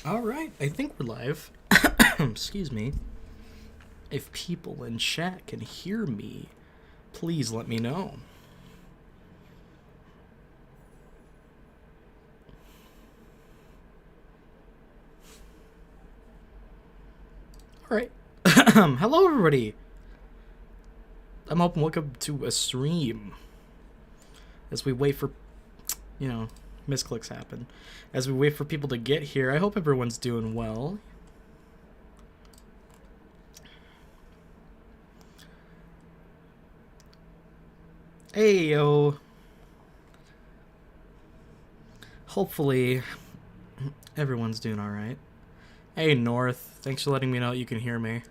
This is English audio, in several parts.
Alright, I think we're live. Excuse me. If people in chat can hear me, please let me know. Alright. Hello, everybody. I'm hoping welcome to a stream. As we wait for, misclicks happen. As we wait for people to get here, I hope everyone's doing well. Hey, yo. Hopefully, everyone's doing alright. Hey, North. Thanks for letting me know you can hear me.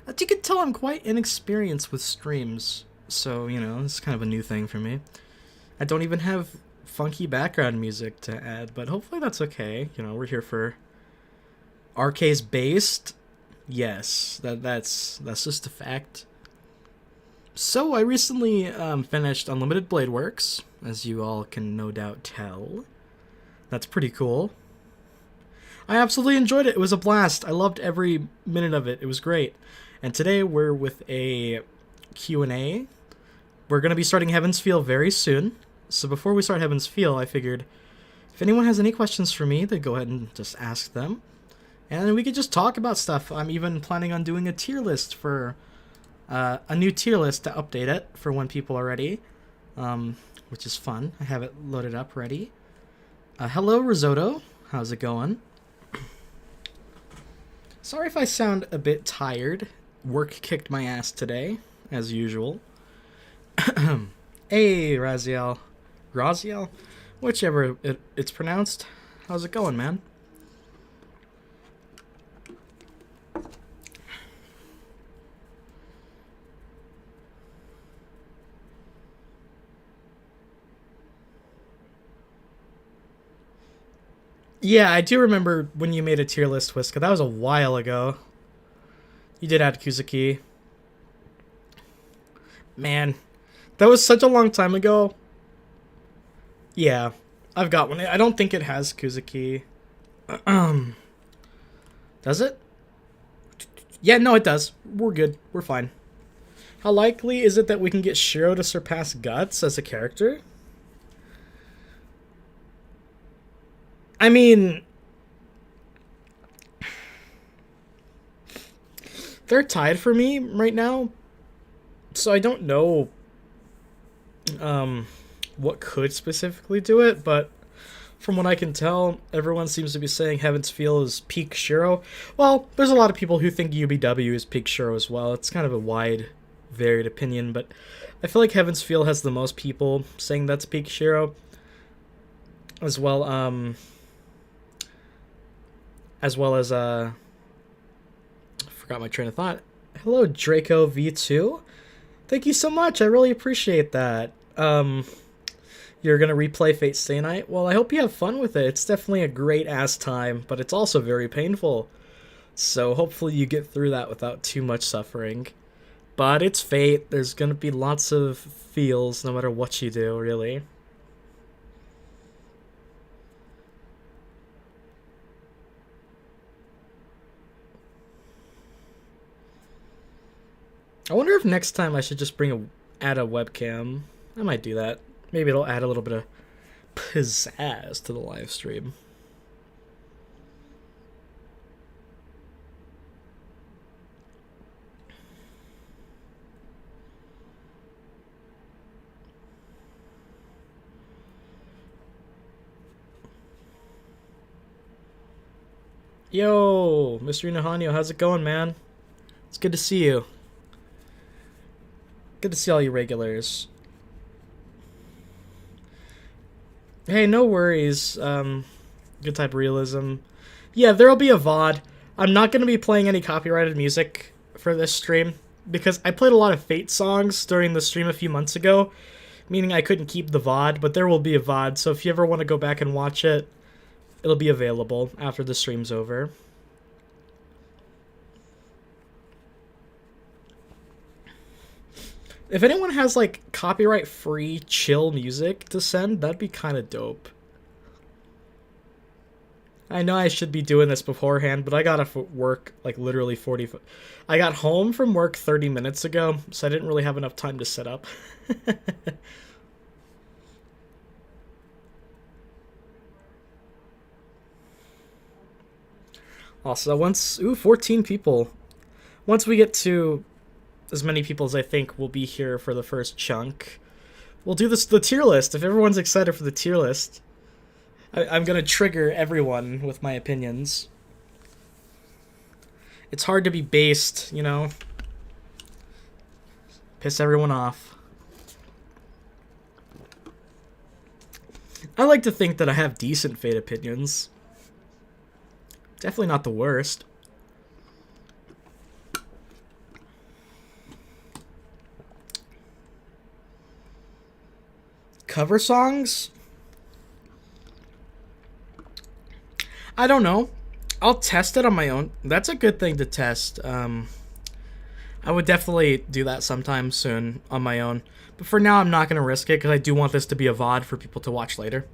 As you can tell, I'm quite inexperienced with streams. So, it's kind of a new thing for me. I don't even have funky background music to add, but hopefully that's okay. We're here for RK's based. Yes, that's just a fact. So I recently finished Unlimited Blade Works, as you all can no doubt tell. That's pretty cool. I absolutely enjoyed it. It was a blast. I loved every minute of it. It was great. And today we're with a Q&A. We're going to be starting Heaven's Feel very soon. So before we start Heaven's Feel, I figured if anyone has any questions for me, then go ahead and just ask them. And we could just talk about stuff. I'm even planning on doing a tier list for a new tier list to update it for when people are ready, which is fun. I have it loaded up ready. Hello, Risotto. How's it going? Sorry if I sound a bit tired. Work kicked my ass today, as usual. Hey, Raziel. Raziel? Whichever it's pronounced. How's it going, man? Yeah, I do remember when you made a tier list, Whiska. That was a while ago. You did add Kuzuki. Man, that was such a long time ago. Yeah, I've got one. I don't think it has Kuzuki. Does it? Yeah, no, it does. We're good. We're fine. How likely is it that we can get Shiro to surpass Guts as a character? I mean, they're tied for me right now, so I don't know what could specifically do it, but from what I can tell, everyone seems to be saying Heaven's Feel is peak Shiro. Well, there's a lot of people who think UBW is peak Shiro as well. It's kind of a wide, varied opinion, but I feel like Heaven's Feel has the most people saying that's peak Shiro. As well as I forgot my train of thought. Hello, Draco V2. Thank you so much. I really appreciate that. You're gonna replay Fate Stay Night? Well, I hope you have fun with it. It's definitely a great ass time, but it's also very painful. So hopefully you get through that without too much suffering. But it's Fate. There's gonna be lots of feels no matter what you do, really. I wonder if next time I should just add a webcam. I might do that. Maybe it'll add a little bit of pizzazz to the live stream. Yo, Mr. Nahanyo, how's it going, man? It's good to see you. Good to see all you regulars. Hey, no worries. Good type of realism. Yeah, there'll be a VOD. I'm not going to be playing any copyrighted music for this stream, because I played a lot of Fate songs during the stream a few months ago, meaning I couldn't keep the VOD, but there will be a VOD, so if you ever want to go back and watch it, it'll be available after the stream's over. If anyone has, like, copyright-free chill music to send, that'd be kind of dope. I know I should be doing this beforehand, but I got to work like literally 40. I got home from work 30 minutes ago, so I didn't really have enough time to set up. Also, 14 people. Once we get to as many people as I think will be here for the first chunk, we'll do the tier list. If everyone's excited for the tier list, I'm going to trigger everyone with my opinions. It's hard to be based, you know? Piss everyone off. I like to think that I have decent Fate opinions. Definitely not the worst. Cover songs? I don't know. I'll test it on my own. That's a good thing to test. I would definitely do that sometime soon on my own. But for now, I'm not going to risk it because I do want this to be a VOD for people to watch later.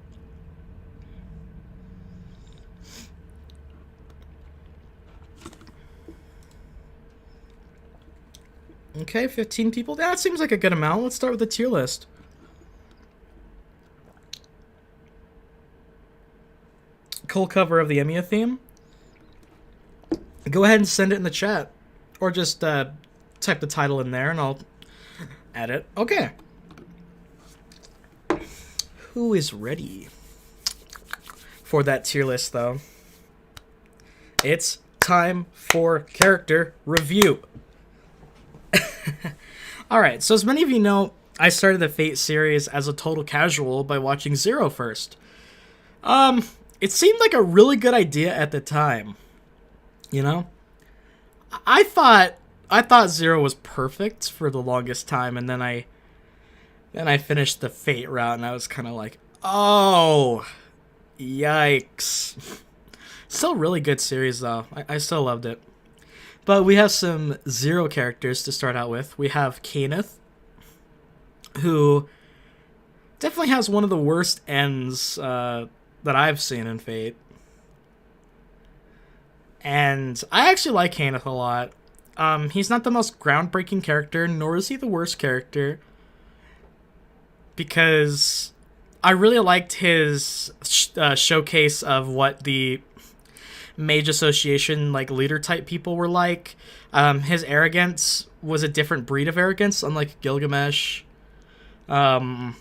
Okay, 15 people. That seems like a good amount. Let's start with the tier list. Cool cover of the Emiya theme. Go ahead and send it in the chat. Or just type the title in there and I'll add it. Okay. Who is ready for that tier list, though? It's time for character review. Alright, so as many of you know, I started the Fate series as a total casual by watching Zero first. It seemed like a really good idea at the time. You know? I thought Zero was perfect for the longest time, and then I finished the Fate route, and I was kind of like, oh, yikes. Still really good series, though. I still loved it. But we have some Zero characters to start out with. We have Kaneth, who definitely has one of the worst ends that I've seen in Fate. And I actually like Kaneth a lot. He's not the most groundbreaking character, nor is he the worst character. Because I really liked his showcase of what the Mage Association, like, leader type people were like. His arrogance was a different breed of arrogance, unlike Gilgamesh. And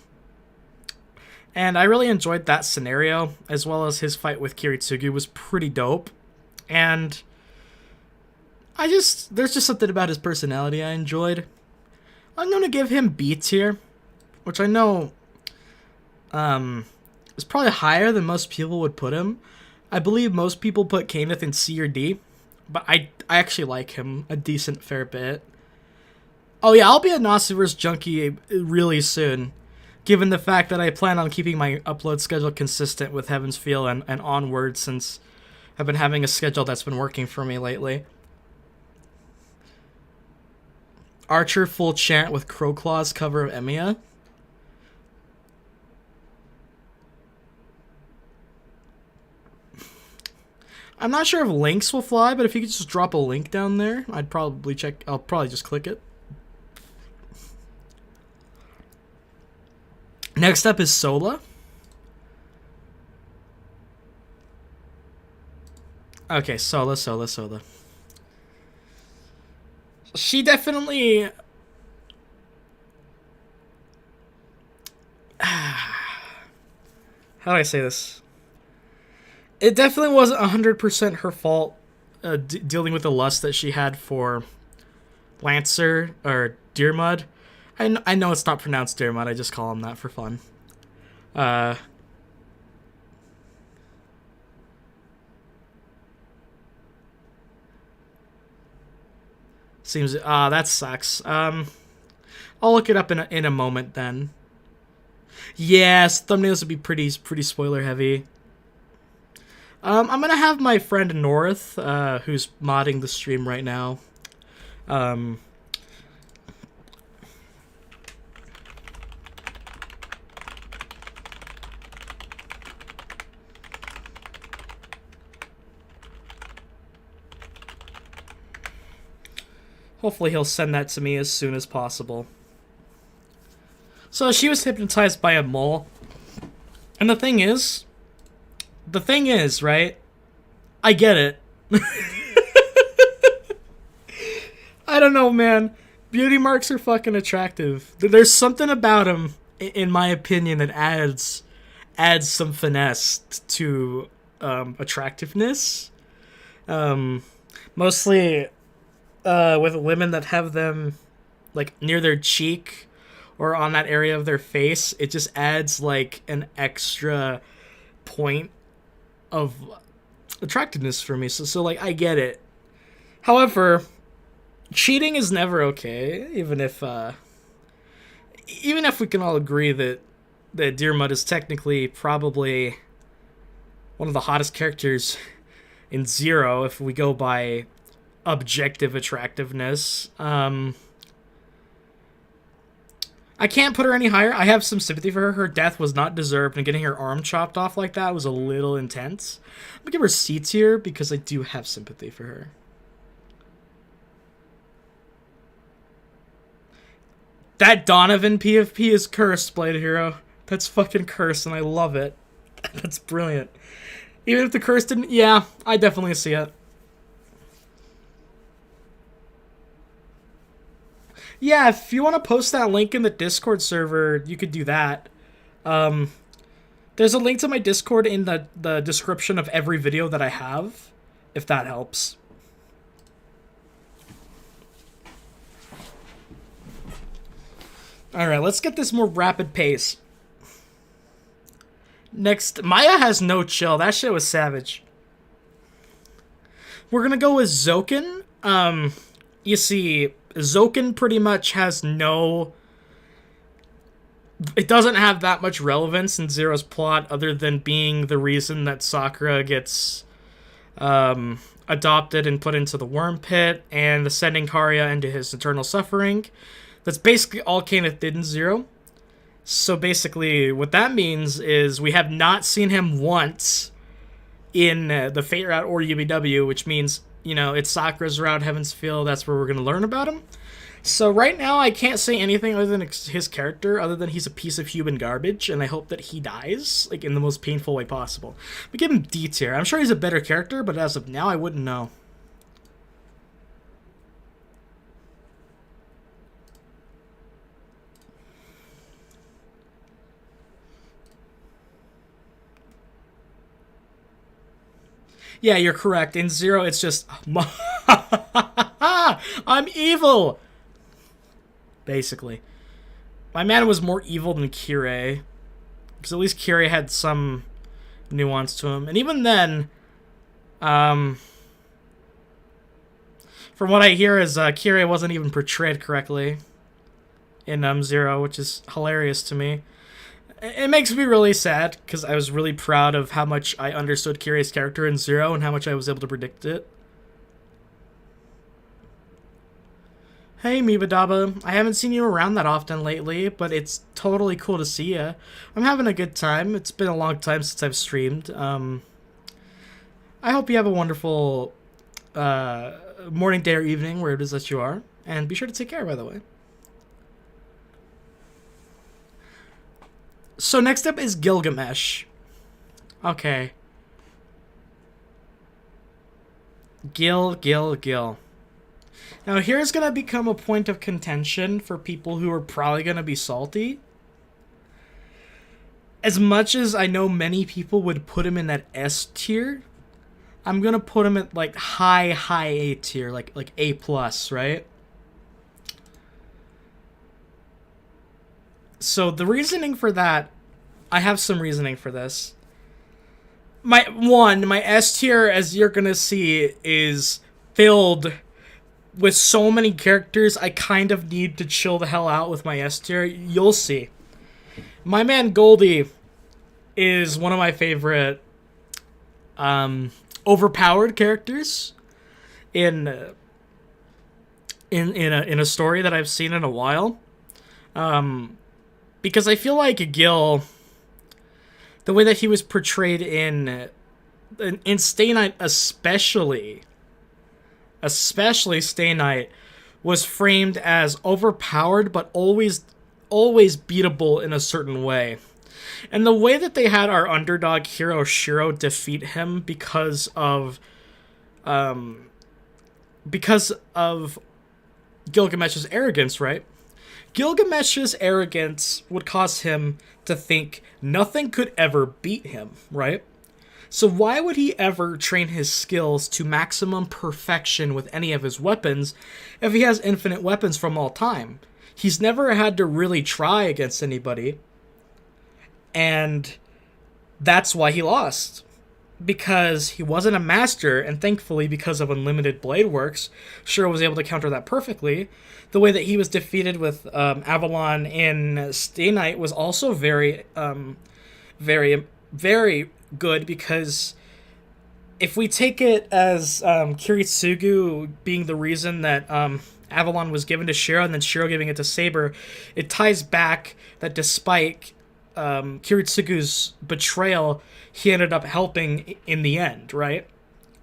I really enjoyed that scenario, as well as his fight with Kiritsuku was pretty dope. And there's just something about his personality I enjoyed. I'm going to give him B tier, which I know is probably higher than most people would put him. I believe most people put Kaneth in C or D, but I actually like him a decent fair bit. Oh yeah, I'll be a Nasiverse junkie really soon, given the fact that I plan on keeping my upload schedule consistent with Heaven's Feel and onward, since I've been having a schedule that's been working for me lately. Archer full chant with Crowclaw's cover of Emiya. I'm not sure if links will fly, but if you could just drop a link down there, I'd probably check. I'll probably just click it. Next up is Sola. Okay, Sola. She definitely... How do I say this? It definitely wasn't 100% her fault dealing with the lust that she had for Lancer, or Deermud. I know it's not pronounced Deermud, I just call him that for fun. Seems... that sucks. I'll look it up in a moment then. Yes, thumbnails would be pretty spoiler heavy. I'm gonna have my friend North, who's modding the stream right now. Hopefully he'll send that to me as soon as possible. So she was hypnotized by a mole. And the thing is, right? I get it. I don't know, man. Beauty marks are fucking attractive. There's something about them, in my opinion, that adds some finesse to attractiveness. Mostly with women that have them like near their cheek or on that area of their face. It just adds like an extra point of attractiveness for me. So like I get it. However, cheating is never okay, even if we can all agree that Deermud is technically probably one of the hottest characters in Zero if we go by objective attractiveness. I can't put her any higher. I have some sympathy for her. Her death was not deserved, and getting her arm chopped off like that was a little intense. I'm gonna give her C tier because I do have sympathy for her. That Donovan PFP is cursed, Blade Hero. That's fucking cursed, and I love it. That's brilliant. Even if the curse didn't... Yeah, I definitely see it. Yeah, if you want to post that link in the Discord server, you could do that. There's a link to my Discord in the description of every video that I have, if that helps. Alright, let's get this more rapid pace. Next, Maya has no chill. That shit was savage. We're gonna go with Zoken. You see, Zoken pretty much has no... It doesn't have that much relevance in Zero's plot other than being the reason that Sakura gets adopted and put into the worm pit and sending Karya into his eternal suffering. That's basically all Kaneth did in Zero. So basically, what that means is we have not seen him once in the Fate Route or UBW, which means, you know, it's Sakura's route, Heaven's Feel, that's where we're going to learn about him. So right now, I can't say anything other than his character, other than he's a piece of human garbage, and I hope that he dies, like, in the most painful way possible. But give him D tier. I'm sure he's a better character, but as of now, I wouldn't know. Yeah, you're correct. In Zero, it's just... I'm evil! Basically. My man was more evil than Kirei. Because at least Kirei had some nuance to him. And even then... from what I hear is Kirei wasn't even portrayed correctly in Zero, which is hilarious to me. It makes me really sad, because I was really proud of how much I understood Kirei's character in Zero and how much I was able to predict it. Hey, Mibadaba. I haven't seen you around that often lately, but it's totally cool to see you. I'm having a good time. It's been a long time since I've streamed. I hope you have a wonderful morning, day, or evening, where it is that you are. And be sure to take care, by the way. So next up is Gilgamesh. Okay. Gill. Now here's gonna become a point of contention for people who are probably gonna be salty. As much as I know many people would put him in that S tier, I'm gonna put him at like high A tier, like A+, right? So the reasoning for that, I have some reasoning for this. My S tier, as you're gonna see, is filled with so many characters. I kind of need to chill the hell out with my S tier. You'll see. My man Goldie is one of my favorite overpowered characters in a story that I've seen in a while. Because I feel like Gill, the way that he was portrayed in Stay Night especially Stay Night, was framed as overpowered but always beatable in a certain way. And the way that they had our underdog hero Shiro defeat him because of Gilgamesh's arrogance, right? Gilgamesh's arrogance would cause him to think nothing could ever beat him, right? So why would he ever train his skills to maximum perfection with any of his weapons if he has infinite weapons from all time? He's never had to really try against anybody, and that's why he lost. Because he wasn't a master, and thankfully, because of unlimited blade works, Shiro was able to counter that perfectly. The way that he was defeated with Avalon in Stay Night was also very, very good, because if we take it as Kiritsuku being the reason that Avalon was given to Shiro and then Shiro giving it to Saber, it ties back that despite Kiritsuku's betrayal, he ended up helping in the end, right?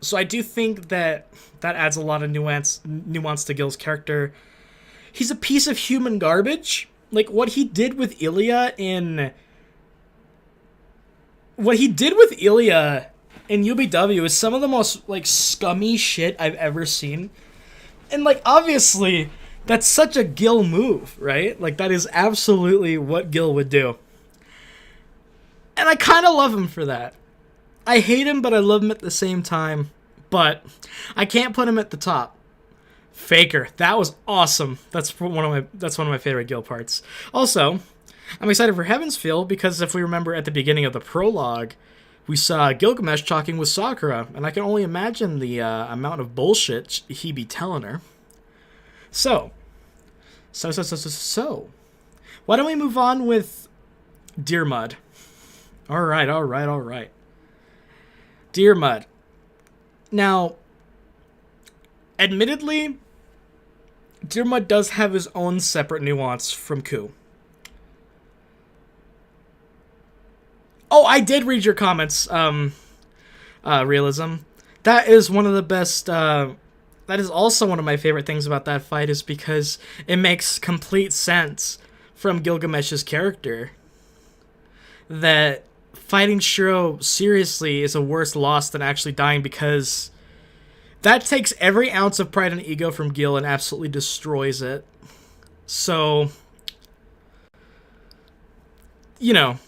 So I do think that adds a lot of nuance to Gill's character. He's a piece of human garbage. Like, what he did with Ilya in UBW is some of the most, like, scummy shit I've ever seen. And, like, obviously, that's such a Gill move, right? Like, that is absolutely what Gill would do. And I kind of love him for that. I hate him, but I love him at the same time. But I can't put him at the top. Faker, that was awesome. That's one of my favorite Gill parts. Also, I'm excited for Heaven's Feel because if we remember at the beginning of the prologue, we saw Gilgamesh talking with Sakura, and I can only imagine the amount of bullshit he be telling her. So, why don't we move on with Deer Mud? All right. Deer Mud. Now, admittedly, Deer Mud does have his own separate nuance from Ku. Oh, I did read your comments, Realism. That is one of the best, that is also one of my favorite things about that fight, is because it makes complete sense from Gilgamesh's character that fighting Shiro seriously is a worse loss than actually dying, because that takes every ounce of pride and ego from Gill and absolutely destroys it. So, you know,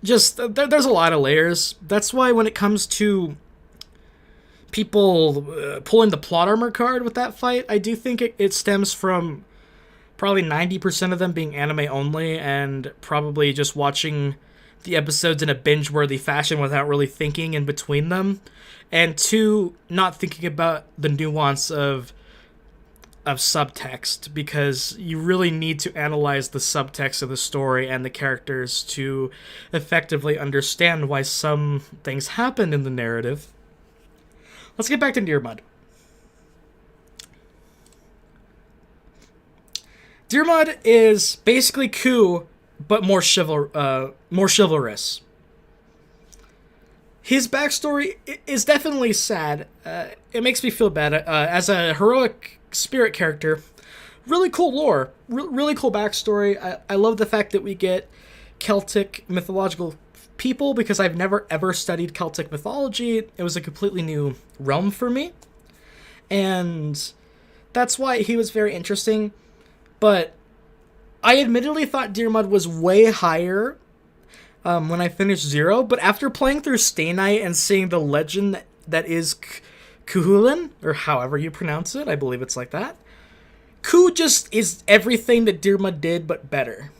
just there's a lot of layers. That's why when it comes to people pulling the plot armor card with that fight, I do think it stems from probably 90% of them being anime only and probably just watching the episodes in a binge-worthy fashion without really thinking in between them, and two, not thinking about the nuance of subtext, because you really need to analyze the subtext of the story and the characters to effectively understand why some things happen in the narrative. Let's get back to Deer Mud. Deer Mud is basically Ku, but more chivalrous. His backstory is definitely sad. It makes me feel bad. As a heroic spirit character, really cool lore, really cool backstory. I love the fact that we get Celtic mythological people, because I've never ever studied Celtic mythology. It was a completely new realm for me, and that's why he was very interesting. But I admittedly thought Deer Mud was way higher when I finished Zero, but after playing through Stay Night and seeing the legend that is Cuchulainn, or however you pronounce it, I believe it's like that, Ku just is everything that Deer Mud did, but better,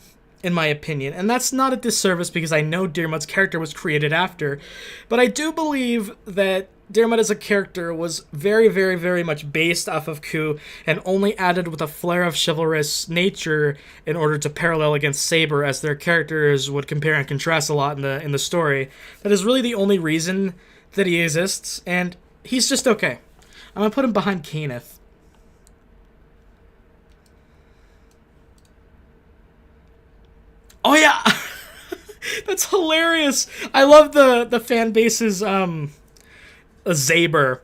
in my opinion. And that's not a disservice, because I know Deer Mud's character was created after, but I do believe that Deer Mud as a character was very, very, very much based off of Ku, and only added with a flair of chivalrous nature in order to parallel against Saber, as their characters would compare and contrast a lot in the story. That is really the only reason that he exists, and he's just okay. I'm gonna put him behind Kaneth. Oh yeah! That's hilarious! I love the fan base's, Saber.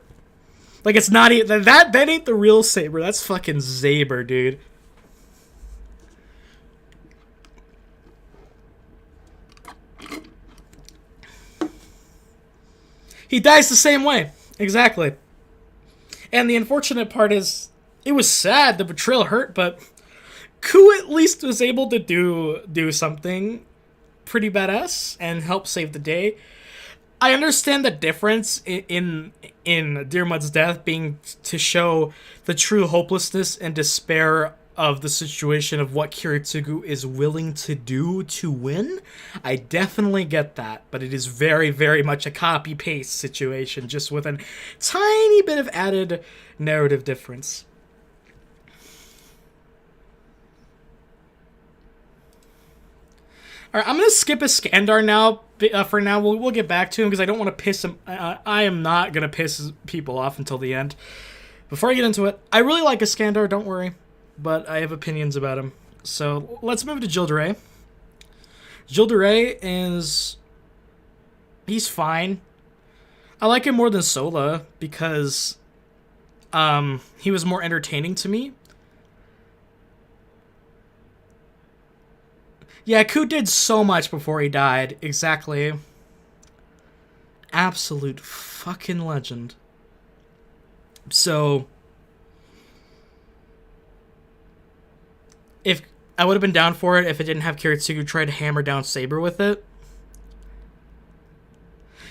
Like, it's not even... That ain't the real Saber. That's fucking Saber, dude. He dies the same way. Exactly. And the unfortunate part is, it was sad, the betrayal hurt, but Ku at least was able to do something pretty badass and help save the day. I understand the difference in Dirmud's death being to show the true hopelessness and despair of the situation of what Kiritsuku is willing to do to win. I definitely get that, but it is very, very much a copy-paste situation, just with a tiny bit of added narrative difference. Alright, I'm going to skip Iskandar now. For now, we'll get back to him, because I don't want to piss him... I am not going to piss people off until the end. Before I get into it, I really like Iskandar, don't worry. But I have opinions about him. So, let's move to Gil de Rais. Gil de Rais is... He's fine. I like him more than Sola, because... he was more entertaining to me. Yeah, Ku did so much before he died. Exactly. Absolute fucking legend. So... If I would have been down for it if it didn't have Kiritsuku try to hammer down Saber with it.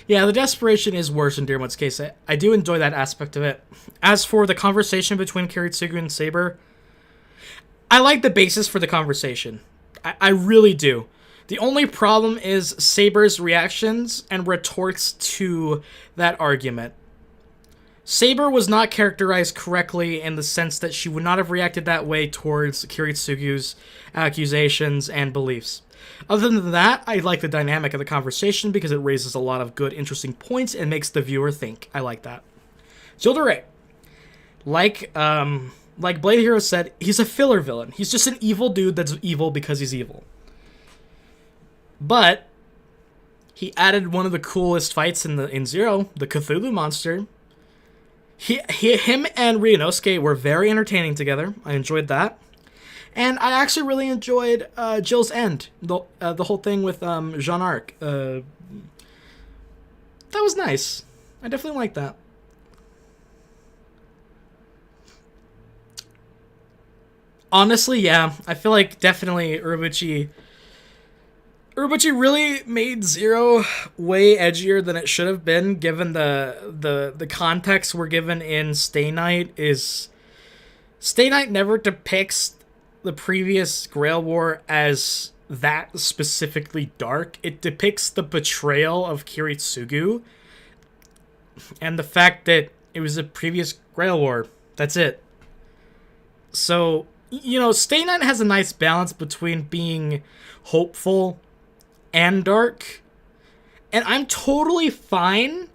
Yeah, the desperation is worse in Dirmud's case. I do enjoy that aspect of it. As for the conversation between Kiritsuku and Saber, I like the basis for the conversation. I really do. The only problem is Saber's reactions and retorts to that argument. Saber was not characterized correctly in the sense that she would not have reacted that way towards Kiritsuku's accusations and beliefs. Other than that, I like the dynamic of the conversation because it raises a lot of good, interesting points and makes the viewer think. I like that. Gil de Rais. Like Blade Hero said, he's a filler villain. He's just an evil dude that's evil because he's evil. But he added one of the coolest fights in Zero, the Cthulhu monster. Him and Ryunosuke were very entertaining together. I enjoyed that. And I actually really enjoyed Jill's end. The whole thing with Jean Arc. That was nice. I definitely liked that. Honestly, yeah. I feel like definitely Urobuchi really made Zero way edgier than it should have been, given the context we're given in Stay Night is... Stay Night never depicts the previous Grail War as that specifically dark. It depicts the betrayal of Kiritsugu and the fact that it was a previous Grail War. That's it. So, you know, Stay Night has a nice balance between being hopeful and dark, and I'm totally fine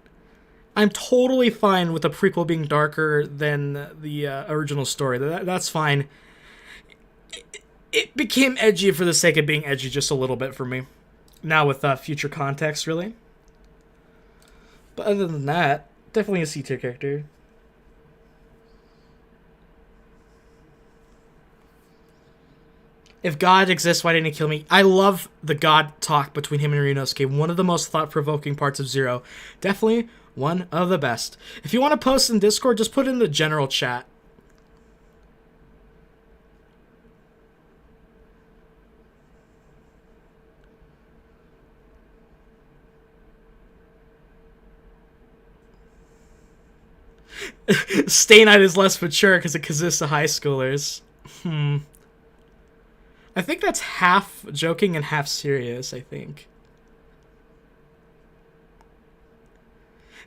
with the prequel being darker than the original story. That's fine. It became edgy for the sake of being edgy just a little bit for me. Now with future context, really. But other than that, definitely a C-tier character. If God exists, why didn't he kill me? I love the God talk between him and Ryunosuke. One of the most thought-provoking parts of Zero. Definitely one of the best. If you want to post in Discord, just put it in the general chat. Stay Night is less mature because it consists of high schoolers. I think that's half joking and half serious, I think.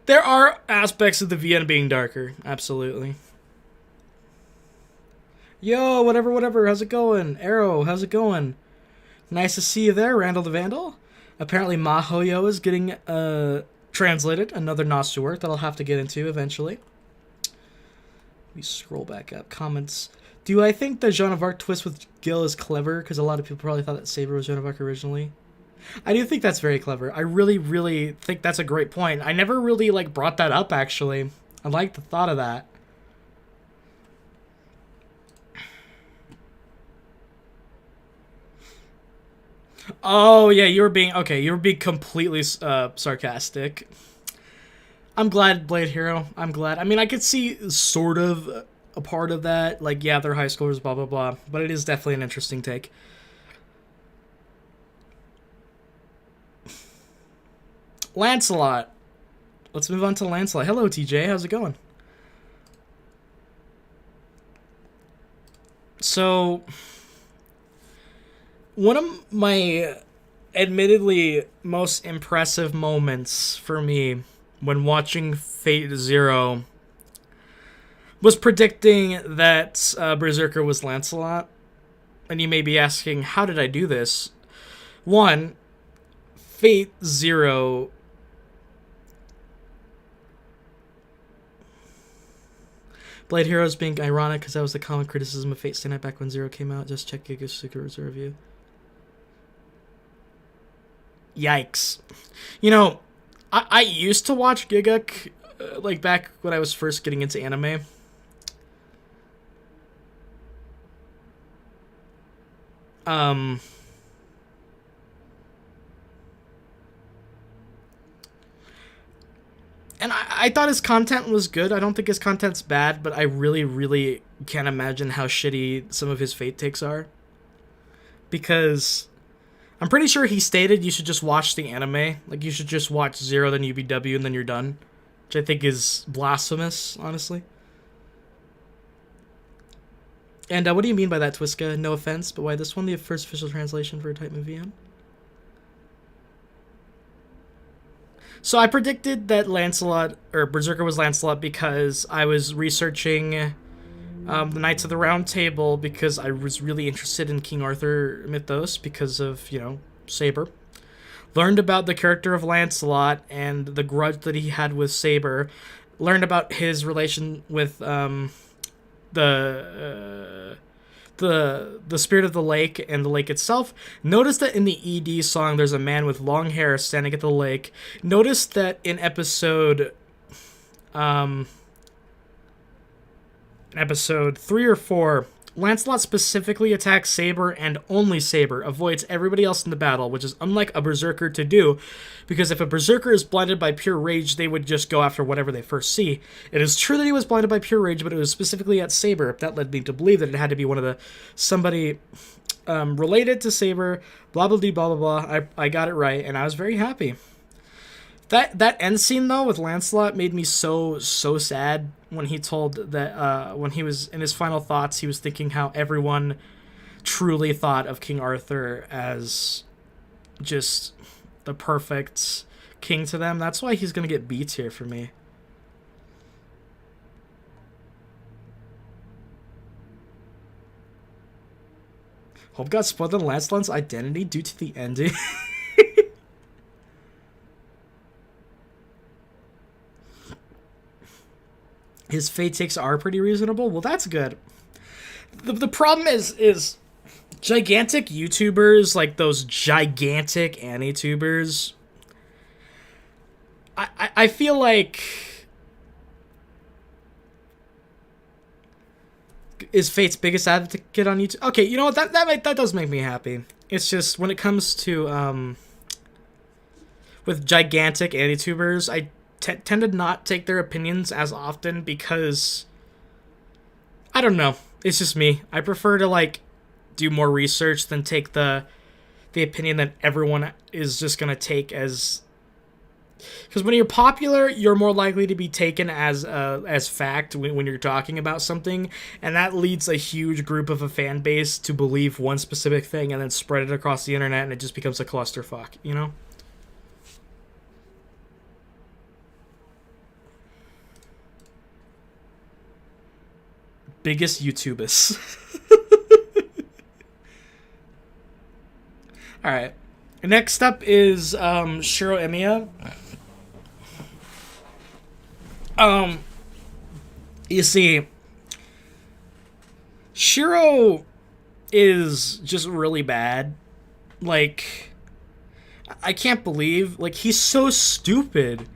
There are aspects of the VN being darker, absolutely. Yo, whatever, how's it going? Arrow, how's it going? Nice to see you there, Randall the Vandal. Apparently Mahoyo is getting translated, another Nasu work that I'll have to get into eventually. Let me scroll back up. Comments. Do I think the Joan of Arc twist with Gill is clever? Because a lot of people probably thought that Saber was Joan of Arc originally. I do think that's very clever. I really, really think that's a great point. I never really, brought that up, actually. I like the thought of that. Oh, yeah, you were being completely sarcastic. I'm glad, Blade Hero. I'm glad. I mean, I could see sort of a part of that. Like, yeah, they're high schoolers, blah, blah, blah. But it is definitely an interesting take. Lancelot. Let's move on to Landslide. Hello, TJ. How's it going? So, one of my admittedly most impressive moments for me when watching Fate Zero was predicting that Berserker was Lancelot. And you may be asking, how did I do this? One, Fate Zero... Blade Heroes being ironic because that was the common criticism of Fate Stay Night back when Zero came out. Just check Sakura's review. Yikes. You know, I used to watch Giguk, like back when I was first getting into anime. And I thought his content was good. I don't think his content's bad, but I really, really can't imagine how shitty some of his Fate takes are. Because I'm pretty sure he stated you should just watch the anime. Like, you should just watch Zero, then UBW, and then you're done. Which I think is blasphemous, honestly. And what do you mean by that, Twiska? No offense, but why this one the first official translation for a type movie on? So I predicted that Lancelot, or Berserker was Lancelot because I was researching the Knights of the Round Table because I was really interested in King Arthur mythos because of, you know, Saber. Learned about the character of Lancelot and the grudge that he had with Saber. Learned about his relation with the spirit of the lake and the lake itself. Notice that in the ED song there's a man with long hair standing at the lake. Notice that in episode 3 or 4, Lancelot specifically attacks Saber and only Saber, avoids everybody else in the battle, which is unlike a Berserker to do, because if a Berserker is blinded by pure rage, they would just go after whatever they first see. It is true that he was blinded by pure rage, but it was specifically at Saber. That led me to believe that it had to be somebody related to Saber, blah, blah, blah, blah, blah. I got it right, and I was very happy. That end scene, though, with Lancelot made me so sad when he told that, when he was in his final thoughts, he was thinking how everyone truly thought of King Arthur as just the perfect king to them. That's why he's going to get B tier for me. Hope got spoiled on Lancelot's identity due to the ending. His fate takes are pretty reasonable. Well, that's good. The problem is gigantic YouTubers, like those gigantic Anitubers. I feel like is Fate's biggest advocate on YouTube. Okay, you know what? That does make me happy. It's just when it comes to with gigantic Anitubers, I tend to not take their opinions as often because I don't know. It's just me. I prefer to like do more research than take the opinion that everyone is just gonna take as. Because when you're popular, you're more likely to be taken as fact when you're talking about something, and that leads a huge group of a fan base to believe one specific thing and then spread it across the internet, and it just becomes a clusterfuck, you know? Biggest YouTubers. Alright. Next up is Shiro Emiya. You see, Shiro is just really bad. Like, I can't believe, like, he's so stupid.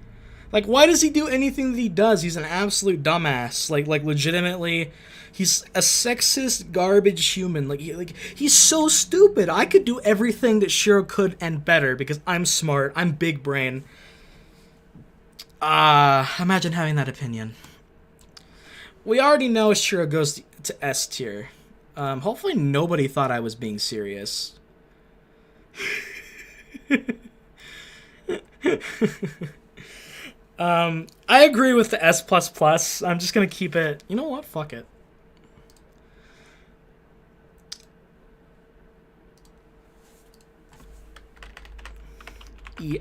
Like, why does he do anything that he does? He's an absolute dumbass. Like legitimately, he's a sexist garbage human. Like he's so stupid. I could do everything that Shiro could and better because I'm smart. I'm big brain. Imagine having that opinion. We already know Shiro goes to S tier. Hopefully nobody thought I was being serious. I agree with the S++. I'm just gonna keep it. You know what? Fuck it.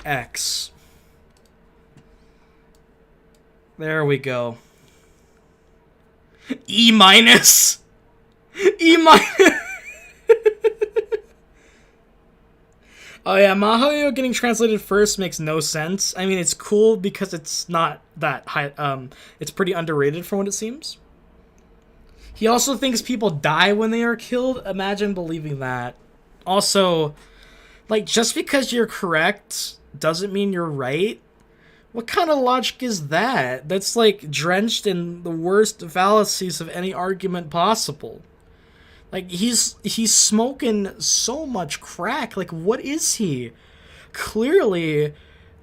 EX. There we go. E-. E-. Oh yeah, Mahoyo getting translated first makes no sense. I mean, it's cool because it's not that high. It's pretty underrated for what it seems. He also thinks people die when they are killed. Imagine believing that. Also, like, just because you're correct doesn't mean you're right. What kind of logic is that? That's like drenched in the worst fallacies of any argument possible. Like, he's smoking so much crack. Like, what is he? Clearly,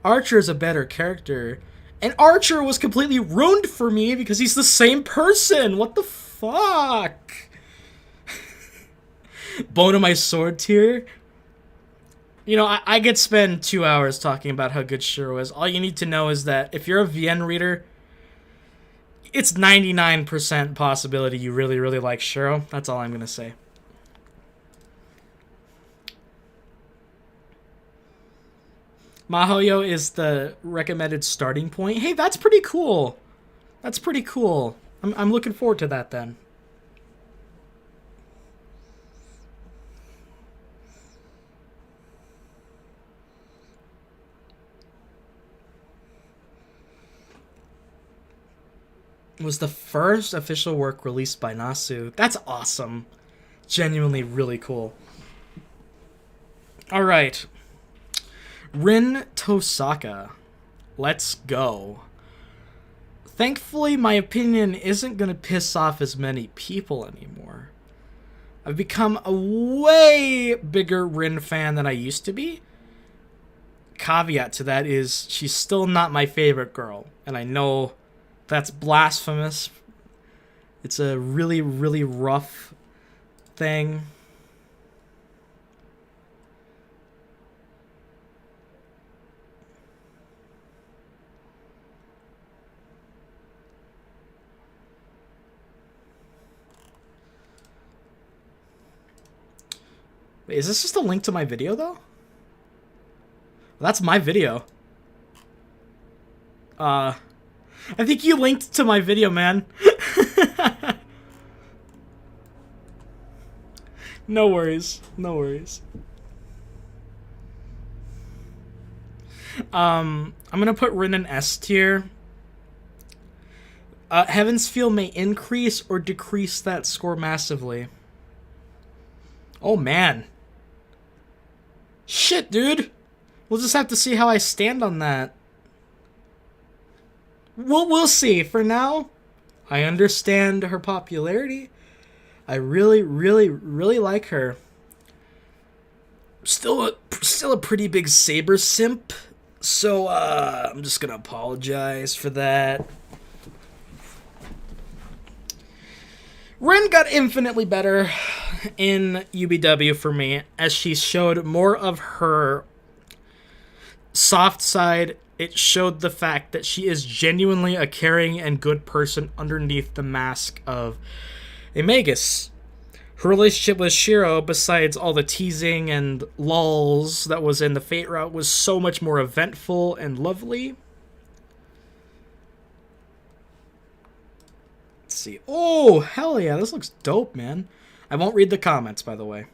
Archer is a better character. And Archer was completely ruined for me because he's the same person. What the fuck? Bone of my sword tier? You know, I could spend 2 hours talking about how good Shiro is. All you need to know is that if you're a VN reader, it's 99% possibility you really, really like Shiro. That's all I'm going to say. Mahoyo is the recommended starting point. Hey, that's pretty cool. That's pretty cool. I'm looking forward to that then. Was the first official work released by Nasu. That's awesome. Genuinely really cool. Alright. Rin Tosaka. Let's go. Thankfully, my opinion isn't going to piss off as many people anymore. I've become a way bigger Rin fan than I used to be. Caveat to that is she's still not my favorite girl. And I know that's blasphemous. It's a really, really rough thing. Wait, is this just a link to my video, though? Well, that's my video. I think you linked to my video, man. No worries. No worries. I'm gonna put Rin in S tier. Heaven's Feel may increase or decrease that score massively. Oh, man. Shit, dude. We'll just have to see how I stand on that. We'll see. For now, I understand her popularity. I really, really, really like her. Still a pretty big Saber simp, so I'm just gonna apologize for that. Rin got infinitely better in UBW for me as she showed more of her soft side. It showed the fact that she is genuinely a caring and good person underneath the mask of a Magus. Her relationship with Shiro, besides all the teasing and lulls that was in the Fate route, was so much more eventful and lovely. Let's see. Oh, hell yeah, this looks dope, man. I won't read the comments, by the way.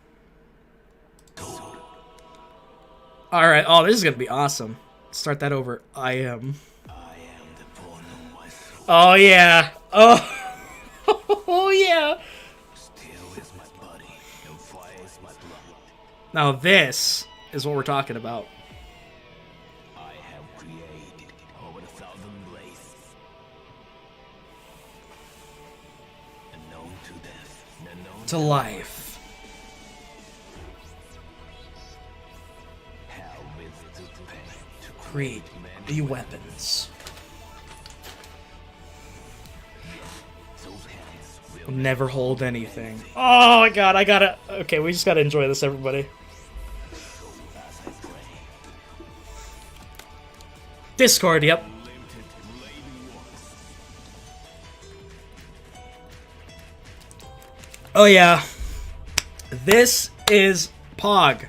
Alright, oh, this is gonna be awesome. Start that over. I am the pawn of my soul. Oh yeah. Oh. Oh yeah. Steel is my body and fire is my blood. Now this is what we're talking about. I have created over 1,000 to life. Create the weapons. Never hold anything. Oh my god, I gotta... Okay, we just gotta enjoy this, everybody. Discord, yep. Oh yeah. This is Pog.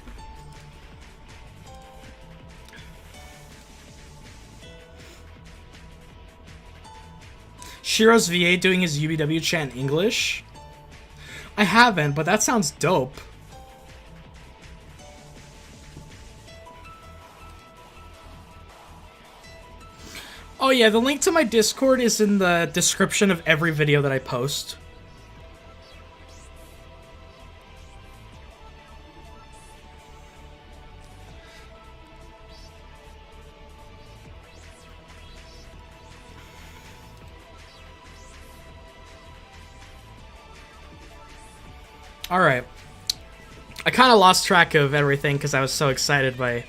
Shiro's VA doing his UBW chant in English? I haven't, but that sounds dope. Oh yeah, the link to my Discord is in the description of every video that I post. Alright. I kind of lost track of everything because I was so excited by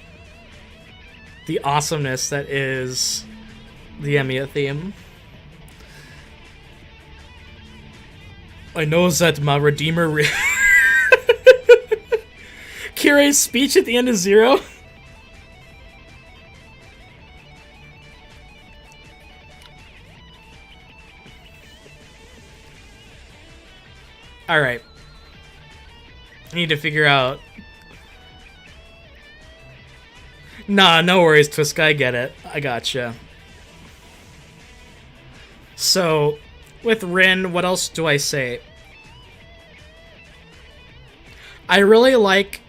the awesomeness that is the Emiya theme. I know that my Redeemer... Kirei's speech at the end of Zero? Alright. I need to figure out... Nah, no worries, Twiska, I get it. I gotcha. So, with Rin, what else do I say? I really like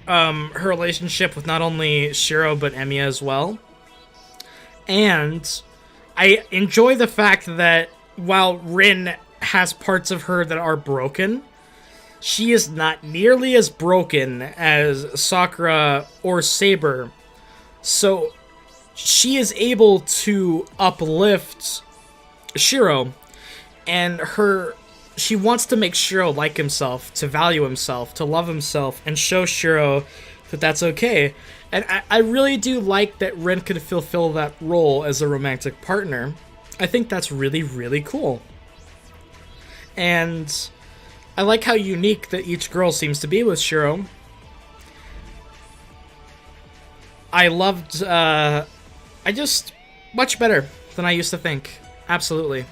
her relationship with not only Shiro, but Emiya as well. And I enjoy the fact that while Rin has parts of her that are broken, she is not nearly as broken as Sakura or Saber. So she is able to uplift Shiro, and she wants to make Shiro like himself, to value himself, to love himself, and show Shiro that that's okay. And I really do like that Rin could fulfill that role as a romantic partner. I think that's really, really cool. And I like how unique that each girl seems to be with Shiro. I loved, much better than I used to think. Absolutely.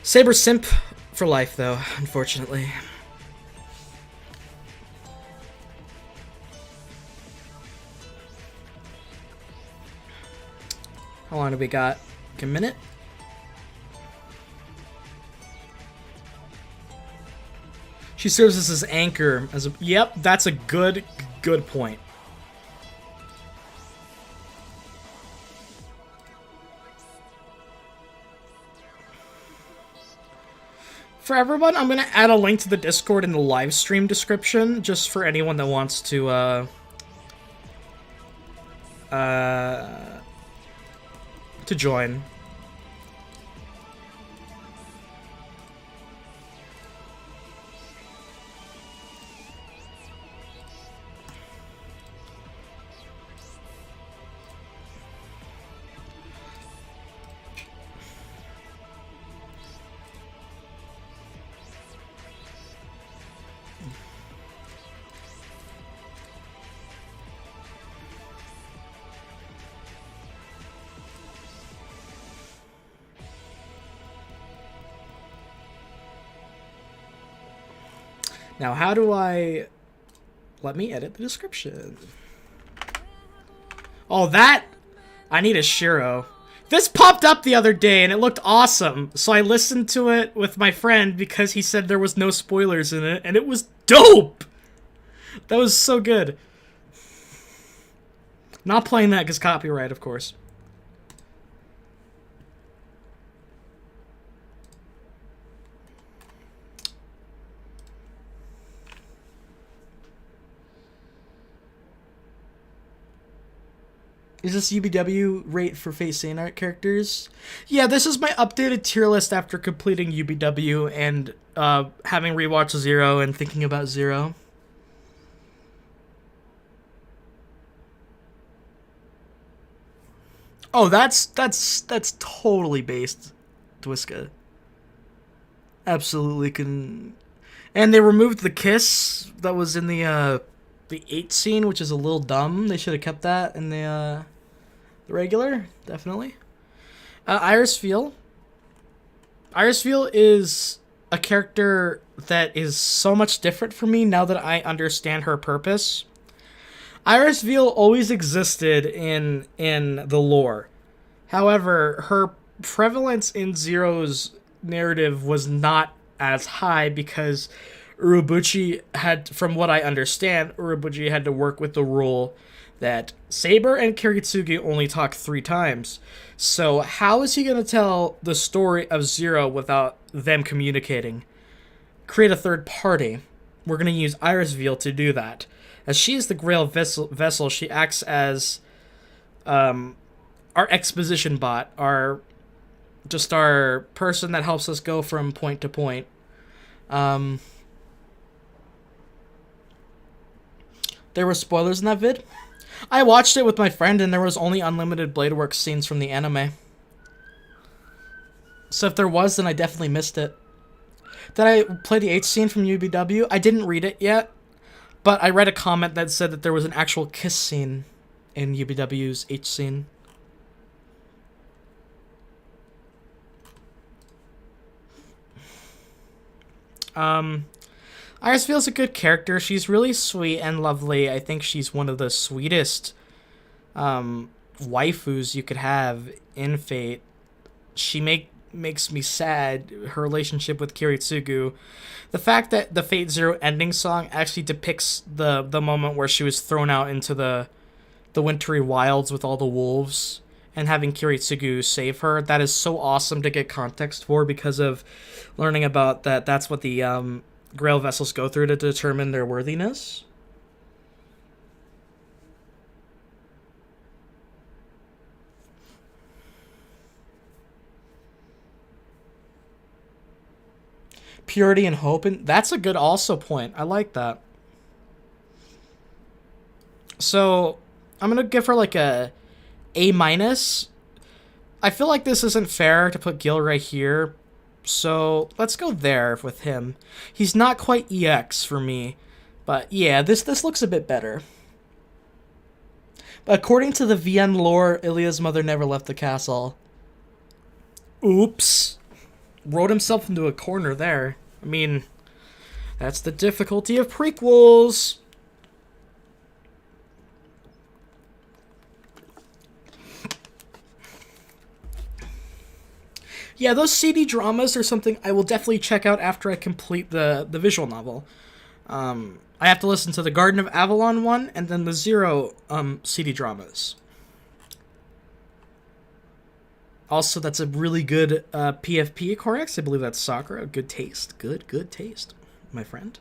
Saber simp for life, though, unfortunately. How long do we got? Like a minute? She serves as his anchor. Yep, that's a good point. For everyone, I'm going to add a link to the Discord in the live stream description, just for anyone that wants to join. Now, how do I... Let me edit the description. Oh, that... I need a Shiro. This popped up the other day, and it looked awesome. So I listened to it with my friend because he said there was no spoilers in it, and it was dope! That was so good. Not playing that because copyright, of course. Is this UBW rate for Fate Saint Art characters? Yeah, this is my updated tier list after completing UBW and having rewatched Zero and thinking about Zero. Oh, that's totally based, Twiska. Absolutely can. And they removed the kiss that was in the 8 scene, which is a little dumb. They should have kept that in the regular, definitely. Iris Veal. Iris Veal is a character that is so much different for me now that I understand her purpose. Iris Veal always existed in the lore. However, her prevalence in Zero's narrative was not as high because Urobuchi had, from what I understand, Urobuchi had to work with the rule that Saber and Kiritsuku only talk 3 times. So how is he going to tell the story of Zero without them communicating? Create a third party. We're going to use Iris Veal to do that. As she is the Grail vessel, she acts as our exposition bot, our person that helps us go from point to point. There were spoilers in that vid. I watched it with my friend and there was only unlimited Bladeworks scenes from the anime. So if there was, then I definitely missed it. Did I play the H scene from UBW? I didn't read it yet, but I read a comment that said that there was an actual kiss scene in UBW's H scene. Iris Veal's a good character. She's really sweet and lovely. I think she's one of the sweetest waifus you could have in Fate. She makes me sad, her relationship with Kiritsuku. The fact that the Fate Zero ending song actually depicts the moment where she was thrown out into the wintry wilds with all the wolves and having Kiritsuku save her, that is so awesome to get context for because of learning about that. That's what the Grail vessels go through to determine their worthiness. Purity and hope, and that's a good also point. I like that. So I'm gonna give her like a A-. I feel like this isn't fair to put Gill right here, so let's go there with him. He's not quite EX for me, but yeah, this looks a bit better. But according to the VN lore, Ilya's mother never left the castle. Oops. Wrote himself into a corner there. I mean, that's the difficulty of prequels. Yeah, those CD dramas are something I will definitely check out after I complete the visual novel. I have to listen to the Garden of Avalon one and then the Zero CD dramas. Also, that's a really good PFP Carrick. I believe that's Sakura. Good taste. Good taste, my friend.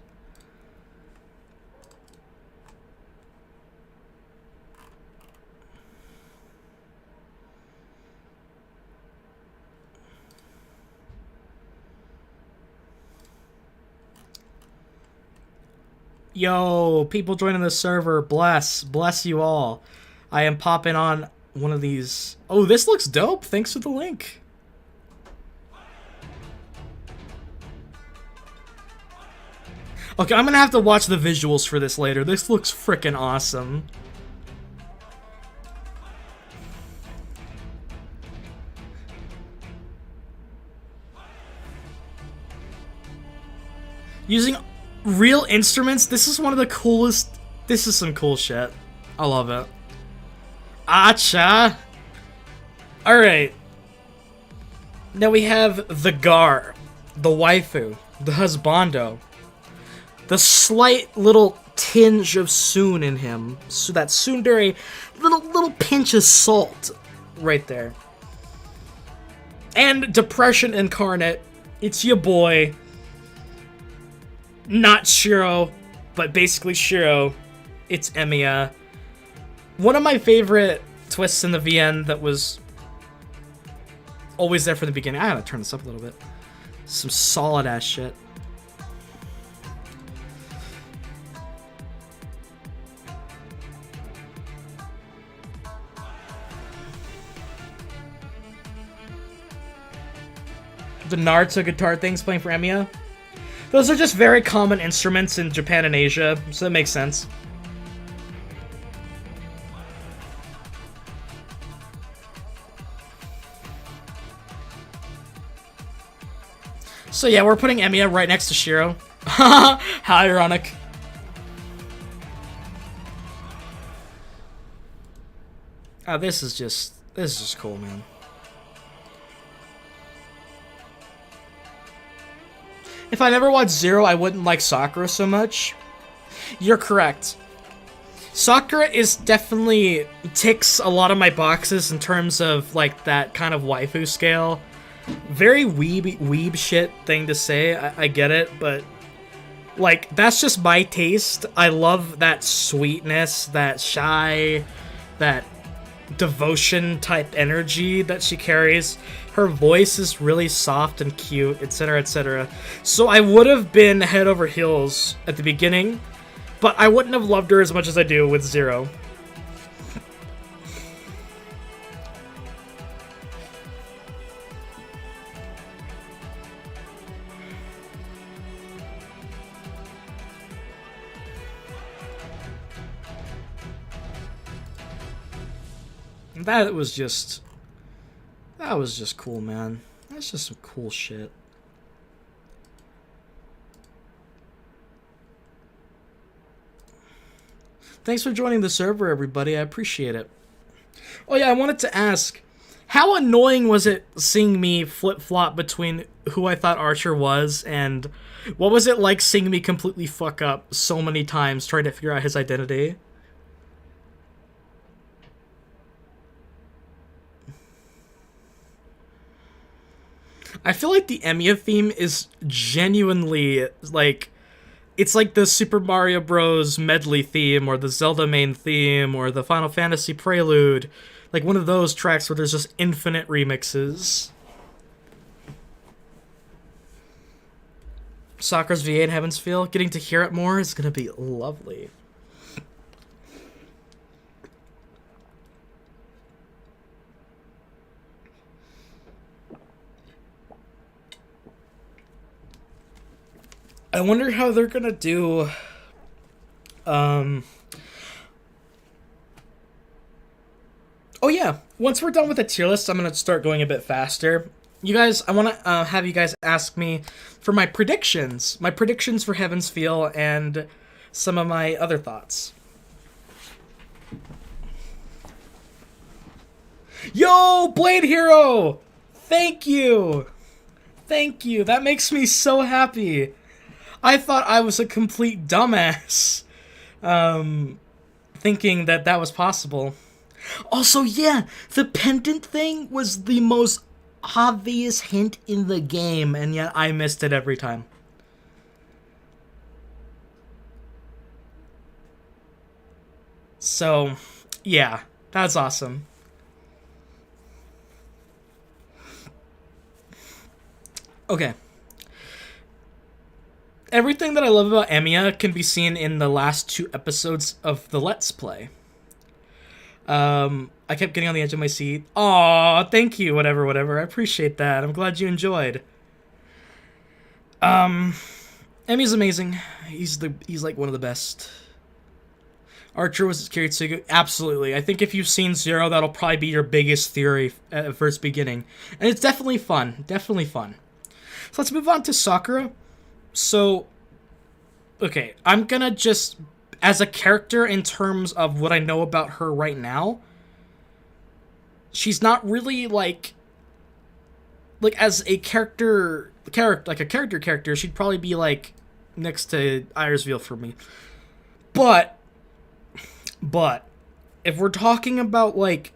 Yo, people joining the server, bless you all. I am popping on one of these. Oh, this looks dope. Thanks for the link. Okay, I'm gonna have to watch the visuals for this later. This looks freaking awesome. Using real instruments, this is one of the coolest. This is some cool shit. I love it. Acha. Alright. Now we have the Gar, the waifu, the husbando. The slight little tinge of Soon in him. So that tsundere, little pinch of salt right there. And Depression Incarnate. It's your boy. Not Shiro, but basically Shiro. It's Emiya. One of my favorite twists in the VN that was always there from the beginning. I gotta turn this up a little bit. Some solid ass shit. The Naruto guitar things playing for Emiya. Those are just very common instruments in Japan and Asia, so that makes sense. So yeah, we're putting Emiya right next to Shiro. How ironic. Oh, this is just cool, man. If I never watched Zero, I wouldn't like Sakura so much. You're correct. Sakura is definitely ticks a lot of my boxes in terms of like that kind of waifu scale. Very weeb shit thing to say, I get it, but like that's just my taste. I love that sweetness, that shy, that devotion type energy that she carries. Her voice is really soft and cute, etc., etc. So I would have been head over heels at the beginning, but I wouldn't have loved her as much as I do with Zero. That was just cool, man. That's just some cool shit. Thanks for joining the server, everybody. I appreciate it. Oh yeah, I wanted to ask, how annoying was it seeing me flip-flop between who I thought Archer was and what was it like seeing me completely fuck up so many times trying to figure out his identity? I feel like the Emiya theme is genuinely, like, it's like the Super Mario Bros. Medley theme, or the Zelda main theme, or the Final Fantasy Prelude. Like, one of those tracks where there's just infinite remixes. Sakura's VA in Heaven's Feel, getting to hear it more is gonna be lovely. I wonder how they're gonna do, oh yeah, once we're done with the tier list, I'm gonna start going a bit faster. You guys, I wanna have you guys ask me for my predictions for Heaven's Feel and some of my other thoughts. Yo, Blade Hero! Thank you! Thank you, that makes me so happy. I thought I was a complete dumbass, thinking that that was possible. Also, yeah, the pendant thing was the most obvious hint in the game, and yet I missed it every time. So, yeah, that's awesome. Okay. Everything that I love about Emiya can be seen in the last 2 episodes of the Let's Play. I kept getting on the edge of my seat. Aw, thank you, whatever. I appreciate that. I'm glad you enjoyed. Emiya's amazing. He's like one of the best. Archer was Kiritsuku. Absolutely. I think if you've seen Zero, that'll probably be your biggest theory at first beginning. And it's definitely fun. Definitely fun. So let's move on to Sakura. So, okay, I'm gonna just, as a character in terms of what I know about her right now, she's not really like as a character, she'd probably be like next to Irisville for me. But, if we're talking about like,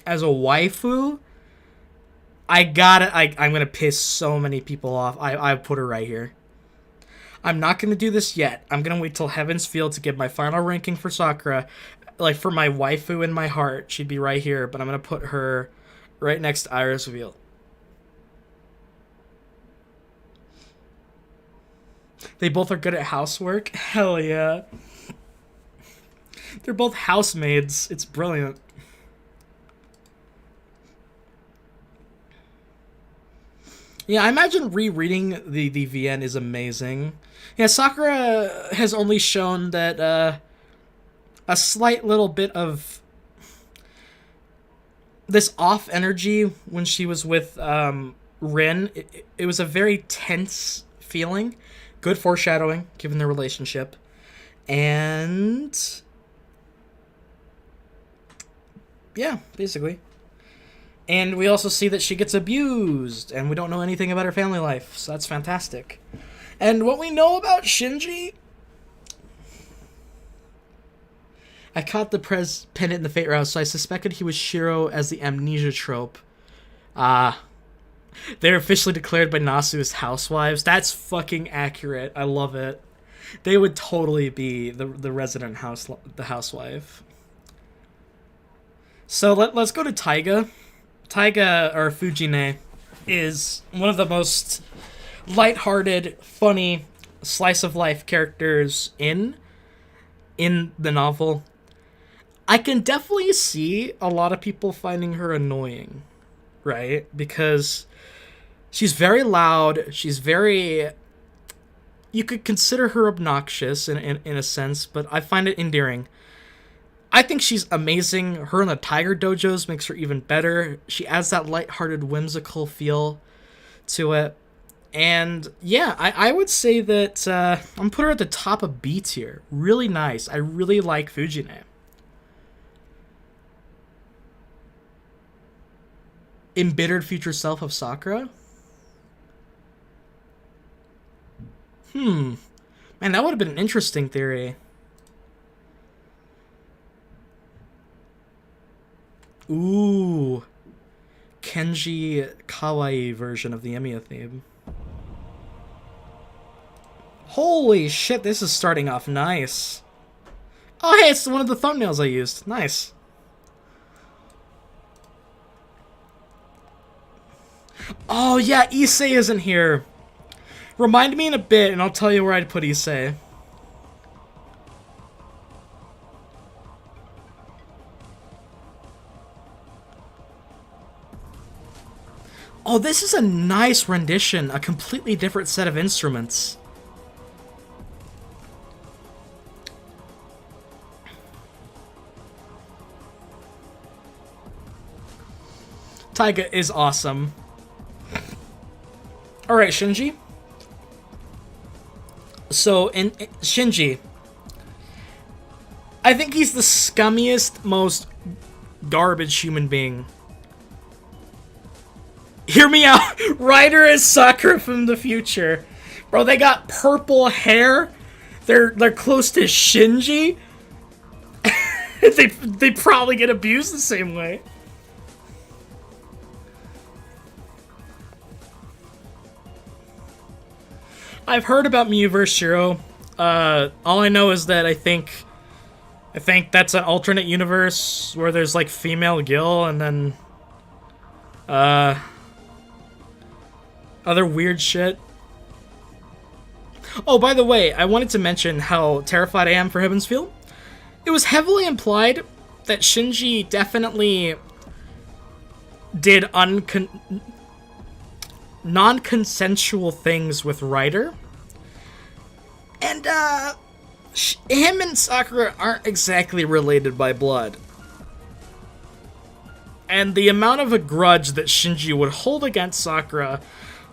as a waifu, I'm gonna piss so many people off. I put her right here. I'm not gonna do this yet. I'm gonna wait till Heaven's Feel to give my final ranking for Sakura. like for my waifu in my heart, she'd be right here, but I'm gonna put her right next to Iris Wheel. They both are good at housework. Hell yeah. They're both housemaids. It's brilliant. Yeah, I imagine rereading the VN is amazing. Yeah, Sakura has only shown that a slight little bit of this off energy when she was with Rin. It was a very tense feeling. Good foreshadowing, given their relationship. And yeah, basically. And we also see that she gets abused, and we don't know anything about her family life, so that's fantastic. And what we know about Shinji... I caught the pendant in the Fate Rouse, so I suspected he was Shiro as the amnesia trope. They're officially declared by Nasu as housewives. That's fucking accurate. I love it. They would totally be the resident housewife. So let's go to Taiga. Taiga, or Fujine, is one of the most lighthearted, funny, slice-of-life characters in the novel. I can definitely see a lot of people finding her annoying, right? Because she's very loud, she's very... You could consider her obnoxious in a sense, but I find it endearing. I think she's amazing. Her in the Tiger Dojos makes her even better. She adds that lighthearted, whimsical feel to it. And yeah, I would say that I'm put her at the top of B tier. Really nice. I really like Fujine. Embittered future self of Sakura? Man, that would have been an interesting theory. Ooh. Kenji Kawaii version of the Emiya theme. Holy shit, this is starting off nice. Oh, hey, it's one of the thumbnails I used. Nice. Oh, yeah, Issei isn't here. Remind me in a bit, and I'll tell you where I'd put Issei. Oh, this is a nice rendition. A completely different set of instruments. Taiga is awesome. Alright, Shinji. So, in Shinji, I think he's the scummiest, most garbage human being. Hear me out. Ryder is Sakura from the future. Bro, they got purple hair. They're close to Shinji. they probably get abused the same way. I've heard about Miyu vs. Shiro. All I know is that I think that's an alternate universe where there's like female Gill and then other weird shit. Oh, by the way, I wanted to mention how terrified I am for Heaven's Feel. It was heavily implied that Shinji definitely did non-consensual things with Ryder. And, him and Sakura aren't exactly related by blood. And the amount of a grudge that Shinji would hold against Sakura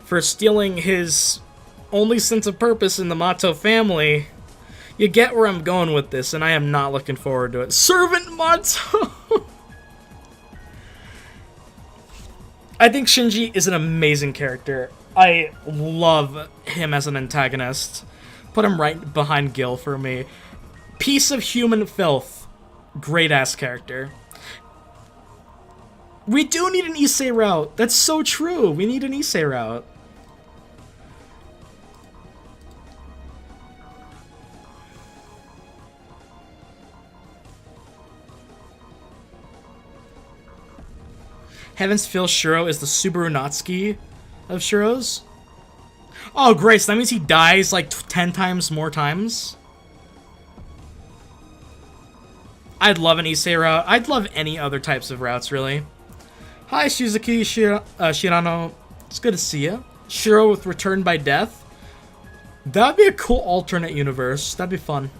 for stealing his only sense of purpose in the Mato family, you get where I'm going with this, and I am not looking forward to it. Servant Mato! I think Shinji is an amazing character. I love him as an antagonist. Put him right behind Gill for me. Piece of human filth. Great-ass character. We do need an Issei route. That's so true. We need an Issei route. Heavens Feel Shiro is the Subaru Natsuki of Shiro's. Oh, great. So that means he dies like 10 times more times. I'd love an Issei route. I'd love any other types of routes, really. Hi, Shizuki Shirano. It's good to see you. Shiro with Return by Death. That'd be a cool alternate universe. That'd be fun.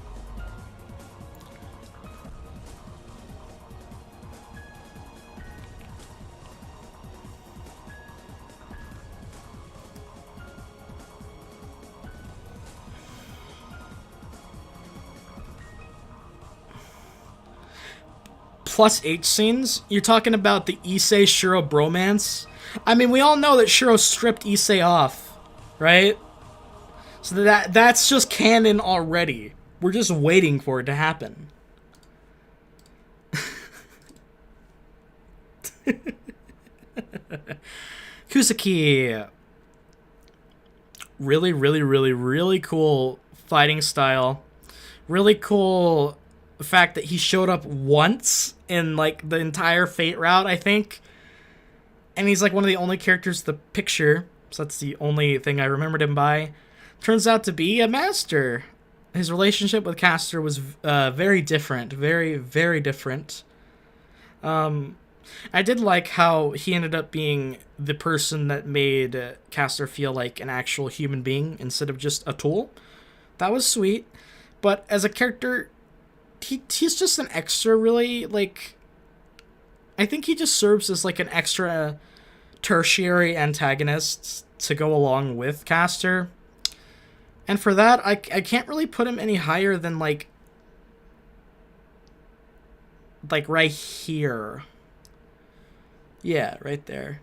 Plus H scenes? You're talking about the Issei Shiro bromance? I mean, we all know that Shiro stripped Issei off, right? So that's just canon already. We're just waiting for it to happen. Kusaki. Really, really, really, really cool fighting style. Really cool fact that he showed up once in like the entire Fate route, I think. And he's like one of the only characters in the picture. So that's the only thing I remembered him by. Turns out to be a master. His relationship with Caster was very different. Very, very different. I did like how he ended up being the person that made Caster feel like an actual human being instead of just a tool. That was sweet. But as a character, he's just an extra, really. Like, I think he just serves as like an extra tertiary antagonist to go along with Caster. And for that, I can't really put him any higher than like right here. Yeah, right there.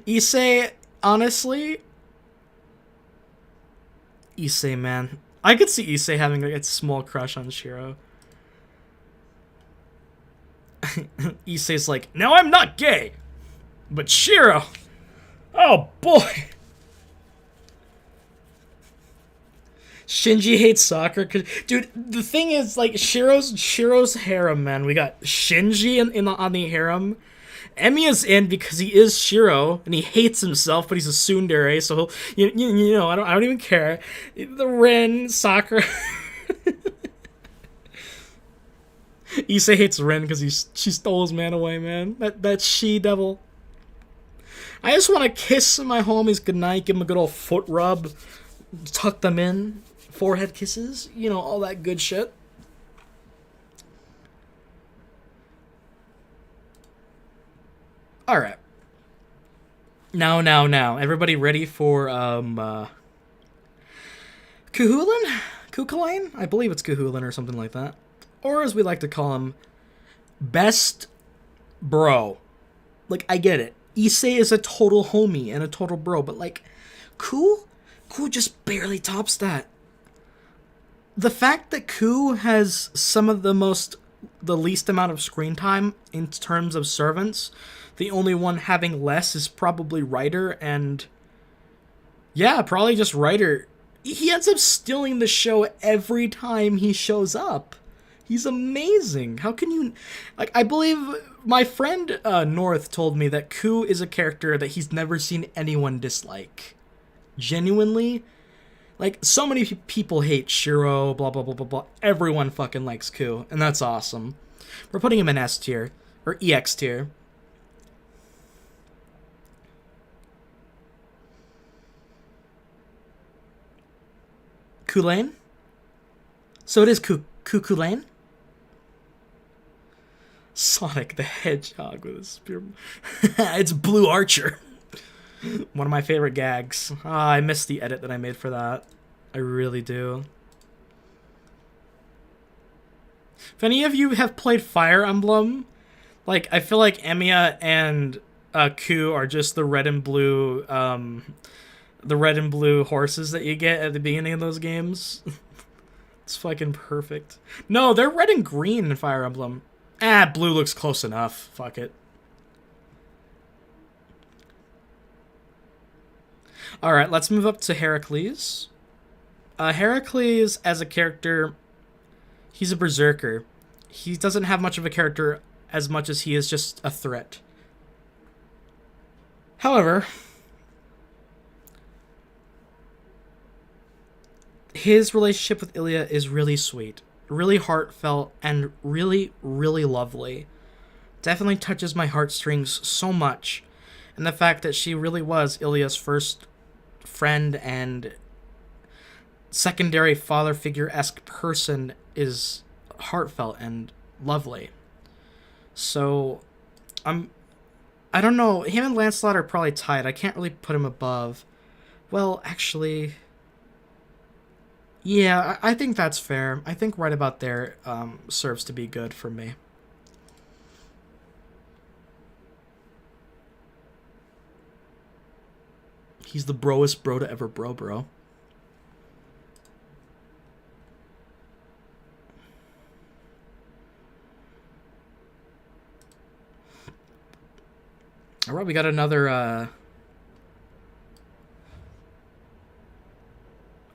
Issei, honestly, Issei, man. I could see Issei having like a small crush on Shiro. Issei's like, no, I'm not gay. But Shiro, oh boy. Shinji hates soccer. Dude, the thing is, like, Shiro's harem, man. We got Shinji on the harem. Emiya's in because he is Shiro, and he hates himself, but he's a tsundere, so he'll, you know, I don't even care. The Rin, Sakura. Issei hates Rin because she stole his man away, man. That she-devil. I just want to kiss my homies goodnight, give them a good old foot rub, tuck them in, forehead kisses, you know, all that good shit. All right. Now. Everybody ready for Kuhulin? Kukulane? I believe it's Kuhulin or something like that. Or as we like to call him, Best Bro. Like, I get it. Issei is a total homie and a total bro, but like, Ku just barely tops that. The fact that Ku has some of the least amount of screen time in terms of servants, the only one having less is probably Ryder, and yeah, probably just Ryder. He ends up stealing the show every time he shows up. He's amazing. How can you... Like, I believe my friend North told me that Ku is a character that he's never seen anyone dislike. Genuinely. Like, so many people hate Shiro, blah, blah, blah, blah, blah. Everyone fucking likes Ku, and that's awesome. We're putting him in S tier, or EX tier. Kulane? So it is Kulane? Sonic the Hedgehog with a spear. It's Blue Archer. One of my favorite gags. I miss the edit that I made for that. I really do. If any of you have played Fire Emblem, like, I feel like Emiya and Ku are just the red and blue horses that you get at the beginning of those games. It's fucking perfect. No, they're red and green in Fire Emblem. Blue looks close enough. Fuck it. Alright, let's move up to Heracles. Heracles, as a character, he's a berserker. He doesn't have much of a character as much as he is just a threat. However, his relationship with Ilya is really sweet, really heartfelt, and really, really lovely. Definitely touches my heartstrings so much. And the fact that she really was Ilya's first friend and secondary father figure-esque person is heartfelt and lovely. So, I don't know, him and Landslide are probably tied. I can't really put him above. Well, actually, yeah, I think that's fair. I think right about there serves to be good for me. He's the broest bro to ever bro. Alright, we got another,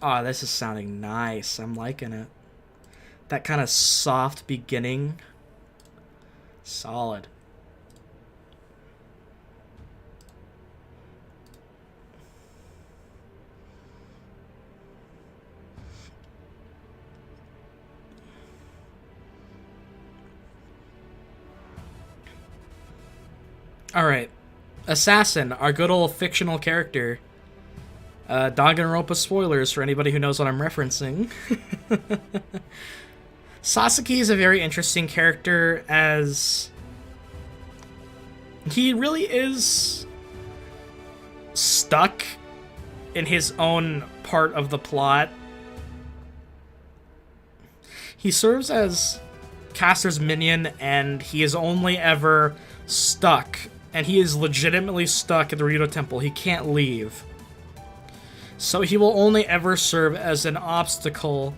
Oh, this is sounding nice. I'm liking it. That kind of soft beginning. Solid. Alright. Assassin, our good old fictional character. Danganronpa spoilers for anybody who knows what I'm referencing. Sasaki is a very interesting character, as he really is stuck in his own part of the plot. He serves as Caster's minion, and he is only ever stuck, and he is legitimately stuck at the Rito Temple. He can't leave. So he will only ever serve as an obstacle.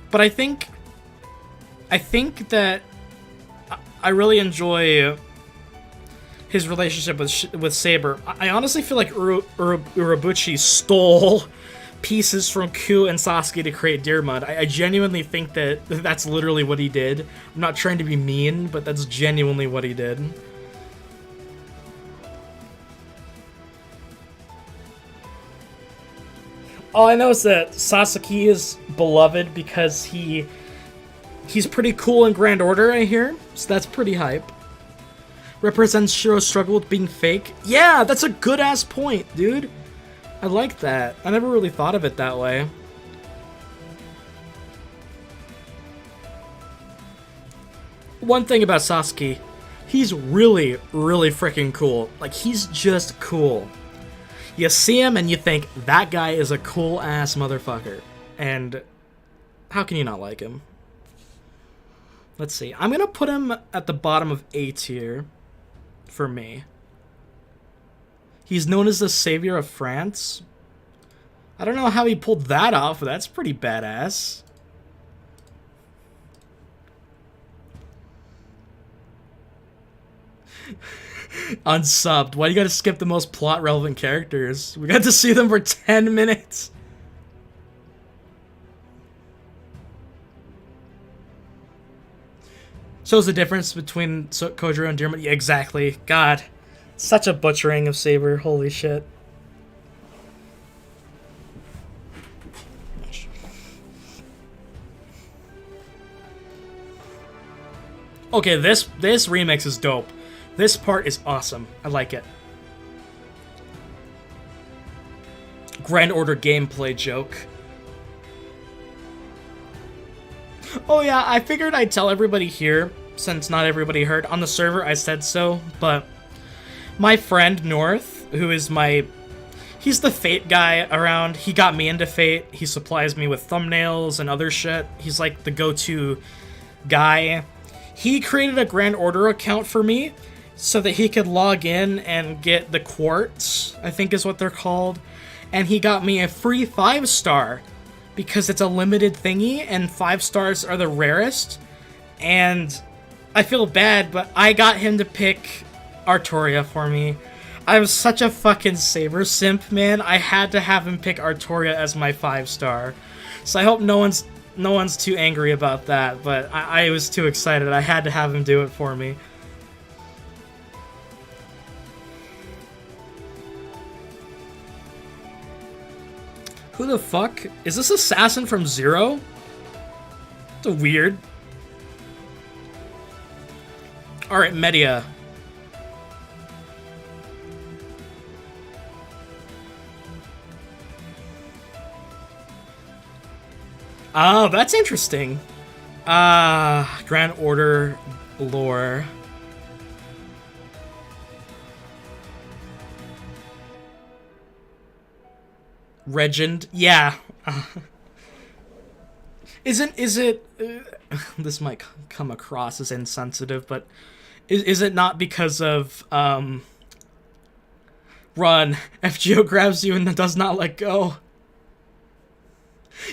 But I think that I really enjoy his relationship with Saber. I honestly feel like Urobuchi stole pieces from Ku and Sasuke to create Deermud. I genuinely think that that's literally what he did. I'm not trying to be mean, but that's genuinely what he did. All I know is that Sasaki is beloved because he's pretty cool in Grand Order, I hear. So that's pretty hype. Represents Shiro's struggle with being fake. Yeah, that's a good-ass point, dude. I like that. I never really thought of it that way. One thing about Sasuke, he's really, really freaking cool. Like, he's just cool. You see him and you think, that guy is a cool-ass motherfucker. And how can you not like him? Let's see. I'm going to put him at the bottom of A tier for me. He's known as the savior of France. I don't know how he pulled that off, but that's pretty badass. Unsubbed. Why do you gotta skip the most plot-relevant characters? We got to see them for 10 minutes. Shows the difference between Kojiro and Deermud. Yeah, exactly. God. Such a butchering of Saber. Holy shit. Okay, this remix is dope. This part is awesome. I like it. Grand Order gameplay joke. Oh yeah, I figured I'd tell everybody here, since not everybody heard. On the server, I said so, but my friend North, who is he's the Fate guy around. He got me into Fate. He supplies me with thumbnails and other shit. He's like the go-to guy. He created a Grand Order account for me so that he could log in and get the quartz, I think is what they're called. And he got me a free 5-star because it's a limited thingy and 5 stars are the rarest. And I feel bad, but I got him to pick Artoria for me. I'm such a fucking Saber simp, man. I had to have him pick Artoria as my 5-star. So I hope no one's No one's too angry about that, but I was too excited. I had to have him do it for me. Who the fuck? Is this Assassin from Zero? It's weird. Alright, Media. Oh, that's interesting. Grand Order lore. Regend, yeah. Is it this might come across as insensitive, but is it not because of run FGO grabs you and does not let go?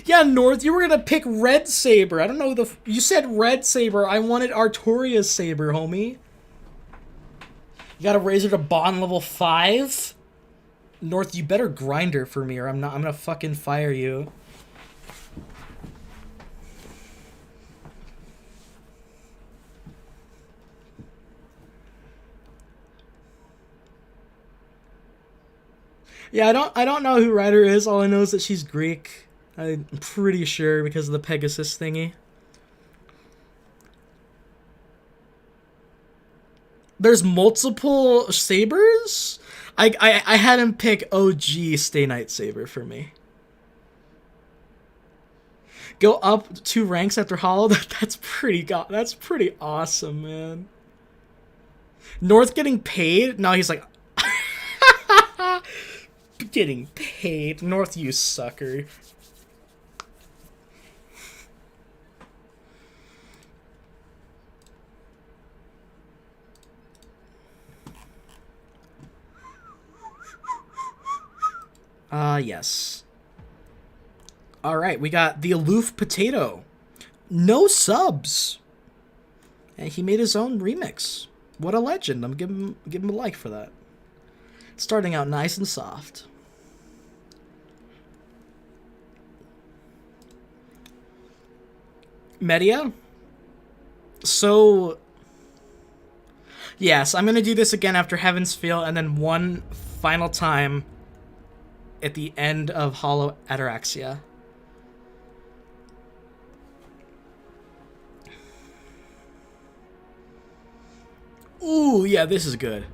Yeah, North, you were gonna pick Red Saber. I don't know you said Red Saber. I wanted Artoria's Saber, homie. You got a Razor to bond level 5? North, you better grind her for me or I'm gonna fucking fire you. Yeah, I don't know who Ryder is. All I know is that she's Greek. I'm pretty sure because of the Pegasus thingy. There's multiple Sabers? I had him pick OG Stay Night Saber for me. Go up 2 ranks after Hollow? That's pretty awesome, man. North getting paid? No, he's like... getting paid. North, you sucker. Yes. Alright, we got the Aloof Potato. No subs. And he made his own remix. What a legend. I'm giving him a like for that. Starting out nice and soft. Media? So... yes, I'm gonna do this again after Heaven's Feel, and then one final time at the end of Hollow Ataraxia. Ooh, yeah, this is good.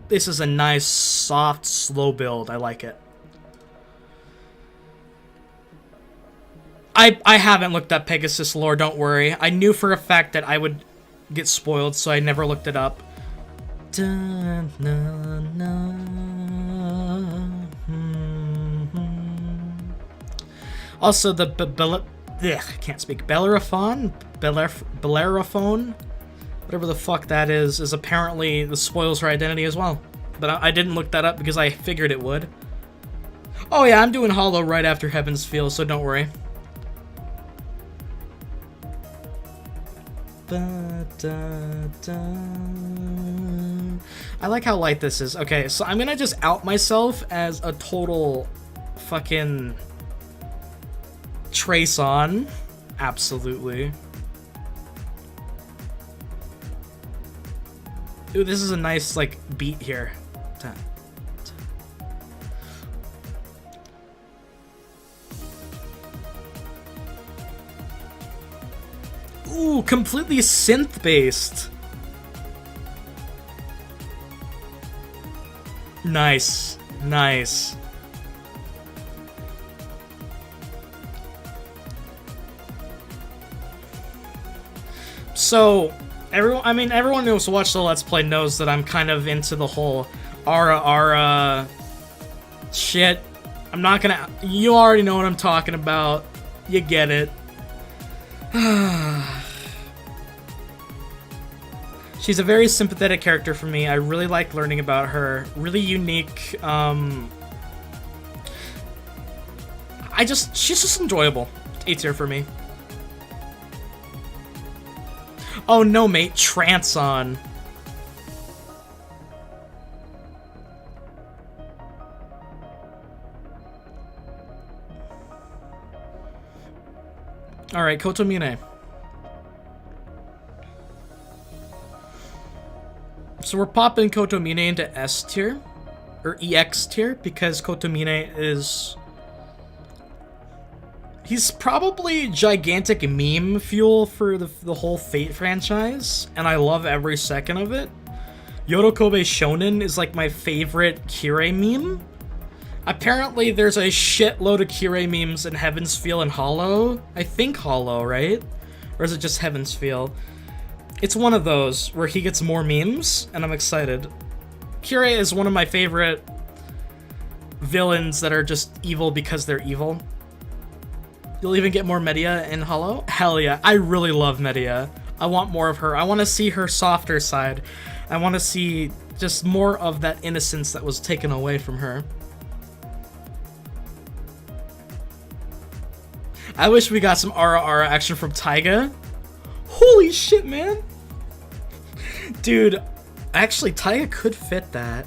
This is a nice, soft, slow build. I like it. I haven't looked up Pegasus lore, don't worry. I knew for a fact that I would get spoiled, so I never looked it up. Dun, na, na, Also, the I can't speak. Bellerophon, whatever the fuck that is apparently the spoils her identity as well. But I didn't look that up because I figured it would. Oh yeah, I'm doing Hollow right after Heaven's Feel, so don't worry. I like how light this is. Okay, so I'm gonna just out myself as a total fucking trace on. Absolutely. Ooh, this is a nice, like, beat here. Ooh, completely synth-based. Nice. Nice. So, everyone who's watched the Let's Play knows that I'm kind of into the whole Ara shit. I'm not gonna... You already know what I'm talking about. You get it. She's a very sympathetic character for me. I really like learning about her. Really unique. She's just enjoyable. A tier for me. Oh no, mate. Trance on. Alright, Kotomine. So we're popping Kotomine into S tier, or EX tier, because Kotomine is... He's probably gigantic meme fuel for the whole Fate franchise, and I love every second of it. Yorokobe Shonen is like my favorite Kirei meme. Apparently there's a shitload of Kirei memes in Heaven's Feel and Hollow. I think Hollow, right? Or is it just Heaven's Feel? It's one of those where he gets more memes, and I'm excited. Kirei is one of my favorite villains that are just evil because they're evil. You'll even get more Medea in Hollow? Hell yeah, I really love Medea. I want more of her. I want to see her softer side. I want to see just more of that innocence that was taken away from her. I wish we got some Ara Ara action from Taiga. Holy shit, man. Dude, actually, Taiga could fit that.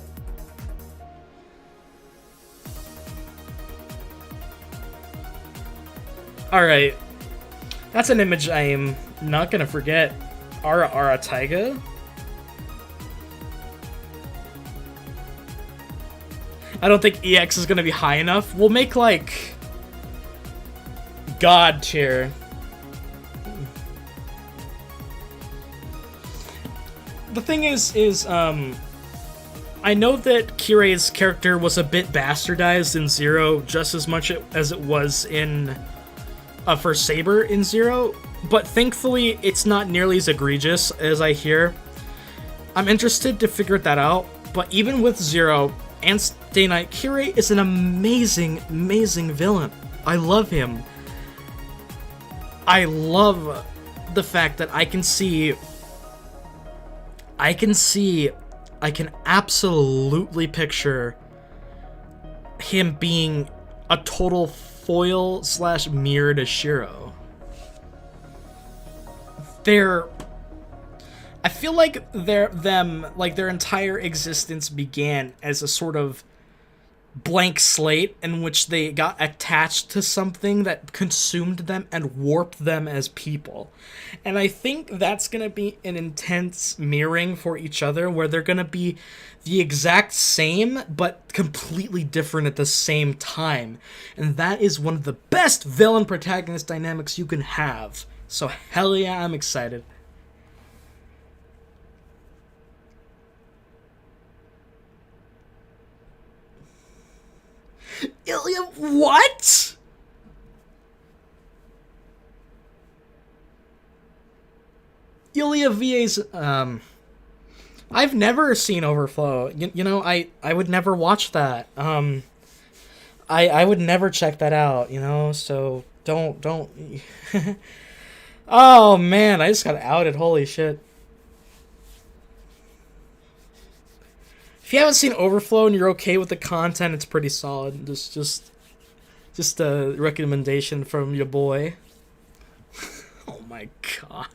Alright. That's an image I am not gonna forget. Ara Ara Taiga. I don't think EX is gonna be high enough. We'll make, like, God tier. The thing is, I know that Kirei's character was a bit bastardized in Zero just as much as it was in for Saber in Zero, but thankfully it's not nearly as egregious as I hear. I'm interested to figure that out, but even with Zero and Stay Night, Kirei is an amazing, amazing villain. I love him. I love the fact that I can absolutely picture him being a total foil / mirror to Shiro. I feel like their entire existence began as a sort of blank slate in which they got attached to something that consumed them and warped them as people. And I think that's going to be an intense mirroring for each other, where they're going to be the exact same but completely different at the same time. And that is one of the best villain protagonist dynamics you can have. So hell yeah, I'm excited. Ilya, what? Ilya VA's, I've never seen Overflow. You know, I would never watch that. I would never check that out, you know, so don't. Oh, man, I just got outed, holy shit. If you haven't seen Overflow and you're okay with the content, it's pretty solid. Just a recommendation from your boy. Oh my god.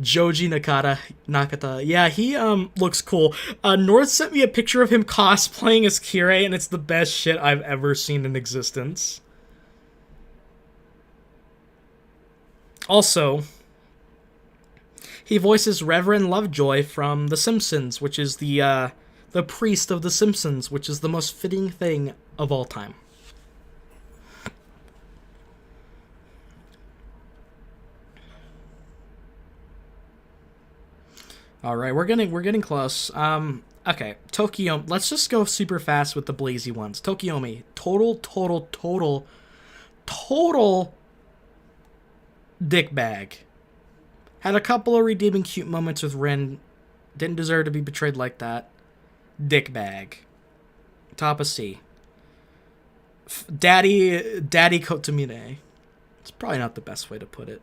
Joji Nakata. Yeah, he looks cool. North sent me a picture of him cosplaying as Kirei, and it's the best shit I've ever seen in existence. Also, he voices Reverend Lovejoy from The Simpsons, which is the priest of The Simpsons, which is the most fitting thing of all time. All right, we're getting close. Okay, Tokyo. Let's just go super fast with the blazy ones. Tokyomi, total dick bag. Had a couple of redeeming cute moments with Rin. Didn't deserve to be betrayed like that. Dick bag. Top of C. Daddy Kotomine. It's probably not the best way to put it.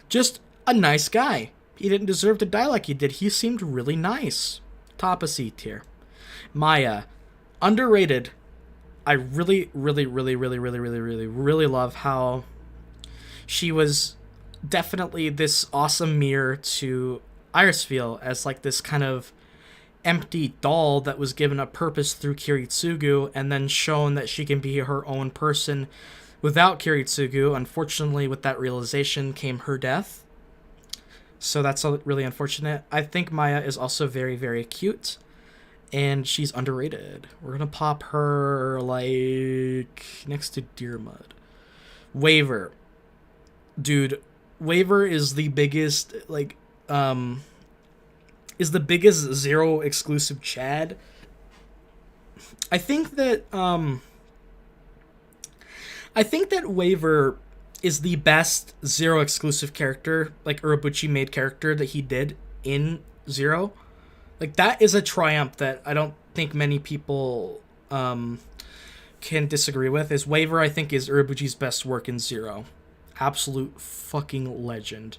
Just a nice guy. He didn't deserve to die like he did. He seemed really nice. Top of C tier. Maya. Underrated. I really love how she was definitely this awesome mirror to Irisfeel as like this kind of empty doll that was given a purpose through Kiritsuku and then shown that she can be her own person without Kiritsuku. Unfortunately, with that realization came her death. So that's really unfortunate. I think Maya is also very, very cute. And she's underrated. We're gonna pop her, like, next to Deermud. Waver. Dude, Waver is the biggest, like, is the biggest Zero exclusive Chad. I think that Waver is the best Zero exclusive character, like Urabuchi made character that he did in Zero. Like, that is a triumph that I don't think many people can disagree with. Is Waver, I think, is Urabuchi's best work in Zero. Absolute fucking legend.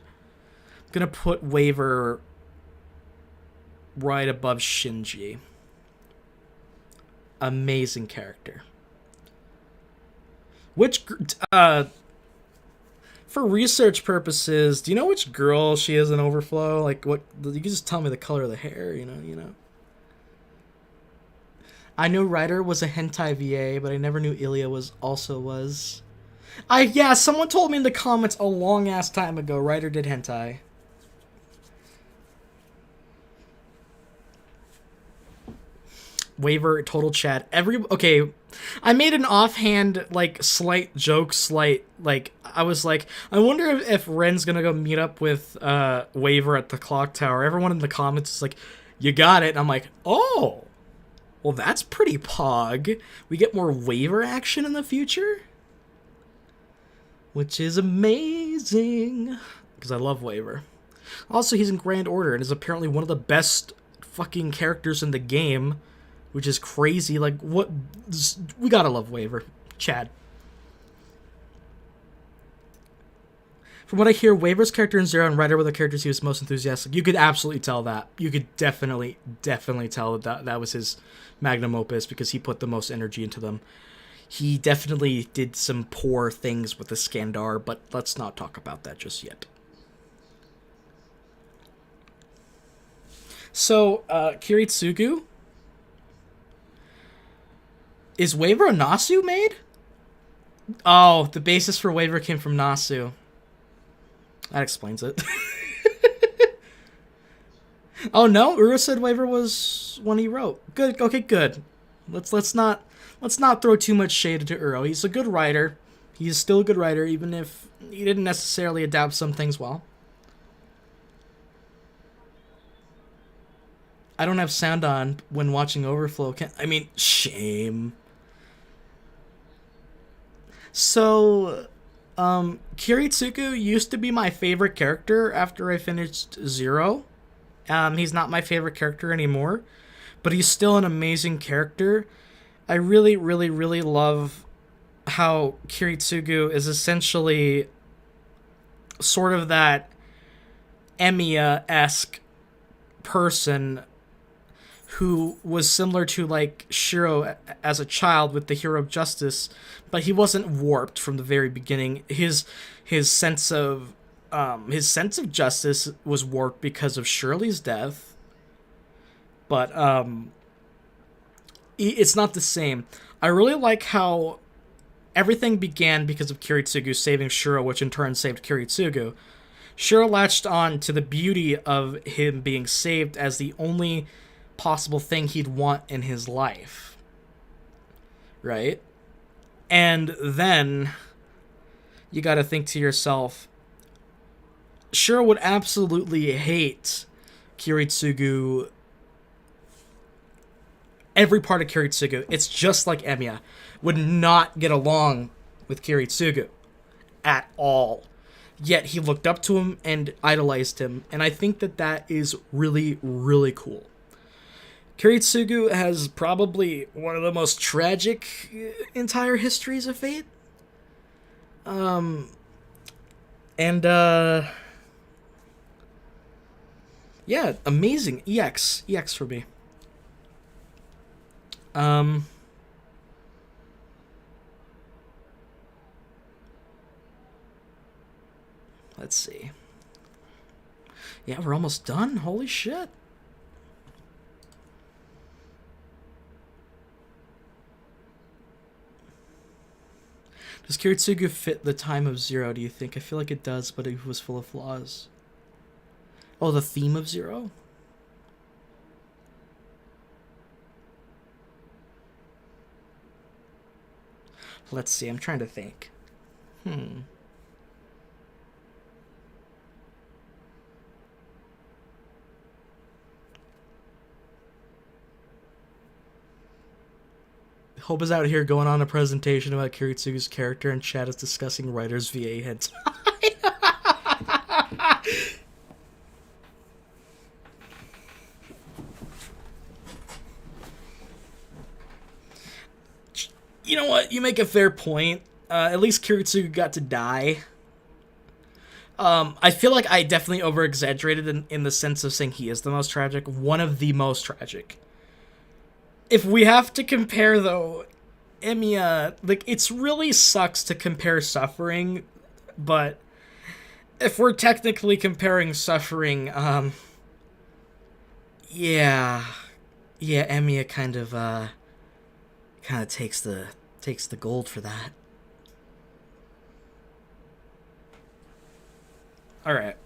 I'm gonna put Waver right above Shinji. Amazing character. Which, for research purposes, do you know which girl she is in Overflow? Like, what, you can just tell me the color of the hair, you know? I knew Ryder was a hentai VA, but I never knew Ilya was. Yeah, someone told me in the comments a long-ass time ago, Ryder did hentai. Waver, total chat. Okay, I made an offhand, like, slight joke, I was like, I wonder if Ren's gonna go meet up with Waver at the clock tower. Everyone in the comments is like, you got it. And I'm like, oh, well, that's pretty pog. We get more Waver action in the future? Which is amazing. Because I love Waver. Also, he's in Grand Order and is apparently one of the best fucking characters in the game. Which is crazy. Like, what? We gotta love Waver. Chad. From what I hear, Waver's character in Zero and Ryder were the characters he was most enthusiastic. You could absolutely tell that. You could definitely tell that was his magnum opus because he put the most energy into them. He definitely did some poor things with the Skandar, but let's not talk about that just yet. So, Kiritsuku? Is Waver a Nasu made? Oh, the basis for Waver came from Nasu. That explains it. Oh no, Uro said Waver was one he wrote. Good. Okay, good. Let's not throw too much shade into Uro. He's a good writer. He's still a good writer, even if he didn't necessarily adapt some things well. I don't have sound on when watching Overflow. Shame. So, Kiritsuku used to be my favorite character after I finished Zero. He's not my favorite character anymore, but he's still an amazing character. I really, really, really love how Kiritsuku is essentially sort of that Emiya-esque person who was similar to, like, Shiro as a child with the Hero of Justice, but he wasn't warped from the very beginning. His sense of justice was warped because of Shirley's death, but it's not the same. I really like how everything began because of Kiritsugu saving Shiro, which in turn saved Kiritsugu. Shiro latched on to the beauty of him being saved as the only possible thing he'd want in his life, right? And then you gotta think to yourself, Shiro would absolutely hate Kiritsugu, every part of Kiritsugu. It's just like Emiya would not get along with Kiritsugu at all, yet he looked up to him and idolized him, and I think that is really, really cool. Kiritsugu has probably one of the most tragic entire histories of Fate. Yeah, amazing. EX for me. Let's see. Yeah, we're almost done. Holy shit. Does Kiritsuku fit the time of Zero, do you think? I feel like it does, but it was full of flaws. Oh, the theme of Zero? Let's see, I'm trying to think. Hope is out here going on a presentation about Kiritsugu's character, and chat is discussing writers VA hentai. You know what? You make a fair point. At least Kiritsugu got to die. I feel like I definitely over-exaggerated in the sense of saying he is the most tragic. One of the most tragic. If we have to compare, though, Emiya, like, it's really sucks to compare suffering, but if we're technically comparing suffering, yeah, Emiya kind of takes the gold for that. All right.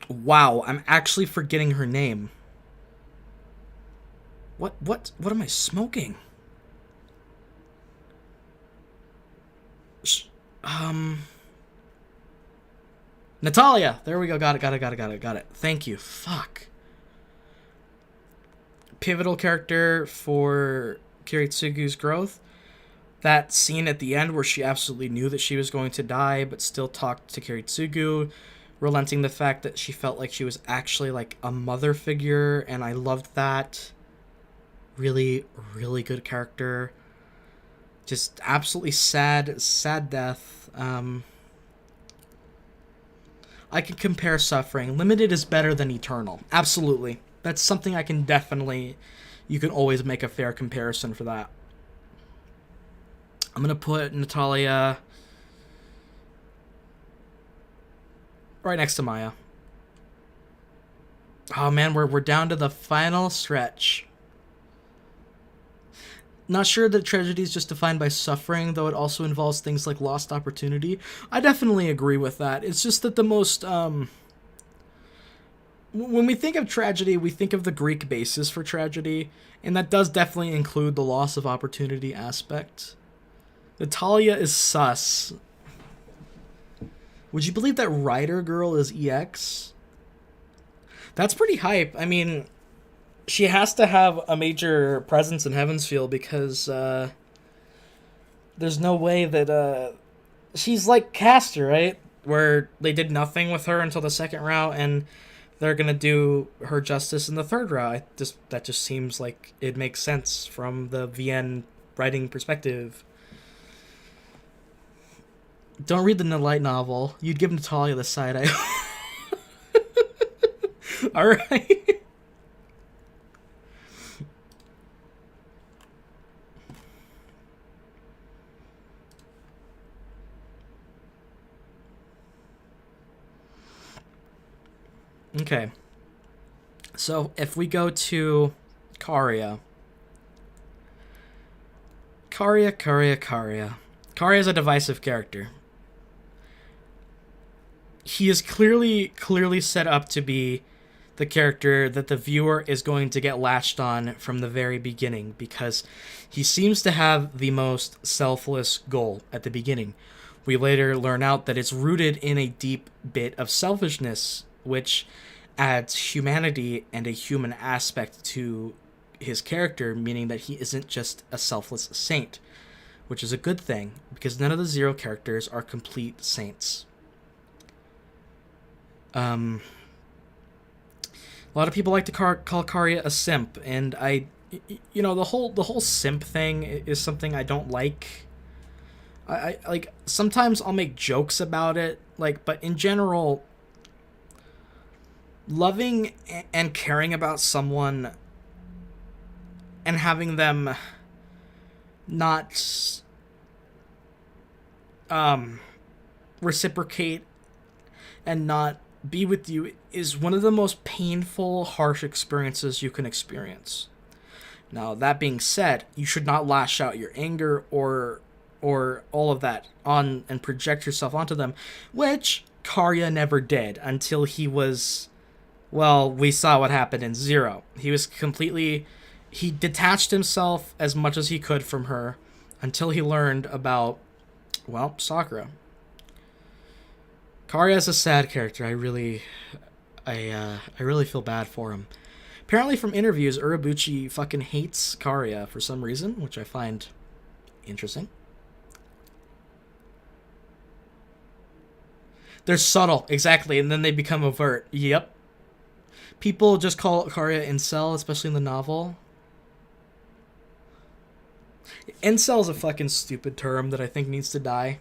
Wow, I'm actually forgetting her name. What am I smoking? Natalia! There we go, got it. Thank you. Fuck. Pivotal character for Kiritsugu's growth. That scene at the end where she absolutely knew that she was going to die, but still talked to Kiritsugu, relenting the fact that she felt like she was actually like a mother figure, and I loved that. Really, really good character. Just absolutely sad death. I can compare suffering. Limited is better than eternal. Absolutely. That's something I can definitely... You can always make a fair comparison for that. I'm going to put Natalia right next to Maya. Oh man, we're down to the final stretch. Not sure that tragedy is just defined by suffering, though it also involves things like lost opportunity. I definitely agree with that. It's just that the most... when we think of tragedy, we think of the Greek basis for tragedy, and that does definitely include the loss of opportunity aspect. Natalia is sus. Would you believe that Rider Girl is EX? That's pretty hype. I mean, she has to have a major presence in Heavensfield because there's no way that... she's like Caster, right? Where they did nothing with her until the second route, and they're going to do her justice in the third route. That just seems like it makes sense from the VN writing perspective. Don't read the light novel. You'd give Natalia the side eye. Alright. Okay. So, if we go to Karia. Karia is a divisive character. He is clearly set up to be the character that the viewer is going to get latched on from the very beginning, because he seems to have the most selfless goal at the beginning. We later learn out that it's rooted in a deep bit of selfishness, which adds humanity and a human aspect to his character, meaning that he isn't just a selfless saint, which is a good thing, because none of the Zero characters are complete saints. A lot of people like to call Karia a simp, and the whole simp thing is something I don't like. I like, sometimes I'll make jokes about it, but in general, loving and caring about someone and having them not reciprocate and not be with you is one of the most painful, harsh experiences you can experience. Now, that being said, you should not lash out your anger or all of that on and project yourself onto them, which Karya never did until he was, well, we saw what happened in Zero. He detached himself as much as he could from her until he learned about, well, Sakura. Karya is a sad character. I really feel bad for him. Apparently from interviews, Urabuchi fucking hates Karya for some reason, which I find interesting. They're subtle, exactly, and then they become overt. Yep. People just call Karya incel, especially in the novel. Incel is a fucking stupid term that I think needs to die.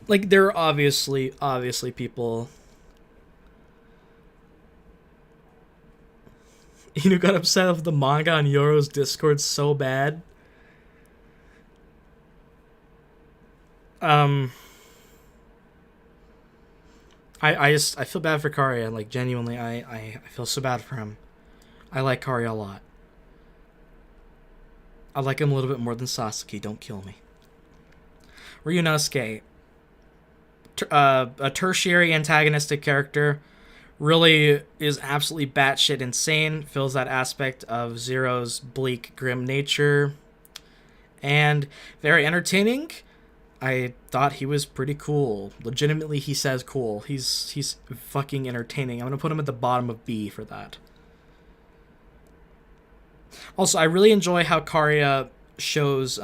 Like, there are obviously people... You got upset with the manga on Yoro's Discord so bad. I feel bad for Karya. Like, genuinely, I feel so bad for him. I like Karya a lot. I like him a little bit more than Sasuke. Don't kill me. Ryunosuke. A tertiary antagonistic character, really is absolutely batshit insane, fills that aspect of Zero's bleak, grim nature, and very entertaining. I thought he was pretty cool. Legitimately, he says cool. He's fucking entertaining. I'm gonna put him at the bottom of B for that. Also, I really enjoy how Karya shows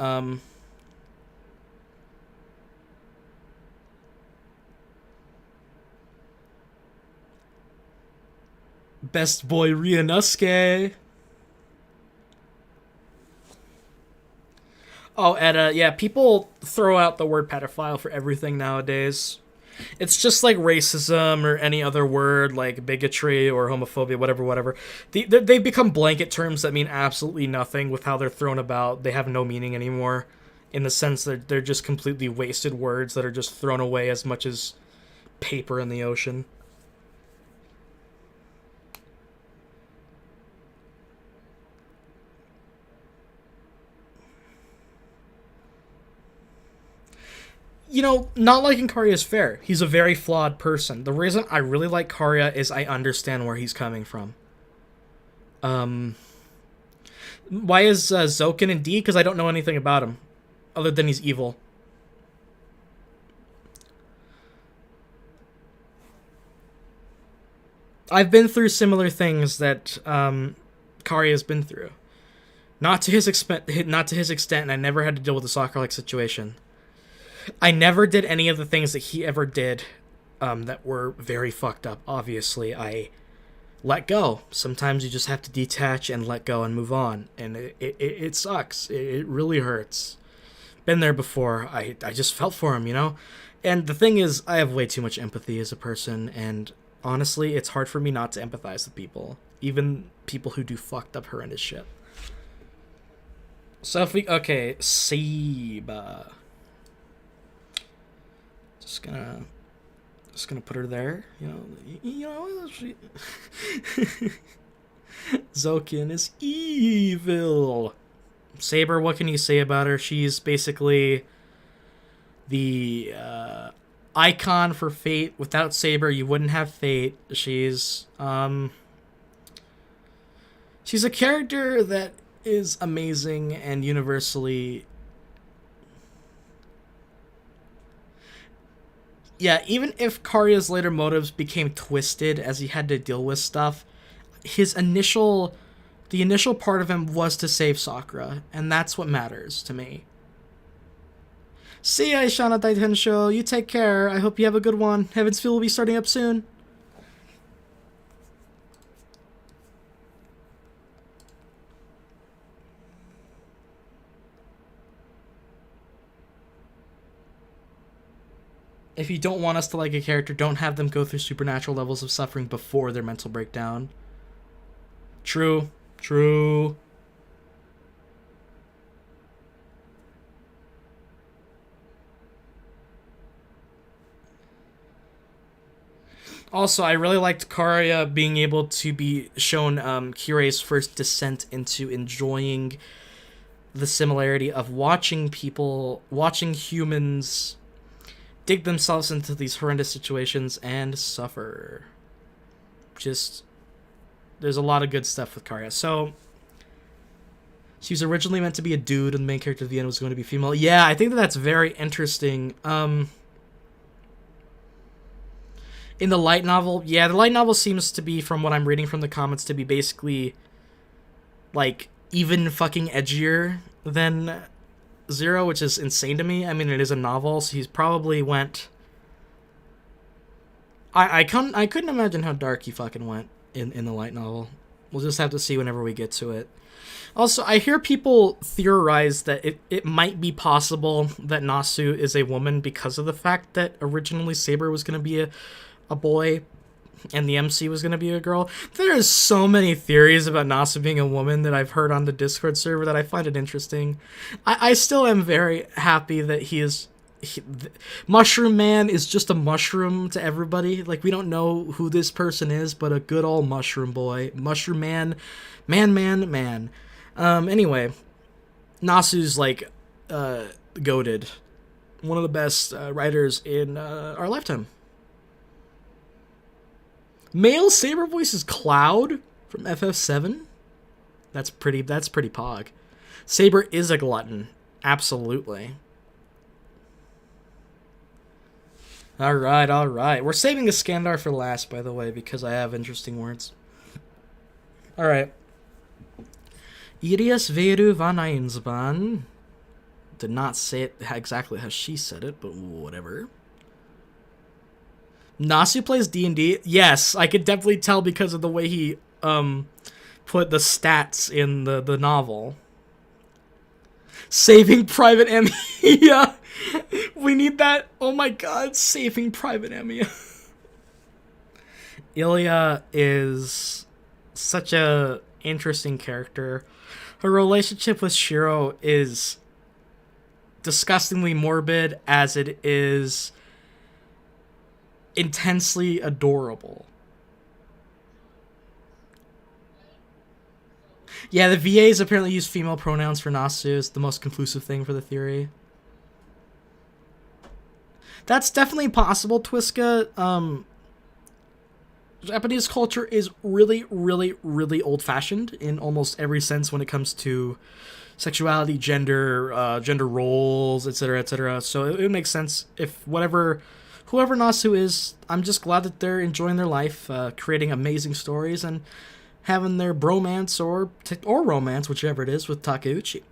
best boy Ryunosuke. Oh, and yeah, people throw out the word pedophile for everything nowadays. It's just like racism or any other word like bigotry or homophobia, whatever. They become blanket terms that mean absolutely nothing with how they're thrown about. They have no meaning anymore, in the sense that they're just completely wasted words that are just thrown away as much as paper in the ocean. You know, not liking Karya is fair. He's a very flawed person. The reason I really like Karya is I understand where he's coming from. Why is Zoken in D? Because I don't know anything about him, other than he's evil. I've been through similar things that Karya's been through. Not to his extent, and I never had to deal with a Sakura-like situation. I never did any of the things that he ever did that were very fucked up. Obviously, I let go. Sometimes you just have to detach and let go and move on. And it sucks. It really hurts. Been there before. I just felt for him, you know? And the thing is, I have way too much empathy as a person. And honestly, it's hard for me not to empathize with people. Even people who do fucked up, horrendous shit. So if we... Okay, Saber. Just gonna put her there, you know. Zoken is evil. Saber, what can you say about her? She's basically the icon for fate. Without Saber, you wouldn't have fate. She's a character that is amazing and universally... Yeah, even if Karya's later motives became twisted as he had to deal with stuff, the initial part of him was to save Sakura, and that's what matters to me. See ya, Ishana Daitensho. You take care. I hope you have a good one. Heaven's Feel will be starting up soon. If you don't want us to like a character, don't have them go through supernatural levels of suffering before their mental breakdown. True. Also, I really liked Karya being able to be shown Kirei's first descent into enjoying the similarity of watching humans dig themselves into these horrendous situations and suffer. Just, there's a lot of good stuff with Karya. So, she was originally meant to be a dude, and the main character at the end was going to be female. Yeah, I think that's very interesting. In the light novel, yeah, the light novel seems to be, from what I'm reading from the comments, to be basically, like, even fucking edgier than Zero, which is insane to me. I mean, it is a novel, so he's probably went... I couldn't imagine how dark he fucking went in the light novel. We'll just have to see whenever we get to it. Also, I hear people theorize that it might be possible that Nasu is a woman because of the fact that originally Saber was going to be a boy and the MC was going to be a girl. There's so many theories about Nasu being a woman that I've heard on the Discord server that I find it interesting. I still am very happy that Mushroom Man is just a mushroom to everybody. Like, we don't know who this person is, but a good old mushroom boy. Mushroom Man. Man. Anyway, Nasu's, like, goated. One of the best writers in our lifetime. Male Saber voice is Cloud from FF7. That's pretty pog. Saber is a glutton. Absolutely. Alright. We're saving the Skandar for last, by the way, because I have interesting words. Alright. Irias Veru van Einsban. Did not say it exactly how she said it, but whatever. Nasu plays D&D? Yes, I could definitely tell because of the way he put the stats in the novel. Saving Private Emiya. We need that. Oh my god, Saving Private Emiya. Ilya is such a interesting character. Her relationship with Shiro is disgustingly morbid as it is intensely adorable. Yeah, the VAs apparently use female pronouns for Nasu. It's the most conclusive thing for the theory. That's definitely possible, Twiska. Japanese culture is really, really, really old-fashioned in almost every sense when it comes to sexuality, gender, gender roles, etc., etc. So it makes sense if whoever Nasu is, I'm just glad that they're enjoying their life, creating amazing stories, and having their bromance or romance, whichever it is, with Takeuchi.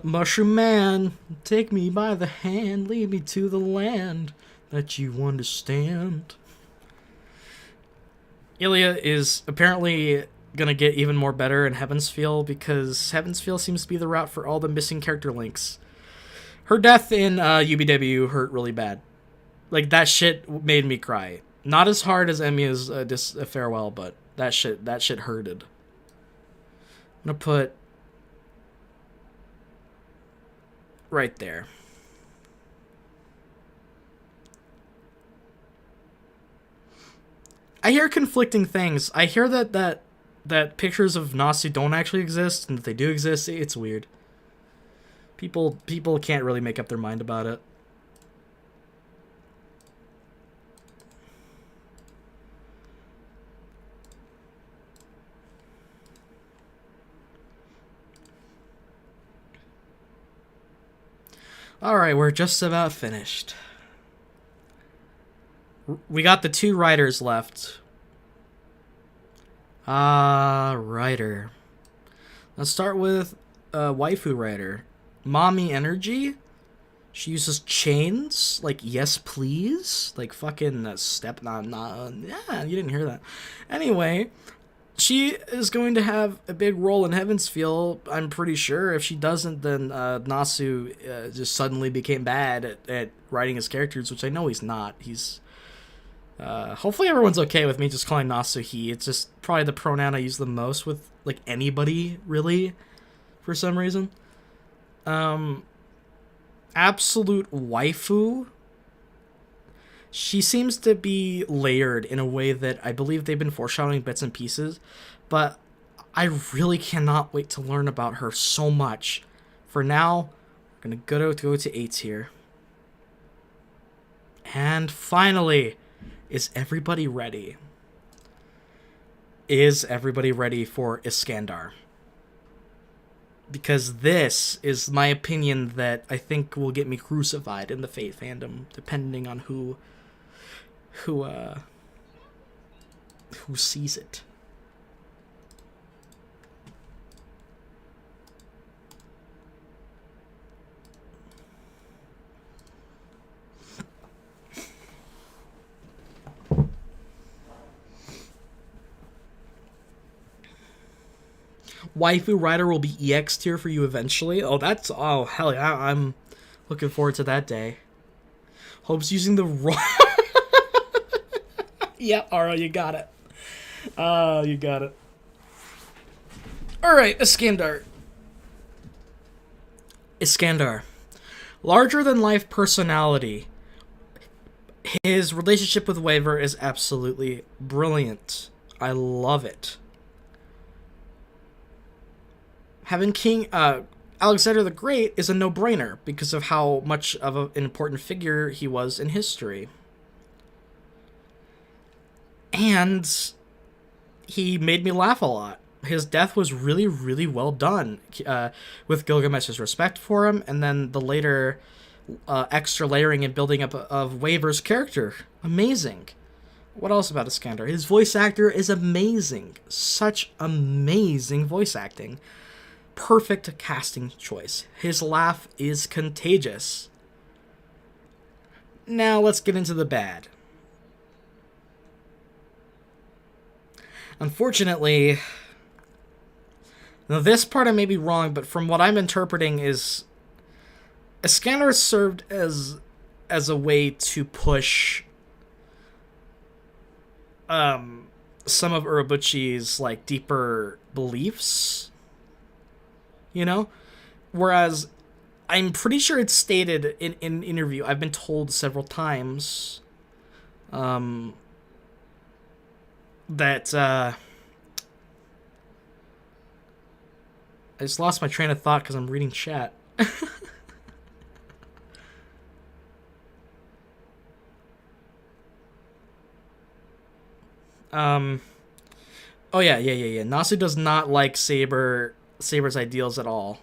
Mushroom Man, take me by the hand, lead me to the land that you understand. Ilya is apparently gonna get even more better in Heavensfeel because Heavensfeel seems to be the route for all the missing character links. Her death in UBW hurt really bad. Like, that shit made me cry. Not as hard as Emiya's farewell, but that shit hurted. I'm gonna put right there. I hear conflicting things. I hear that pictures of Nasu don't actually exist, and if they do exist, it's weird. People can't really make up their mind about it. Alright, we're just about finished. We got the 2 writers left. Writer. Let's start with waifu writer. Mommy Energy. She uses chains, like yes please, like fucking step yeah, you didn't hear that. Anyway, she is going to have a big role in Heavensfeel, I'm pretty sure. If she doesn't, then Nasu just suddenly became bad at writing his characters, which I know he's not. He's hopefully everyone's okay with me just calling Nasu he. It's just probably the pronoun I use the most with like anybody, really, for some reason. Absolute waifu. She seems to be layered in a way that I believe they've been foreshadowing bits and pieces, but I really cannot wait to learn about her so much. For now, we're going to go to 8 here. And finally, is everybody ready? Is everybody ready for Iskandar? Because this is my opinion that I think will get me crucified in the Fate fandom, depending on who sees it. Waifu Rider will be EX tier for you eventually. Oh hell yeah, I'm looking forward to that day. Hope's using the wrong. Yeah, Ara, you got it. You got it. Alright, Iskandar. Iskandar. Larger than life personality. His relationship with Waver is absolutely brilliant. I love it. Having King Alexander the Great is a no-brainer because of how much of an important figure he was in history. And he made me laugh a lot. His death was really, really well done, with Gilgamesh's respect for him, and then the later extra layering and building up of Waver's character. Amazing. What else about Iskandar? His voice actor is amazing. Such amazing voice acting. Perfect casting choice. His laugh is contagious. Now let's get into the bad. Unfortunately, now this part I may be wrong, but from what I'm interpreting is Iskandar served as a way to push some of Urobuchi's like deeper beliefs. You know? Whereas I'm pretty sure it's stated in an interview, I've been told several times, that, I just lost my train of thought because I'm reading chat. Oh yeah. Nasu does not like Saber's ideals at all.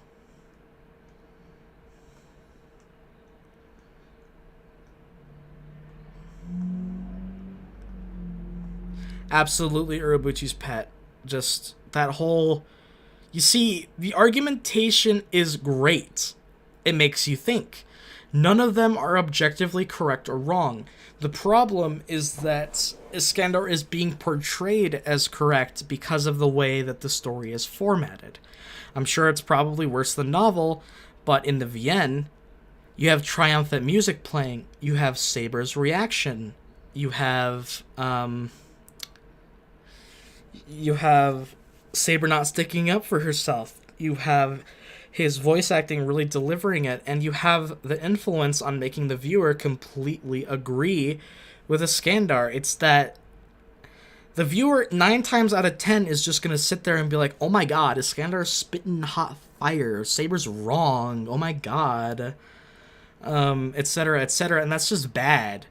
Absolutely Urobuchi's pet. Just that whole... You see, the argumentation is great. It makes you think. None of them are objectively correct or wrong. The problem is that Iskandar is being portrayed as correct because of the way that the story is formatted. I'm sure it's probably worse than novel, but in the VN, you have triumphant music playing, you have Saber's reaction, you have Saber not sticking up for herself, you have his voice acting really delivering it, and you have the influence on making the viewer completely agree with Iskandar. It's that the viewer 9 times out of 10 is just going to sit there and be like, oh my god, Iskandar's spitting hot fire, Saber's wrong, oh my god, etc., etc., and that's just bad.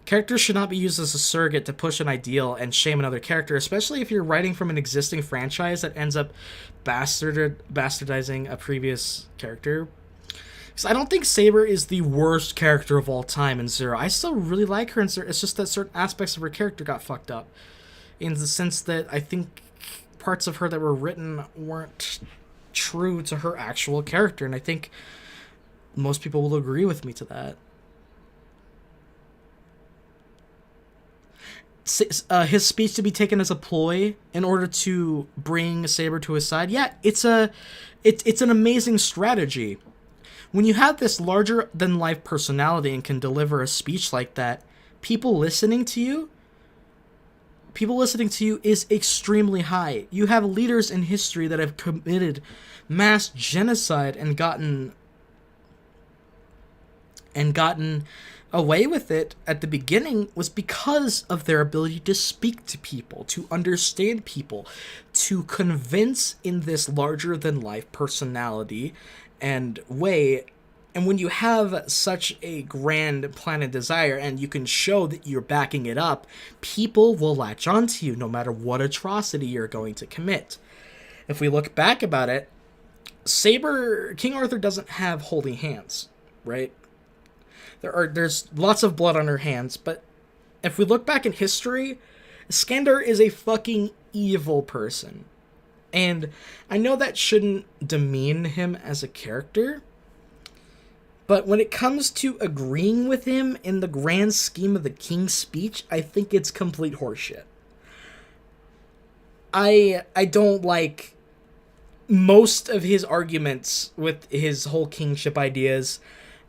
Characters should not be used as a surrogate to push an ideal and shame another character, especially if you're writing from an existing franchise that ends up bastardizing a previous character. Because I don't think Saber is the worst character of all time in Zero. I still really like her in Zero. It's just that certain aspects of her character got fucked up. In the sense that I think parts of her that were written weren't true to her actual character. And I think most people will agree with me to that. His speech to be taken as a ploy in order to bring Saber to his side. Yeah, it's an amazing strategy. When you have this larger than life personality and can deliver a speech like that, people listening to you is extremely high. You have leaders in history that have committed mass genocide and gotten away with it at the beginning was because of their ability to speak to people, to understand people, to convince in this larger-than-life personality and way. And when you have such a grand plan and desire, and you can show that you're backing it up, people will latch onto you no matter what atrocity you're going to commit. If we look back about it, Saber, King Arthur doesn't have holy hands, right? There's lots of blood on her hands, but if we look back in history, Iskander is a fucking evil person. And I know that shouldn't demean him as a character, but when it comes to agreeing with him in the grand scheme of the king's speech, I think it's complete horseshit. I don't like most of his arguments with his whole kingship ideas.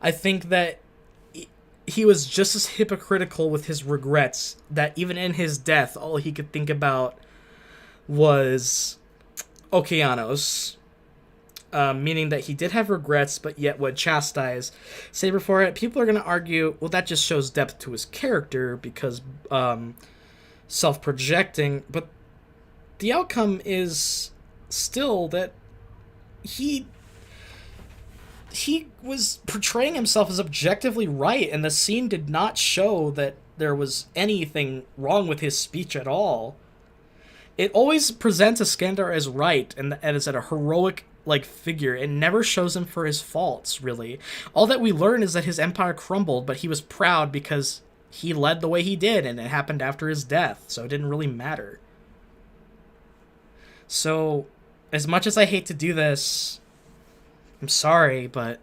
I think that he was just as hypocritical with his regrets, that even in his death, all he could think about was Okeanos. Meaning that he did have regrets, but yet would chastise Saber for it. People are going to argue, well, that just shows depth to his character, because self-projecting, but the outcome is still that he was portraying himself as objectively right, and the scene did not show that there was anything wrong with his speech at all. It always presents Iskander as right, and as a heroic figure. It never shows him for his faults, really. All that we learn is that his empire crumbled, but he was proud because he led the way he did, and it happened after his death, so it didn't really matter. So, as much as I hate to do this, I'm sorry, but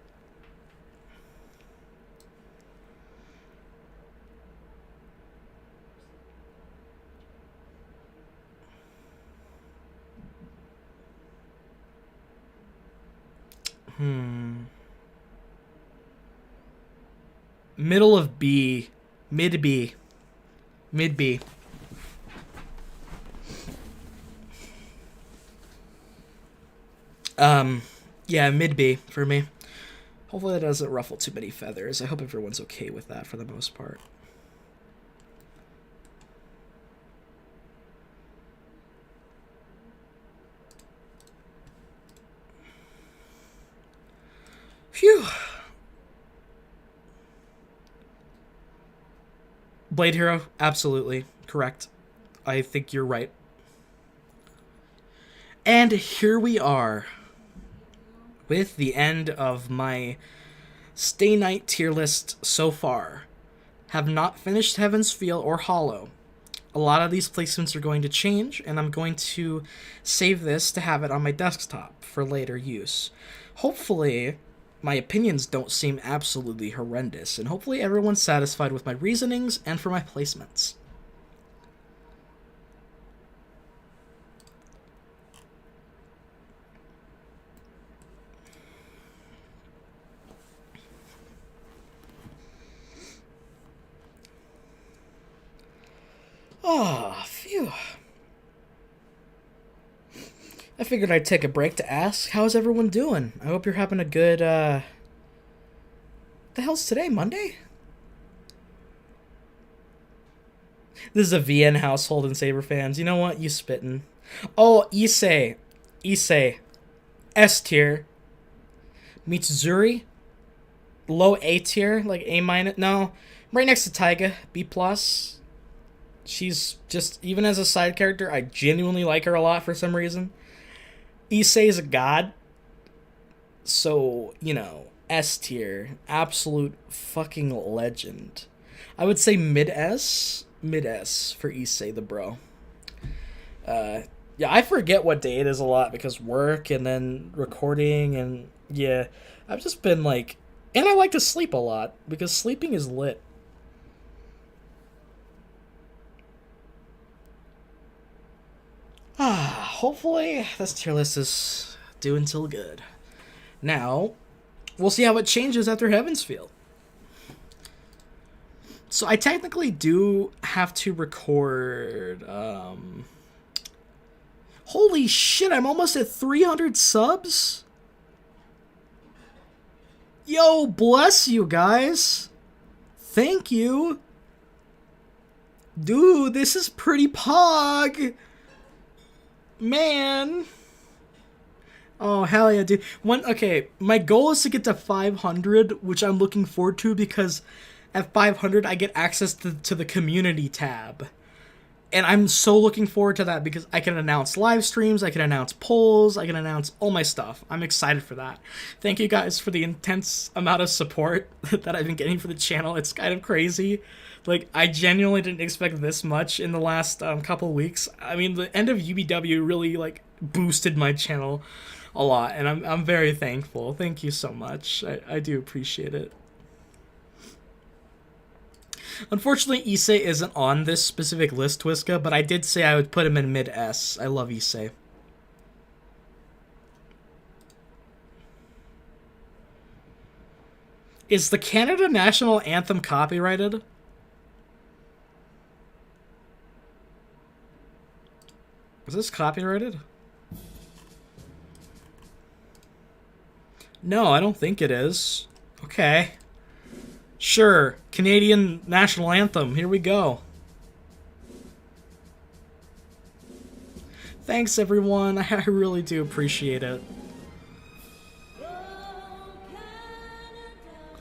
middle of B. Mid B. Mid B. Yeah, mid B for me. Hopefully that doesn't ruffle too many feathers. I hope everyone's okay with that for the most part. Phew. Blade Hero, absolutely correct. I think you're right. And here we are with the end of my Stay Night tier list so far. Have not finished Heaven's Feel or Hollow. A lot of these placements are going to change, and I'm going to save this to have it on my desktop for later use. Hopefully my opinions don't seem absolutely horrendous, and hopefully everyone's satisfied with my reasonings and for my placements. Oh, phew. I figured I'd take a break to ask, how's everyone doing? I hope you're having a good, The hell's today, Monday? This is a VN household and Saber fans. You know what? You spittin'. Oh, Issei. S tier. Mitsuzuri. Low A tier, like A minus. No, right next to Taiga, B plus. She's just, even as a side character, I genuinely like her a lot for some reason. Issei is a god. So, you know, S tier. Absolute fucking legend. I would say mid-S. Mid-S for Issei the bro. Yeah, I forget what day it is a lot because work and then recording and yeah. I've just been like, and I like to sleep a lot because sleeping is lit. Hopefully this tier list is doing till good. Now, we'll see how it changes after Heaven's Feel. So I technically do have to record, holy shit, I'm almost at 300 subs? Yo, bless you guys. Thank you. Dude, this is pretty pog. Man. Oh, hell yeah, dude. Okay, my goal is to get to 500, which I'm looking forward to because at 500 I get access to the community tab. And I'm so looking forward to that because I can announce live streams, I can announce polls, I can announce all my stuff. I'm excited for that. Thank you guys for the intense amount of support that I've been getting for the channel. It's kind of crazy. Like, I genuinely didn't expect this much in the last couple weeks. I mean, the end of UBW really, like, boosted my channel a lot, and I'm very thankful. Thank you so much. I do appreciate it. Unfortunately, Issei isn't on this specific list, Twiska, but I did say I would put him in mid-S. I love Issei. Is the Canada National Anthem copyrighted? Is this copyrighted? No, I don't think it is. Okay. Sure, Canadian National Anthem, here we go. Thanks everyone, I really do appreciate it.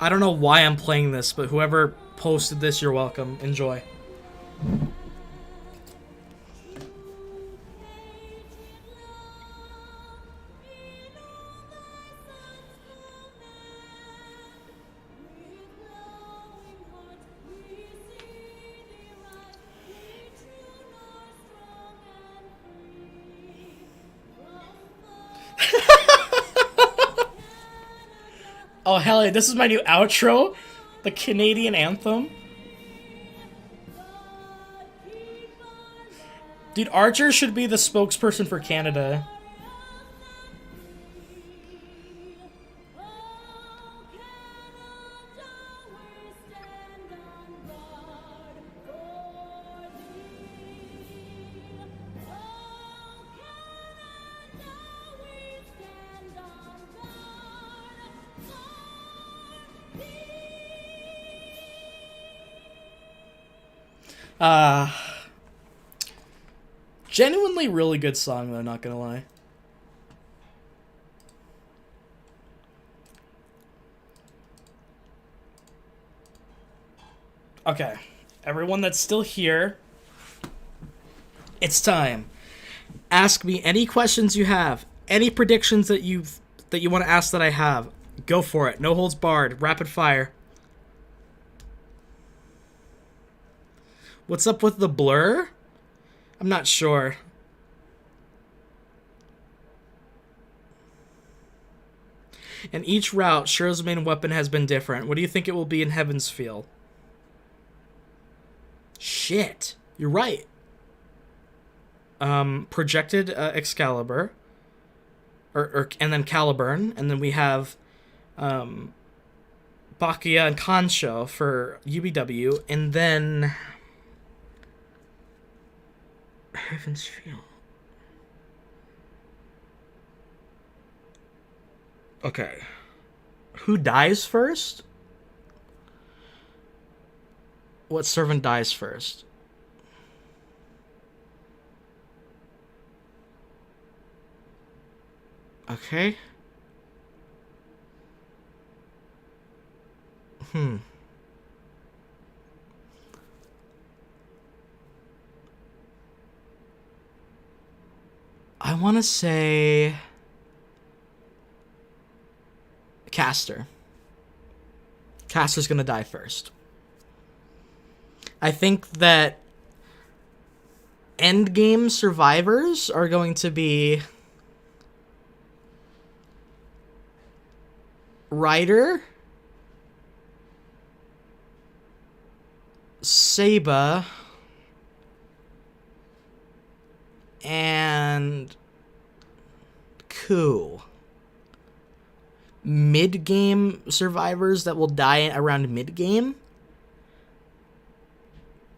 I don't know why I'm playing this, but whoever posted this, you're welcome. Enjoy. Oh, hell yeah, this is my new outro? The Canadian Anthem? Dude, Archer should be the spokesperson for Canada. Genuinely really good song though, not gonna lie. Okay, everyone that's still here, it's time. Ask me any questions you have, any predictions that you want to ask that I have. Go for it. No holds barred. Rapid fire. What's up with the blur? I'm not sure. And each route, Shiro's main weapon has been different. What do you think it will be in Heaven's Feel? Shit. You're right. Projected Excalibur. And then Caliburn. And then we have Bakuya and Kansho for UBW. And then Heaven's Feel. Okay. Who dies first? What servant dies first? Okay. I want to say Caster. Caster's gonna die first. I think that endgame survivors are going to be Ryder, Saber, and Ku. Mid-game survivors that will die around mid-game.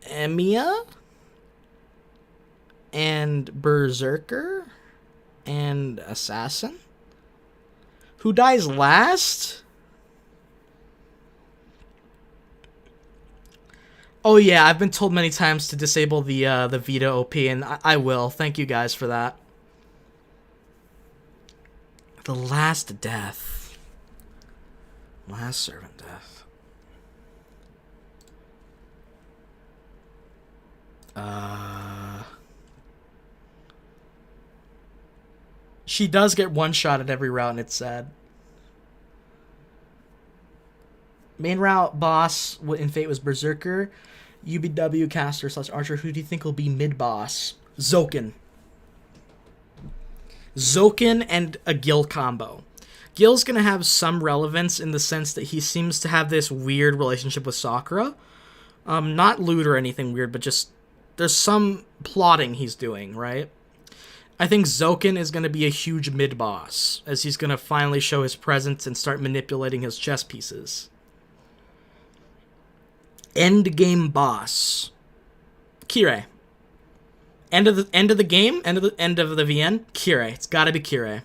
Emiya and Berserker and Assassin. Who dies last? Oh yeah, I've been told many times to disable the Vita OP, and I will. Thank you guys for that. The last death. Last servant death. She does get one shot at every route, and it's sad. Main route boss in Fate was Berserker. UBW caster / Archer. Who do you think will be mid boss? Zoken. Zoken and a Gill combo. Gill's gonna have some relevance in the sense that he seems to have this weird relationship with Sakura. Not lewd or anything weird, but just there's some plotting he's doing, right? I think Zoken is gonna be a huge mid boss, as he's gonna finally show his presence and start manipulating his chess pieces. End game boss. Kirei. End of the game, end of the VN. Kirei. It's got to be Kirei.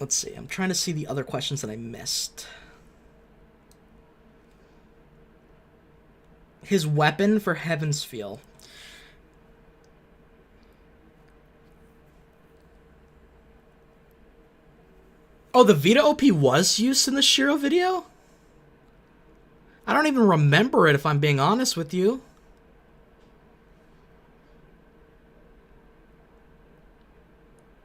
Let's see. I'm trying to see the other questions that I missed. His weapon for Heaven's Feel. Oh, the Vita OP was used in the Shiro video? I don't even remember it, if I'm being honest with you.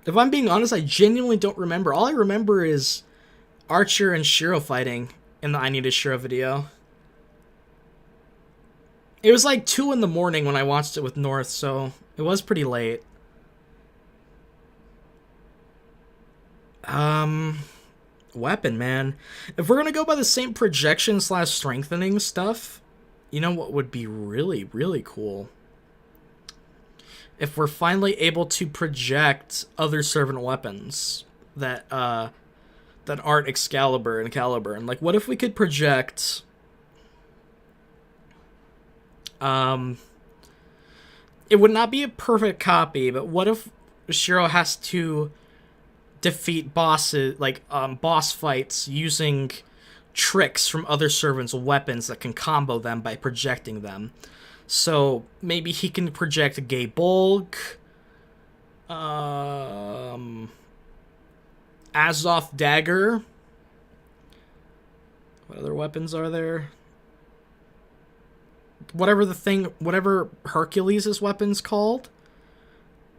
If I'm being honest, I genuinely don't remember. All I remember is Archer and Shiro fighting in the I Need a Shiro video. It was like 2 in the morning when I watched it with North, so it was pretty late. Weapon, man. If we're gonna go by the same projection / strengthening stuff, you know what would be really, really cool? If we're finally able to project other servant weapons that aren't Excalibur and Caliber. And like, what if we could project it would not be a perfect copy, but what if Shiro has to defeat bosses, like boss fights, using tricks from other servants' weapons that can combo them by projecting them? So maybe he can project a Gay Bulk, Azoth Dagger. What other weapons are there? Whatever Hercules' weapon's called.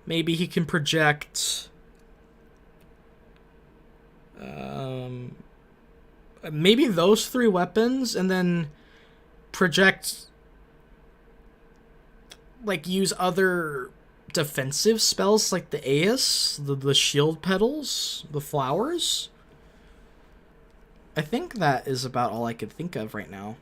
Maybe he can project maybe those 3 weapons, and then project, like, use other defensive spells like the Aeus, the shield petals, the flowers. I think that is about all I could think of right now.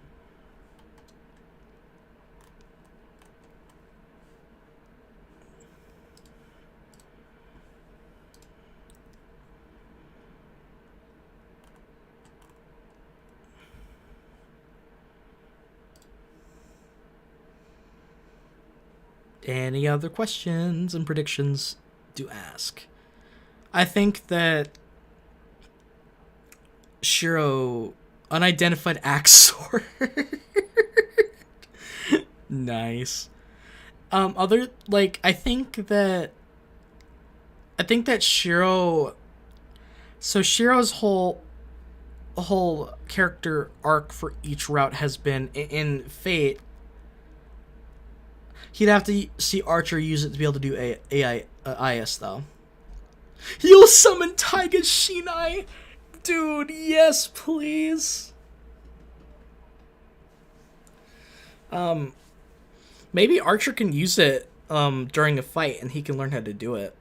Any other questions and predictions to ask? I think that Shiro, unidentified axe sword. Nice. I think that Shiro. So Shiro's whole character arc for each route has been in Fate. He'd have to see Archer use it to be able to do IS, though. You'll summon Taiga Shinai! Dude, yes, please! Maybe Archer can use it during a fight, and he can learn how to do it.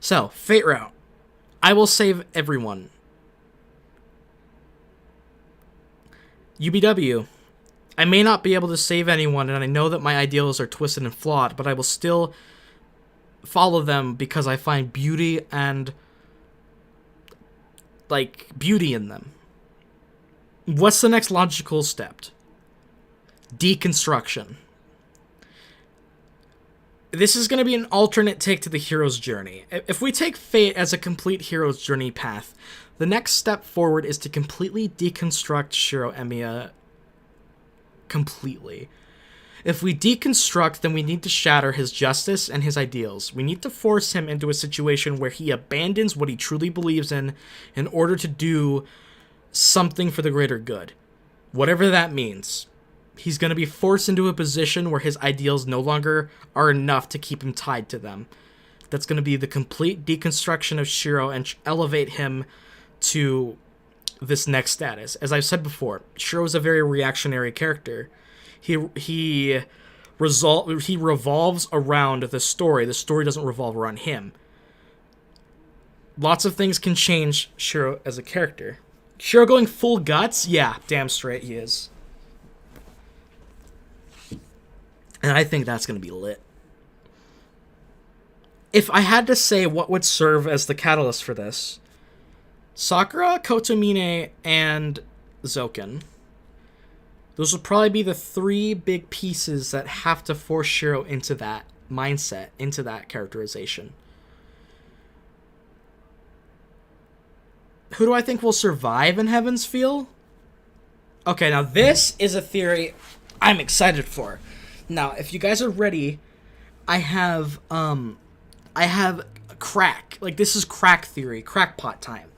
So, Fate route. I will save everyone. UBW. I may not be able to save anyone, and I know that my ideals are twisted and flawed, but I will still follow them because I find beauty and, like, beauty in them. What's the next logical step? Deconstruction. this is going to be an alternate take to the hero's journey. If we take Fate as a complete hero's journey path, the next step forward is to completely deconstruct Shiro Emiya completely. If we deconstruct, then we need to shatter his justice and his ideals. We need to force him into a situation where he abandons what he truly believes in order to do something for the greater good. Whatever that means. He's going to be forced into a position where his ideals no longer are enough to keep him tied to them. That's going to be the complete deconstruction of Shiro and elevate him to this next status. As I've said before, Shiro is a very reactionary character. He revolves around the story. The story doesn't revolve around him. Lots of things can change Shiro as a character. Shiro going full guts? Yeah, damn straight he is. And I think that's going to be lit. If I had to say what would serve as the catalyst for this, Sakura, Kotomine, and Zoken. Those would probably be the three big pieces that have to force Shiro into that mindset, into that characterization. Who do I think will survive in Heaven's Feel? Okay, now this is a theory I'm excited for. Now, if you guys are ready, I have crack. Like, this is crack theory, crackpot time.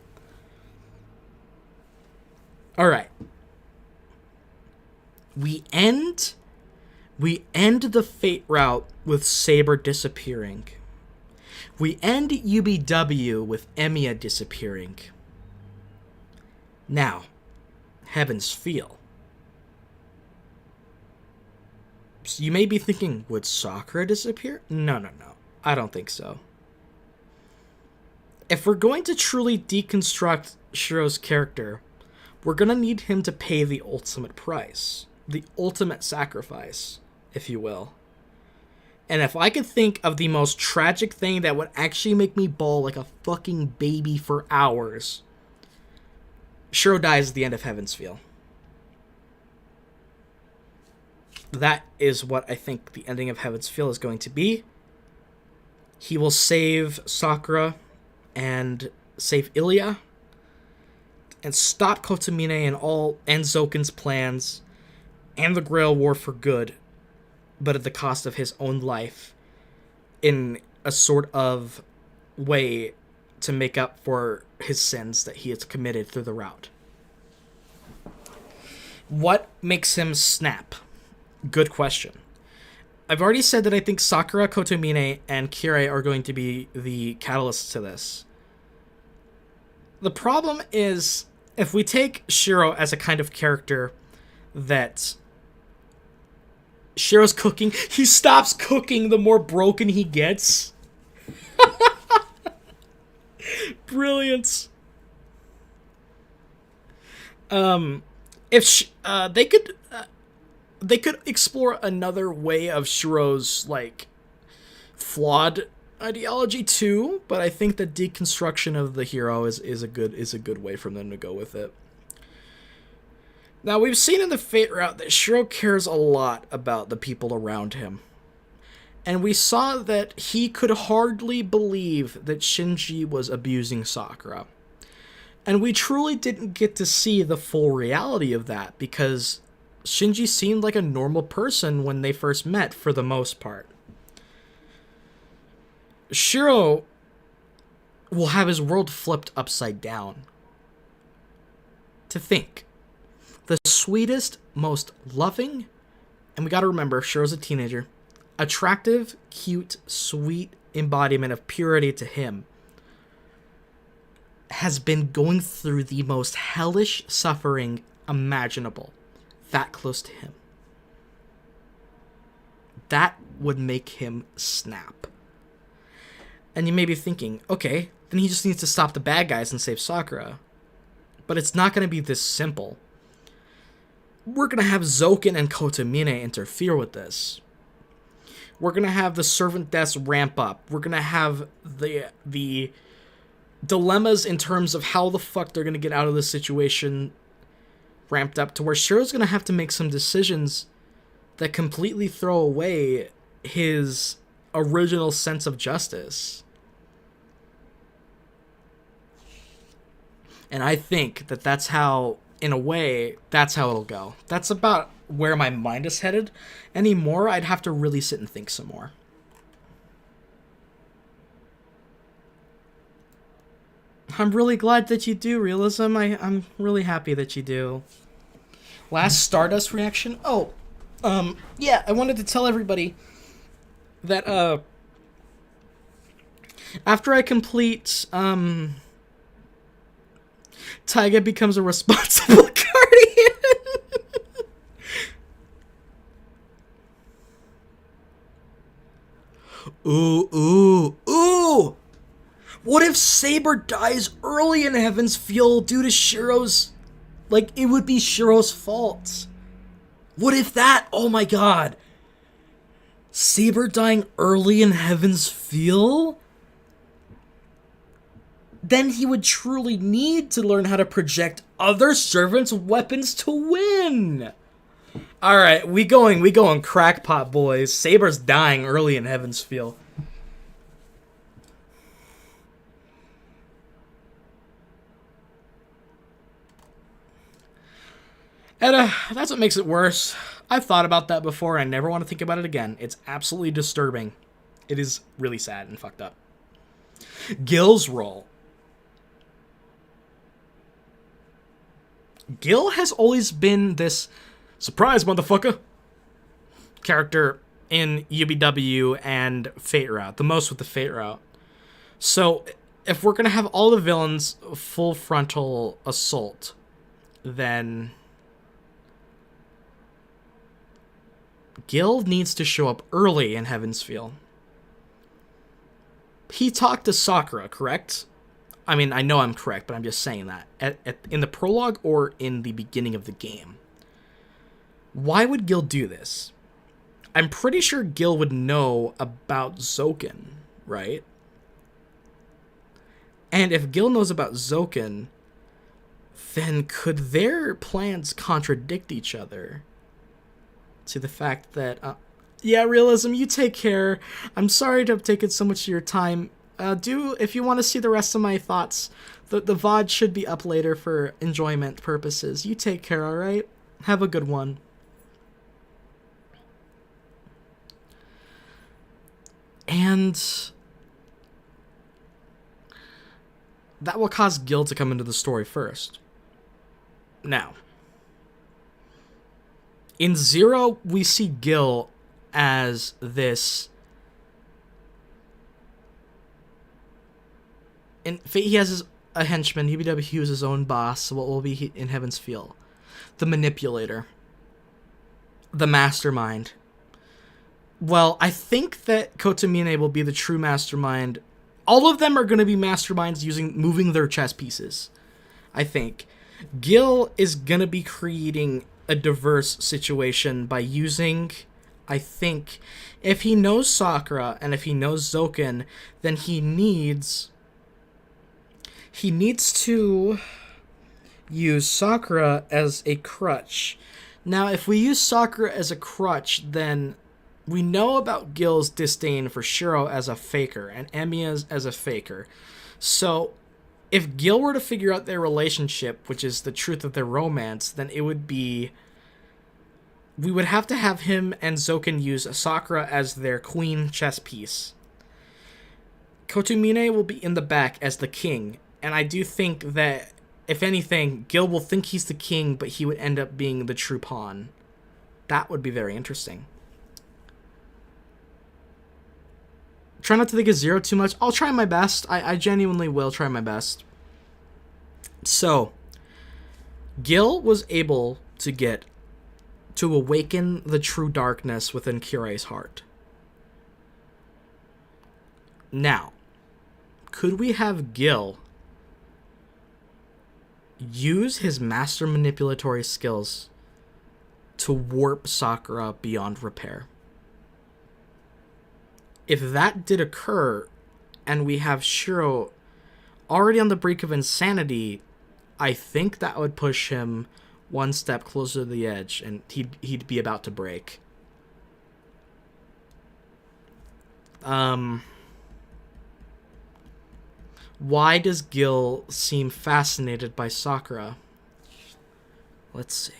All right. We end the Fate route with Saber disappearing. We end UBW with Emiya disappearing. Now, Heaven's Feel. So you may be thinking, would Sakura disappear? No. I don't think so. If we're going to truly deconstruct Shiro's character, we're going to need him to pay the ultimate price. The ultimate sacrifice, if you will. And if I could think of the most tragic thing that would actually make me bawl like a fucking baby for hours, Shiro dies at the end of Heaven's Feel. That is what I think the ending of Heaven's Feel is going to be. He will save Sakura and save Ilya and stop Kotomine and Zoken's plans and the Grail War for good, but at the cost of his own life, in a sort of way to make up for his sins that he has committed through the route. What makes him snap? Good question. I've already said that I think Sakura, Kotomine, and Kirei are going to be the catalysts to this. The problem is, if we take Shiro as a kind of character that Shiro's cooking, he stops cooking the more broken he gets. Brilliance. If they could explore another way of Shiro's like flawed ideology too, but I think the deconstruction of the hero is a good way for them to go with it. Now, we've seen in the Fate route that Shiro cares a lot about the people around him. And we saw that he could hardly believe that Shinji was abusing Sakura. And we truly didn't get to see the full reality of that, because Shinji seemed like a normal person when they first met, for the most part. Shiro will have his world flipped upside down. To think. The sweetest, most loving, and we gotta remember, Shiro's a teenager, attractive, cute, sweet embodiment of purity to him, has been going through the most hellish suffering imaginable, that close to him. That would make him snap. And you may be thinking, okay, then he just needs to stop the bad guys and save Sakura. But it's not going to be this simple. We're going to have Zoken and Kotomine interfere with this. We're going to have the servant deaths ramp up. We're going to have the dilemmas in terms of how the fuck they're going to get out of this situation ramped up to where Shiro's going to have to make some decisions that completely throw away his original sense of justice. And I think that that's how, in a way, that's how it'll go. That's about where my mind is headed. Anymore, I'd have to really sit and think some more. I'm really glad that you do, Realism. I'm really happy that you do. Last Stardust reaction? Oh, yeah, I wanted to tell everybody that, after I complete, Taiga becomes a responsible guardian. Ooh. What if Saber dies early in Heaven's Feel due to Shiro's... Like, it would be Shiro's fault. What if that... Oh my god. Saber dying early in Heaven's Feel? Then he would truly need to learn how to project other servants' weapons to win. Alright, we going crackpot, boys. Saber's dying early in Heaven's Feel. And that's what makes it worse. I've thought about that before, and I never want to think about it again. It's absolutely disturbing. It is really sad and fucked up. Gill's role. Gill has always been this surprise motherfucker character in UBW and Fate Route, the most with the Fate Route. So if we're going to have all the villains full frontal assault, then Gill needs to show up early in Heaven's Feel. He talked to Sakura, correct? I mean, I know I'm correct, but I'm just saying that. In the prologue or in the beginning of the game. Why would Gill do this? I'm pretty sure Gill would know about Zoken, right? And if Gill knows about Zoken, then could their plans contradict each other? To the fact that, yeah, Realism, you take care. I'm sorry to have taken so much of your time. If you want to see the rest of my thoughts, the VOD should be up later for enjoyment purposes. You take care, alright? Have a good one. And that will cause Gill to come into the story first. Now, in Zero, we see Gill as this... In Fate, he has a henchman. UBW, he was his own boss. What will be in Heaven's Feel? The manipulator. The mastermind. Well, I think that Kotomine will be the true mastermind. All of them are going to be masterminds moving their chess pieces. I think. Gill is going to be creating a diverse situation by using... I think if he knows Sakura and if he knows Zoken, then he needs to use Sakura as a crutch. Now, if we use Sakura as a crutch, then we know about Gill's disdain for Shiro as a faker and Emiya's as a faker. So, if Gill were to figure out their relationship, which is the truth of their romance, then it would be... We would have to have him and Zoken use Sakura as their queen chess piece. Kotomine will be in the back as the king, and I do think that, if anything, Gill will think he's the king, but he would end up being the true pawn. That would be very interesting. Try not to think of Zero too much. I'll try my best. I genuinely will try my best. So, Gill was able to awaken the true darkness within Kirei's heart. Now, could we have Gill use his master manipulatory skills to warp Sakura beyond repair? If that did occur, and we have Shiro already on the brink of insanity, I think that would push him one step closer to the edge, and he'd be about to break. Why does Gill seem fascinated by Sakura? Let's see.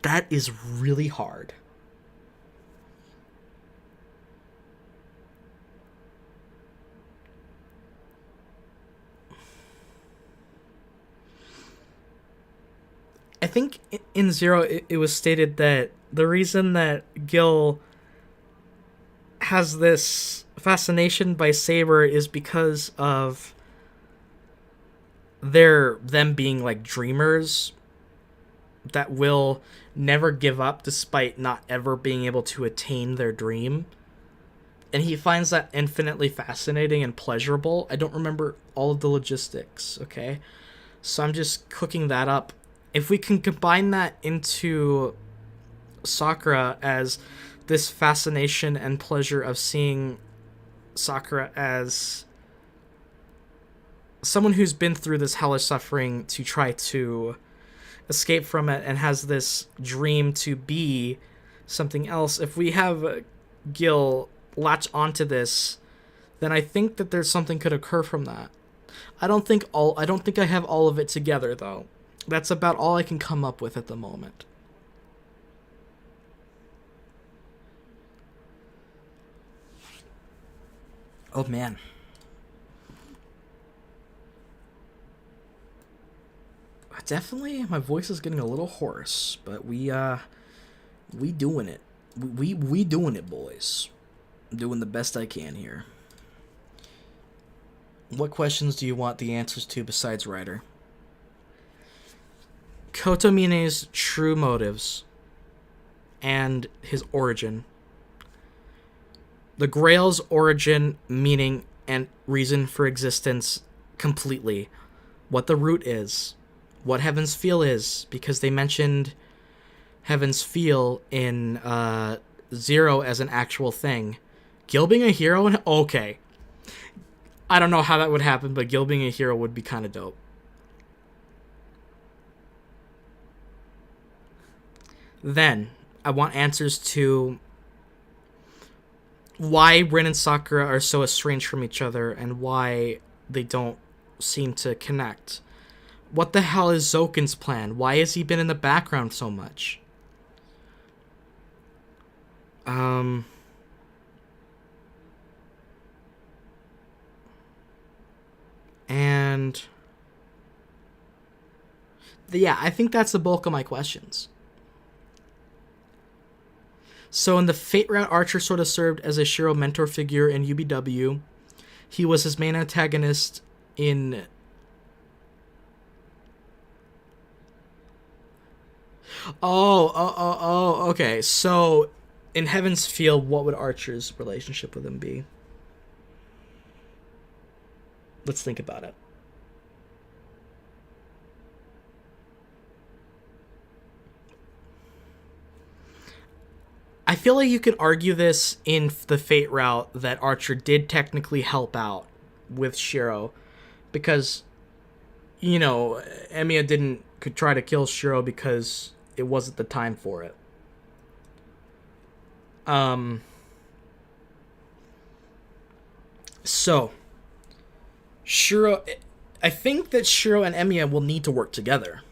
That is really hard. I think in Zero it was stated that the reason that Gill has this fascination by Saber is because of them being like dreamers that will never give up despite not ever being able to attain their dream. And he finds that infinitely fascinating and pleasurable. I don't remember all of the logistics, okay? So I'm just cooking that up. If we can combine that into Sakura as this fascination and pleasure of seeing Sakura as someone who's been through this hellish suffering to try to escape from it and has this dream to be something else. If we have Gill latch onto this, then I think that there's something could occur from that. I don't think I have all of it together though. That's about all I can come up with at the moment. Oh man. Definitely my voice is getting a little hoarse, but we doing it. We doing it, boys. I'm doing the best I can here. What questions do you want the answers to besides Ryder? Kotomine's true motives and his origin. The Grail's origin, meaning, and reason for existence completely. What the root is. What Heaven's Feel is, because they mentioned Heaven's Feel in Zero as an actual thing. Gill being a hero? Okay. I don't know how that would happen, but Gill being a hero would be kind of dope. Then, I want answers to why Rin and Sakura are so estranged from each other and why they don't seem to connect. What the hell is Zoken's plan? Why has he been in the background so much? And yeah, I think that's the bulk of my questions. So in the Fate route, Archer sort of served as a Shiro mentor figure in UBW. He was his main antagonist in... Oh, okay. So, in Heaven's Feel, what would Archer's relationship with him be? Let's think about it. I feel like you could argue this in the Fate route that Archer did technically help out with Shiro. Because, you know, Emiya could try to kill Shiro because it wasn't the time for it. So, Shiro... I think that Shiro and Emiya will need to work together.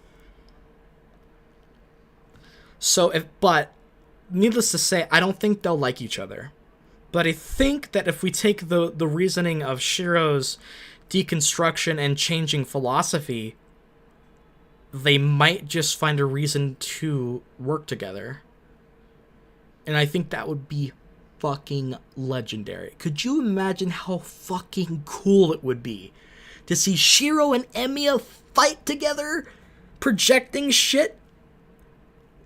But, needless to say, I don't think they'll like each other. But I think that if we take the reasoning of Shiro's deconstruction and changing philosophy, they might just find a reason to work together. And I think that would be fucking legendary. Could you imagine how fucking cool it would be to see Shiro and Emiya fight together, projecting shit?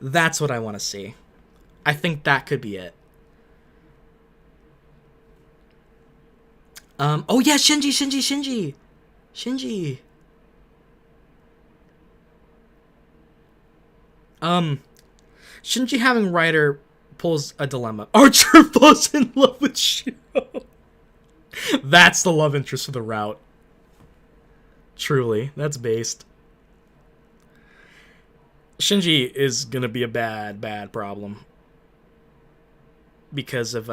That's what I want to see. I think that could be it. Oh yeah, Shinji. Shinji having Ryder pulls a dilemma. Archer falls in love with Shiro. That's the love interest of the route. Truly, that's based. Shinji is gonna be a bad problem because of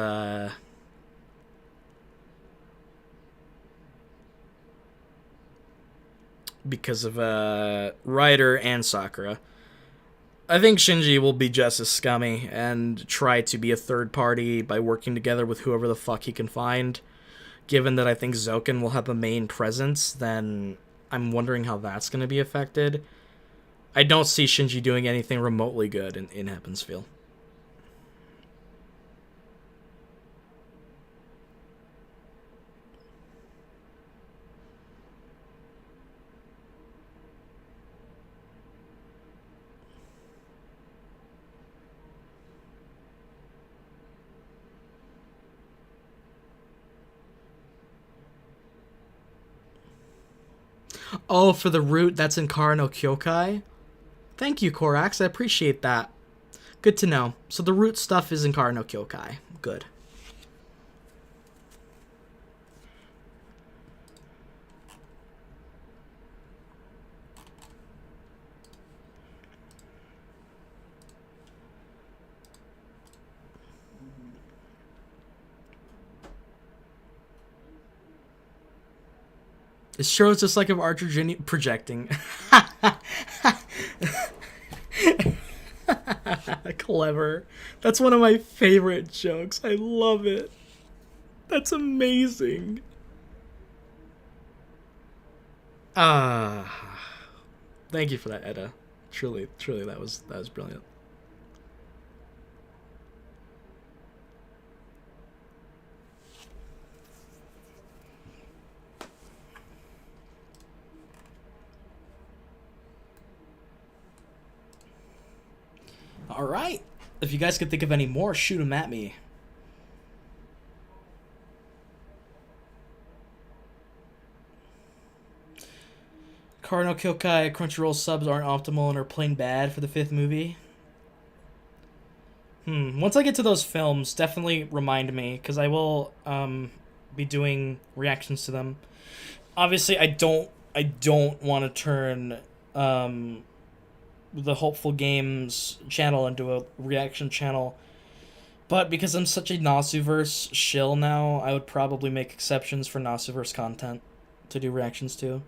Ryder and Sakura. I think Shinji will be just as scummy and try to be a third party by working together with whoever the fuck he can find. Given that I think Zoken will have a main presence, then I'm wondering how that's going to be affected. I don't see Shinji doing anything remotely good in Heavensfield. Oh, for the route that's in Kara no Kyokai? Thank you, Korax. I appreciate that. Good to know. So the root stuff is in Kara no Kyokai. Good. It shows just like if Archer projecting. Clever. That's one of my favorite jokes. I love it. That's amazing. Thank you for that, Edda. Truly, that was brilliant. All right. If you guys could think of any more, shoot them at me. Kara no Kyokai Crunchyroll subs aren't optimal and are plain bad for the 5th movie. Once I get to those films, definitely remind me, because I will be doing reactions to them. Obviously, I don't want to turn the Hopefulgames channel into a reaction channel, but because I'm such a Nasuverse shill now, I would probably make exceptions for Nasuverse content to do reactions to.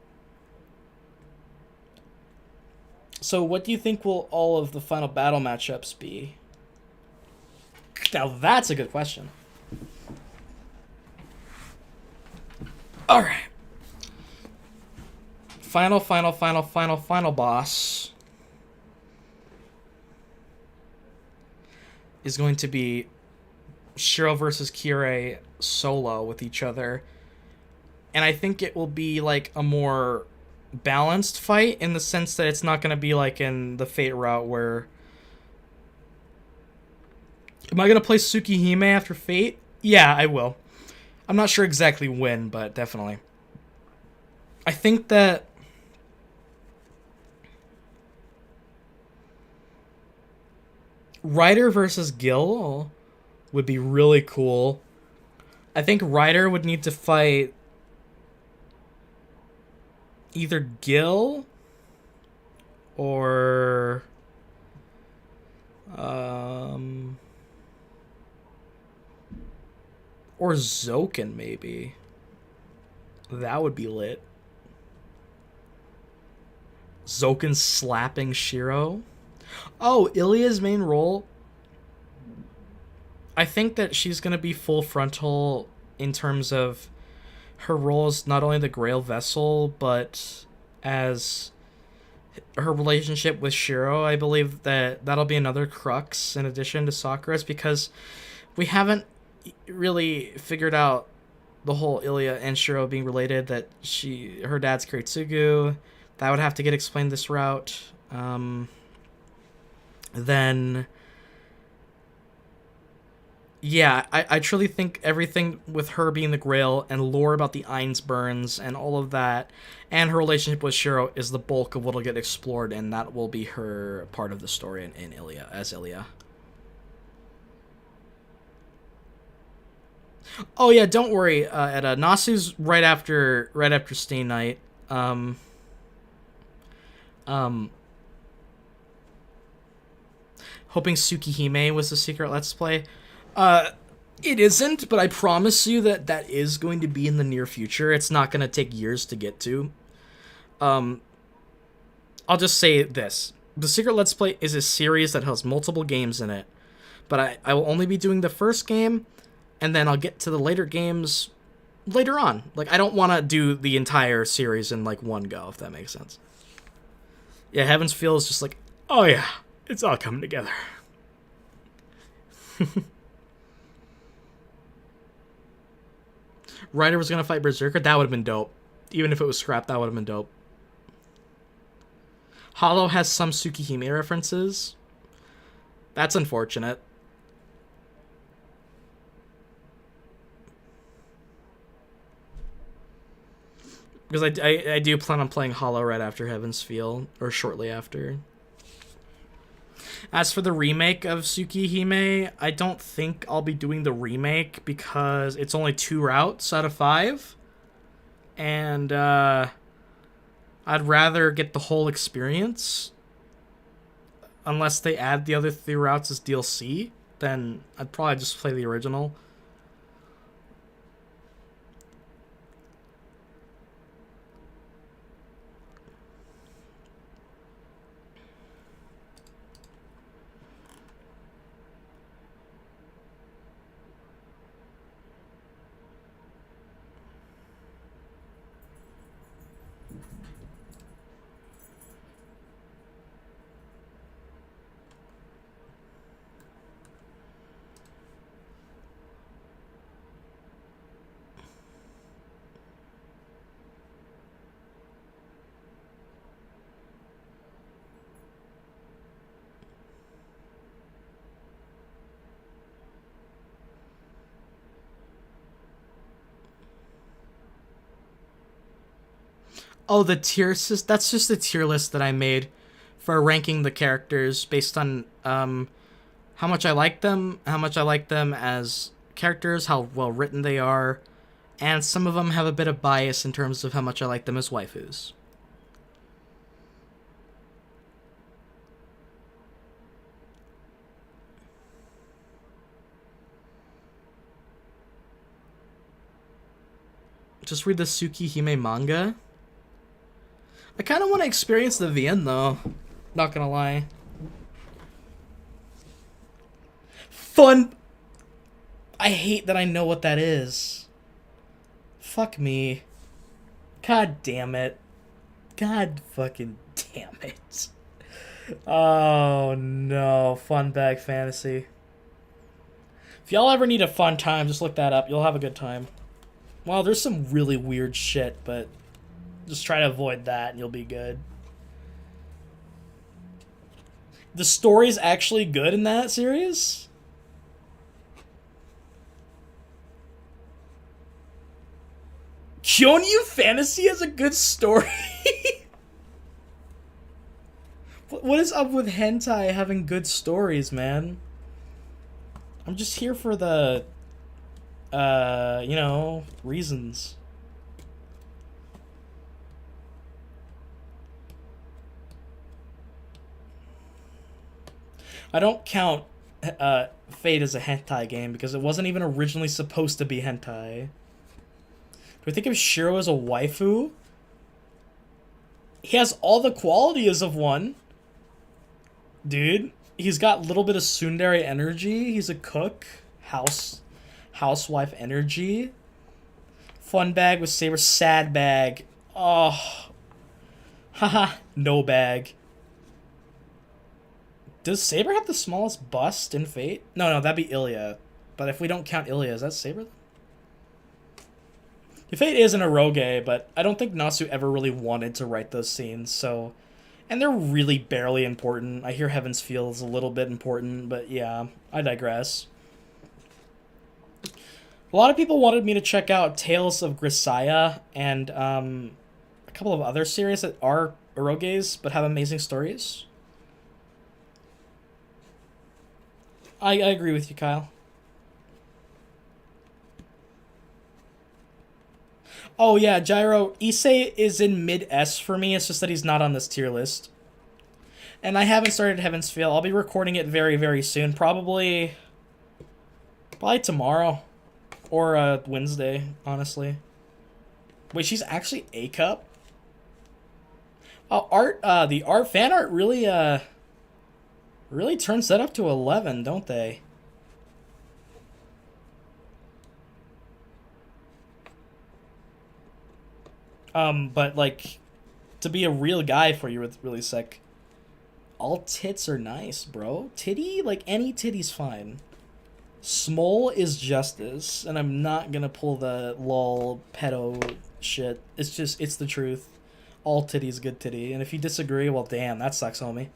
So what do you think will all of the final battle matchups be? Now that's a good question. Alright. Final boss is going to be Shiro versus Kirei solo with each other. And I think it will be like a more balanced fight in the sense that it's not going to be like in the Fate route where... Am I going to play Sukihime after Fate? Yeah, I will. I'm not sure exactly when, but definitely. I think that... Ryder versus Gill would be really cool. I think Ryder would need to fight either Gill or Zoken, maybe. That would be lit. Zoken slapping Shiro. Oh, Ilya's main role. I think that she's going to be full frontal in terms of her role as not only the Grail vessel, but as her relationship with Shiro. I believe that that'll be another crux in addition to Sakura's, because we haven't really figured out the whole Ilya and Shiro being related, that her dad's Kiritsuku. That would have to get explained this route. Then, yeah, I truly think everything with her being the Grail and lore about the Ainsburns and all of that, and her relationship with Shiro is the bulk of what will get explored, and that will be her part of the story in Ilya, as Ilya. Oh yeah, don't worry, Edda. Nasu's right after Stay Night. hoping Sukihime was the secret Let's Play. It isn't, but I promise you that that is going to be in the near future. It's not going to take years to get to. I'll just say this. The Secret Let's Play is a series that has multiple games in it. But I will only be doing the first game, and then I'll get to the later games later on. Like, I don't want to do the entire series in, like, one go, if that makes sense. Yeah, Heaven's Feel is just like, oh yeah, it's all coming together. Ryder was gonna fight Berserker. That would have been dope. Even if it was scrapped, that would have been dope. Hollow has some Sukihime references. That's unfortunate. Because I do plan on playing Hollow right after Heaven's Feel, or shortly after. As for the remake of Sukihime, I don't think I'll be doing the remake because it's only 2 routes out of 5. And I'd rather get the whole experience. Unless they add the other 3 routes as DLC, then I'd probably just play the original. Oh, the tier list? That's just the tier list that I made for ranking the characters based on how much I like them as characters, how well written they are, and some of them have a bit of bias in terms of how much I like them as waifus. Just read the Sukihime manga. I kind of want to experience the VN though. Not gonna lie. Fun. I hate that I know what that is. Fuck me. God damn it. God fucking damn it. Oh no. Fun Bag Fantasy. If y'all ever need a fun time, just look that up. You'll have a good time. Well, there's some really weird shit, but just try to avoid that and you'll be good. The story's actually good in that series? Kyonyu Fantasy has a good story? What is up with hentai having good stories, man? I'm just here for the, you know, reasons. I don't count Fate as a hentai game because it wasn't even originally supposed to be hentai. Do I think of Shiro as a waifu? He has all the qualities of one. Dude, he's got a little bit of tsundere energy. He's a cook. Housewife energy. Fun bag with Saber. Sad bag. Oh. Haha. No bag. Does Saber have the smallest bust in Fate? No, that'd be Ilya. But if we don't count Ilya, is that Saber? Fate is an eroge, but I don't think Nasu ever really wanted to write those scenes, so... And they're really barely important. I hear Heaven's Feel is a little bit important, but yeah, I digress. A lot of people wanted me to check out Tales of Grisaya and a couple of other series that are eroges, but have amazing stories. I agree with you, Kyle. Oh yeah, Gyro, Issei is in mid-S for me, it's just that he's not on this tier list. And I haven't started Heaven's Feel. I'll be recording it very, very soon. Probably tomorrow. Or Wednesday, honestly. Wait, she's actually A cup? Oh, the fan art really turns that up to 11, don't they? But like, to be a real guy for you, it's really sick. All tits are nice, bro. Titty, like any titty's fine. Small is justice, and I'm not gonna pull the lol pedo shit. It's the truth. All titty's good titty, and if you disagree, well, damn, that sucks, homie.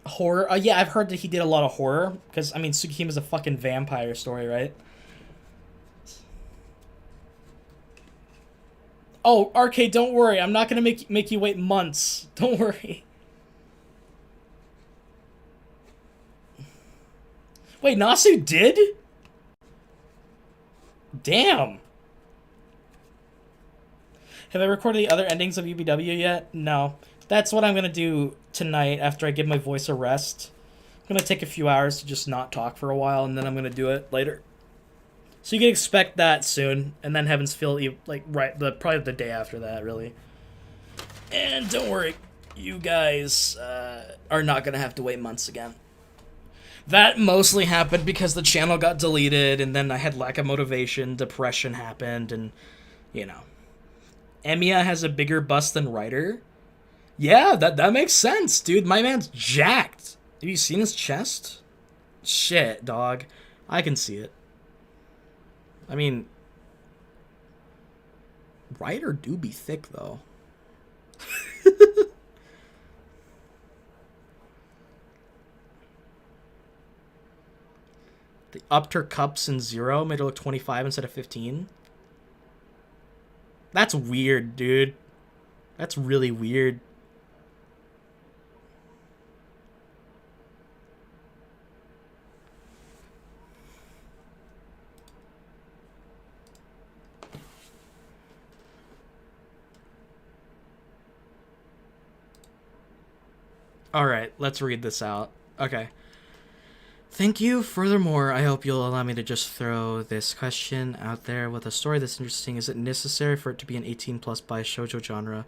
Horror? Yeah, I've heard that he did a lot of horror, because, I mean, Sukihime is a fucking vampire story, right? Oh, Arcade, don't worry. I'm not gonna make you wait months. Don't worry. Wait, Nasu did? Damn. Have I recorded the other endings of UBW yet? No. That's what I'm gonna do tonight after I give my voice a rest. I'm gonna take a few hours to just not talk for a while, and then I'm gonna do it later. So you can expect that soon, and then Heaven's Feel, like, probably the day after that, really. And don't worry, you guys are not gonna have to wait months again. That mostly happened because the channel got deleted, and then I had lack of motivation, depression happened, and, you know. Emiya has a bigger bust than Ryder. Yeah, that makes sense, dude. My man's jacked. Have you seen his chest? Shit, dog. I can see it. I mean, Ryder do be thick, though. They upped her cups in 0, made her look 25 instead of 15. That's weird, dude. That's really weird. Alright, let's read this out. Okay. Thank you. Furthermore, I hope you'll allow me to just throw this question out there. With a story this interesting, is it necessary for it to be an 18+ by shoujo genre?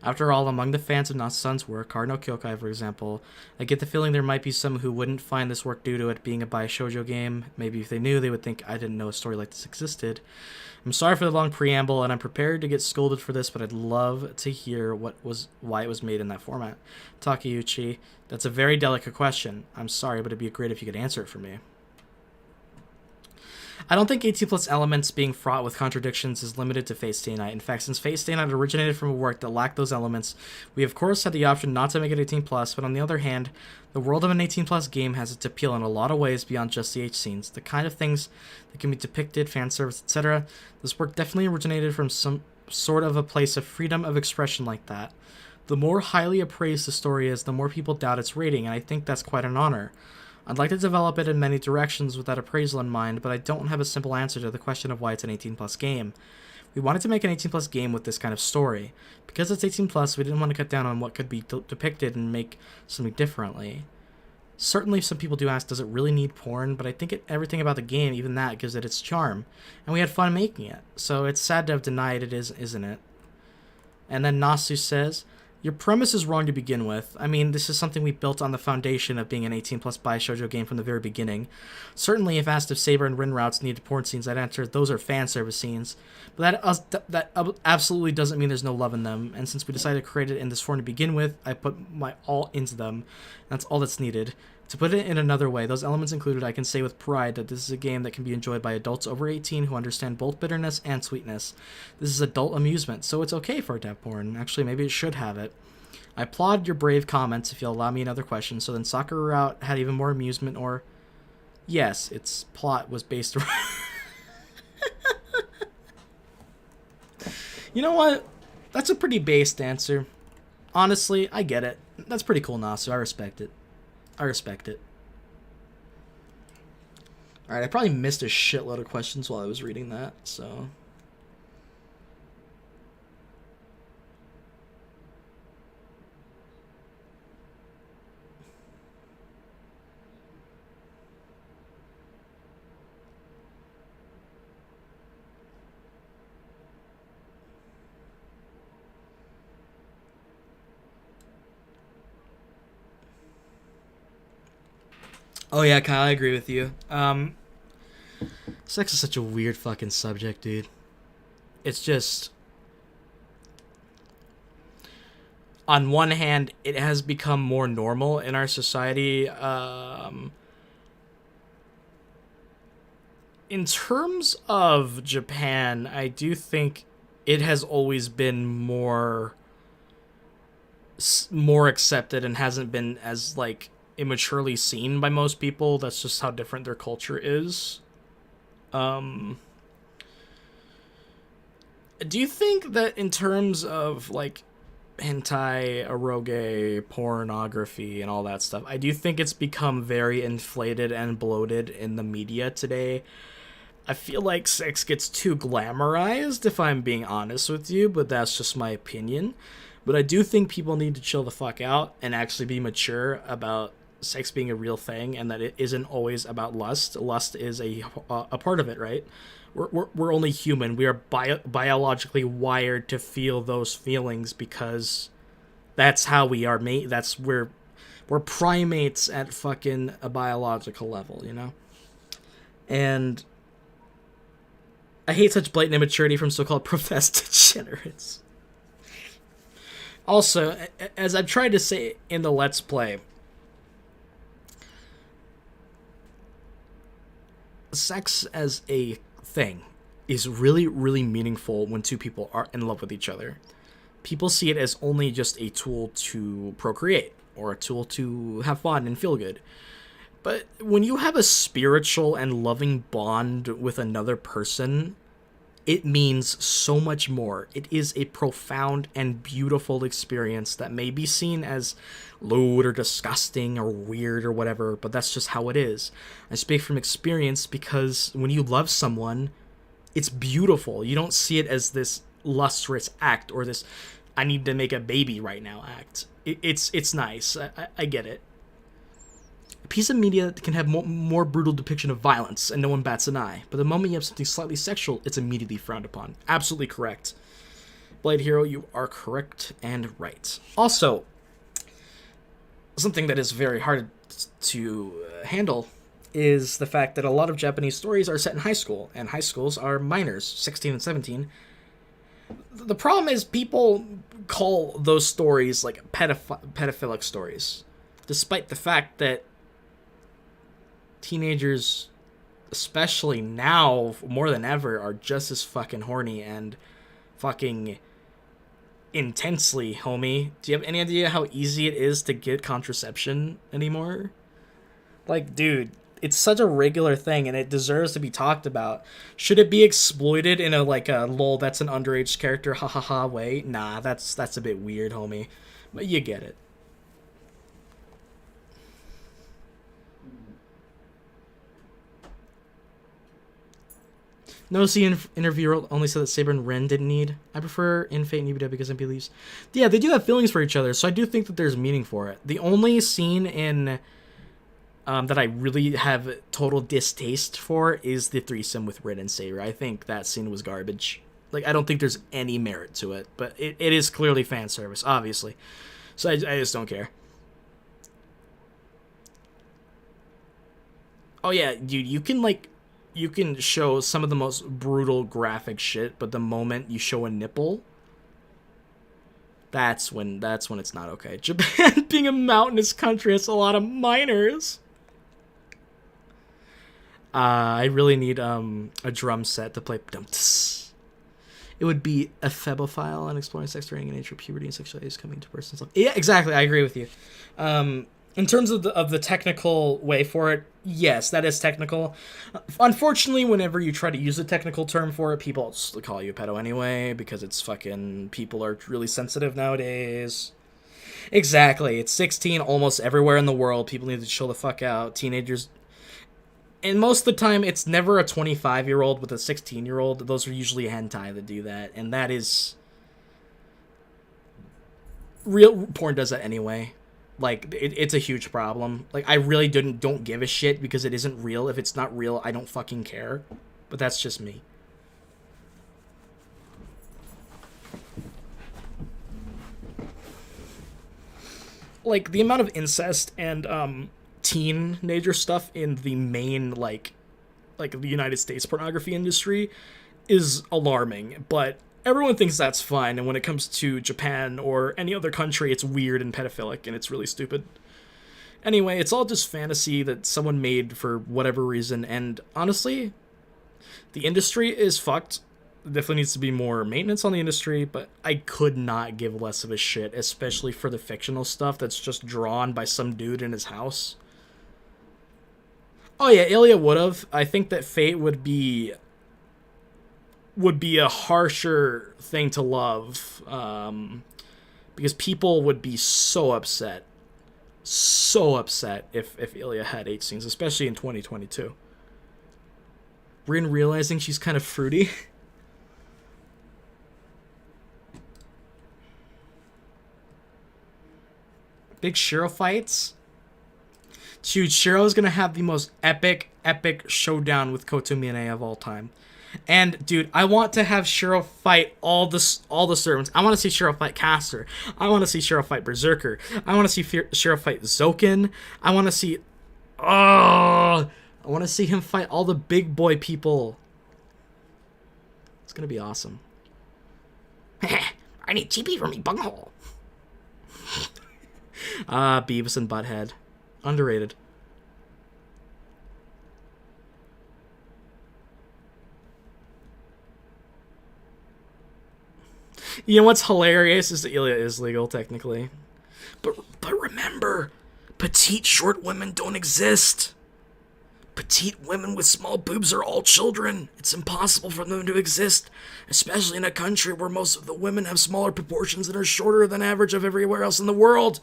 After all, among the fans of Natsu-san's work, Cardinal Kyokai, for example, I get the feeling there might be some who wouldn't find this work due to it being a bi shoujo game. Maybe if they knew, they would think I didn't know a story like this existed. I'm sorry for the long preamble, and I'm prepared to get scolded for this, but I'd love to hear why it was made in that format. Takeuchi, that's a very delicate question. I'm sorry, but it'd be great if you could answer it for me. I don't think 18+ elements being fraught with contradictions is limited to Fate Stay Night. In fact, since Fate Stay Night originated from a work that lacked those elements, we of course had the option not to make it 18+, but on the other hand, the world of an 18+ game has its appeal in a lot of ways beyond just the H scenes, the kind of things that can be depicted, fan service, etc. This work definitely originated from some sort of a place of freedom of expression like that. The more highly appraised the story is, the more people doubt its rating, and I think that's quite an honor. I'd like to develop it in many directions with that appraisal in mind, but I don't have a simple answer to the question of why it's an 18+ game. We wanted to make an 18+ game with this kind of story. Because it's 18+, we didn't want to cut down on what could be depicted and make something differently. Certainly some people do ask, does it really need porn? But I think everything about the game, even that, gives it its charm. And we had fun making it. So it's sad to have denied it, isn't it? And then Nasu says, your premise is wrong to begin with. I mean, this is something we built on the foundation of being an 18+ bi shoujo game from the very beginning. Certainly, if asked if Saber and Rin routes needed porn scenes, I'd answer those are fan service scenes. But that absolutely doesn't mean there's no love in them. And since we decided to create it in this form to begin with, I put my all into them. That's all that's needed. To put it in another way, those elements included, I can say with pride that this is a game that can be enjoyed by adults over 18 who understand both bitterness and sweetness. This is adult amusement, so it's okay for it to have porn. Actually, maybe it should have it. I applaud your brave comments if you'll allow me another question. So then Sakura route had even more amusement, or... Yes, its plot was based around... You know what? That's a pretty based answer. Honestly, I get it. That's pretty cool, Nasu. I respect it. I respect it. Alright, I probably missed a shitload of questions while I was reading that, so... Oh yeah, Kyle, I agree with you. Sex is such a weird fucking subject, dude. It's just, on one hand, it has become more normal in our society. In terms of Japan, I do think it has always been more accepted and hasn't been as like immaturely seen by most people. That's just how different their culture is. Do you think that in terms of like hentai, eroge, pornography, and all that stuff, I do think it's become very inflated and bloated in the media today? I feel like sex gets too glamorized, if I'm being honest with you, but that's just my opinion. But I do think people need to chill the fuck out and actually be mature about sex being a real thing, and that it isn't always about lust. Lust is a part of it, right? We're only human. We are biologically wired to feel those feelings because that's how we are made. That's where we're primates at fucking a biological level, you know? And I hate such blatant immaturity from so-called professed degenerates. Also, as I've tried to say in the Let's Play, sex as a thing is really, really meaningful when two people are in love with each other. People see it as only just a tool to procreate or a tool to have fun and feel good. But when you have a spiritual and loving bond with another person, it means so much more. It is a profound and beautiful experience that may be seen as lewd or disgusting or weird or whatever, but that's just how it is. I speak from experience because when you love someone, it's beautiful. You don't see it as this lustrous act or this I need to make a baby right now act. It's nice. I get it. A piece of media can have more brutal depiction of violence and no one bats an eye, but the moment you have something slightly sexual, it's immediately frowned upon. Absolutely correct. Blade Hero, you are correct and right. Also, something that is very hard to handle is the fact that a lot of Japanese stories are set in high school, and high schools are minors, 16 and 17. The problem is people call those stories like pedophilic stories, despite the fact that teenagers, especially now more than ever, are just as fucking horny and fucking intensely homie. Do you have any idea how easy it is to get contraception anymore? Like, dude, it's such a regular thing and it deserves to be talked about. Should it be exploited in a like a lol that's an underage character ha ha ha way? Nah, that's a bit weird, homie. But you get it. No, see, interviewer only said that Saber and Ren didn't need. I prefer in Fate and Ubida because MP leaves. Yeah, they do have feelings for each other, so I do think that there's meaning for it. The only scene in that I really have total distaste for is the threesome with Ren and Saber. I think that scene was garbage. Like, I don't think there's any merit to it, but it is clearly fan service, obviously. So I just don't care. Oh yeah, dude, you can show some of the most brutal graphic shit, but the moment you show a nipple, that's when it's not okay. Japan being a mountainous country has a lot of minors. I really need a drum set to play dum. It would be a febophile and exploring sex during an age where puberty and sexuality is coming to person's life. Yeah, exactly. I agree with you. In terms of the technical way for it, yes, that is technical. Unfortunately, whenever you try to use a technical term for it, people just call you a pedo anyway, because it's fucking, people are really sensitive nowadays. Exactly. It's 16 almost everywhere in the world. People need to chill the fuck out. Teenagers, and most of the time, it's never a 25-year-old with a 16-year-old. Those are usually hentai that do that, and that is... Real porn does that anyway. Like, it's a huge problem. Like, I really don't give a shit because it isn't real. If it's not real, I don't fucking care. But that's just me. Like, the amount of incest and, teenager stuff in the main, like the United States pornography industry is alarming, but everyone thinks that's fine, and when it comes to Japan or any other country, it's weird and pedophilic, and it's really stupid. Anyway, it's all just fantasy that someone made for whatever reason, and honestly, the industry is fucked. There definitely needs to be more maintenance on the industry, but I could not give less of a shit, especially for the fictional stuff that's just drawn by some dude in his house. Oh yeah, Ilya would've. I think that Fate would be a harsher thing to love, because people would be so upset if Ilya had 8 scenes, especially in 2022. Rin realizing she's kind of fruity. Big Shiro fights. Dude, Shiro's gonna have the most epic showdown with Kotomine of all time. And dude, I want to have Shiro fight all the servants. I want to see Shiro fight Caster. I want to see Shiro fight Berserker. I want to see Shiro fight Zoken. I want to see I want to see him fight all the big boy people. It's gonna be awesome. I need TP for me bunghole. Beavis and Butthead. Underrated. You know what's hilarious is that Ilya is legal, technically. But remember, petite short women don't exist. Petite women with small boobs are all children. It's impossible for them to exist, especially in a country where most of the women have smaller proportions and are shorter than average of everywhere else in the world.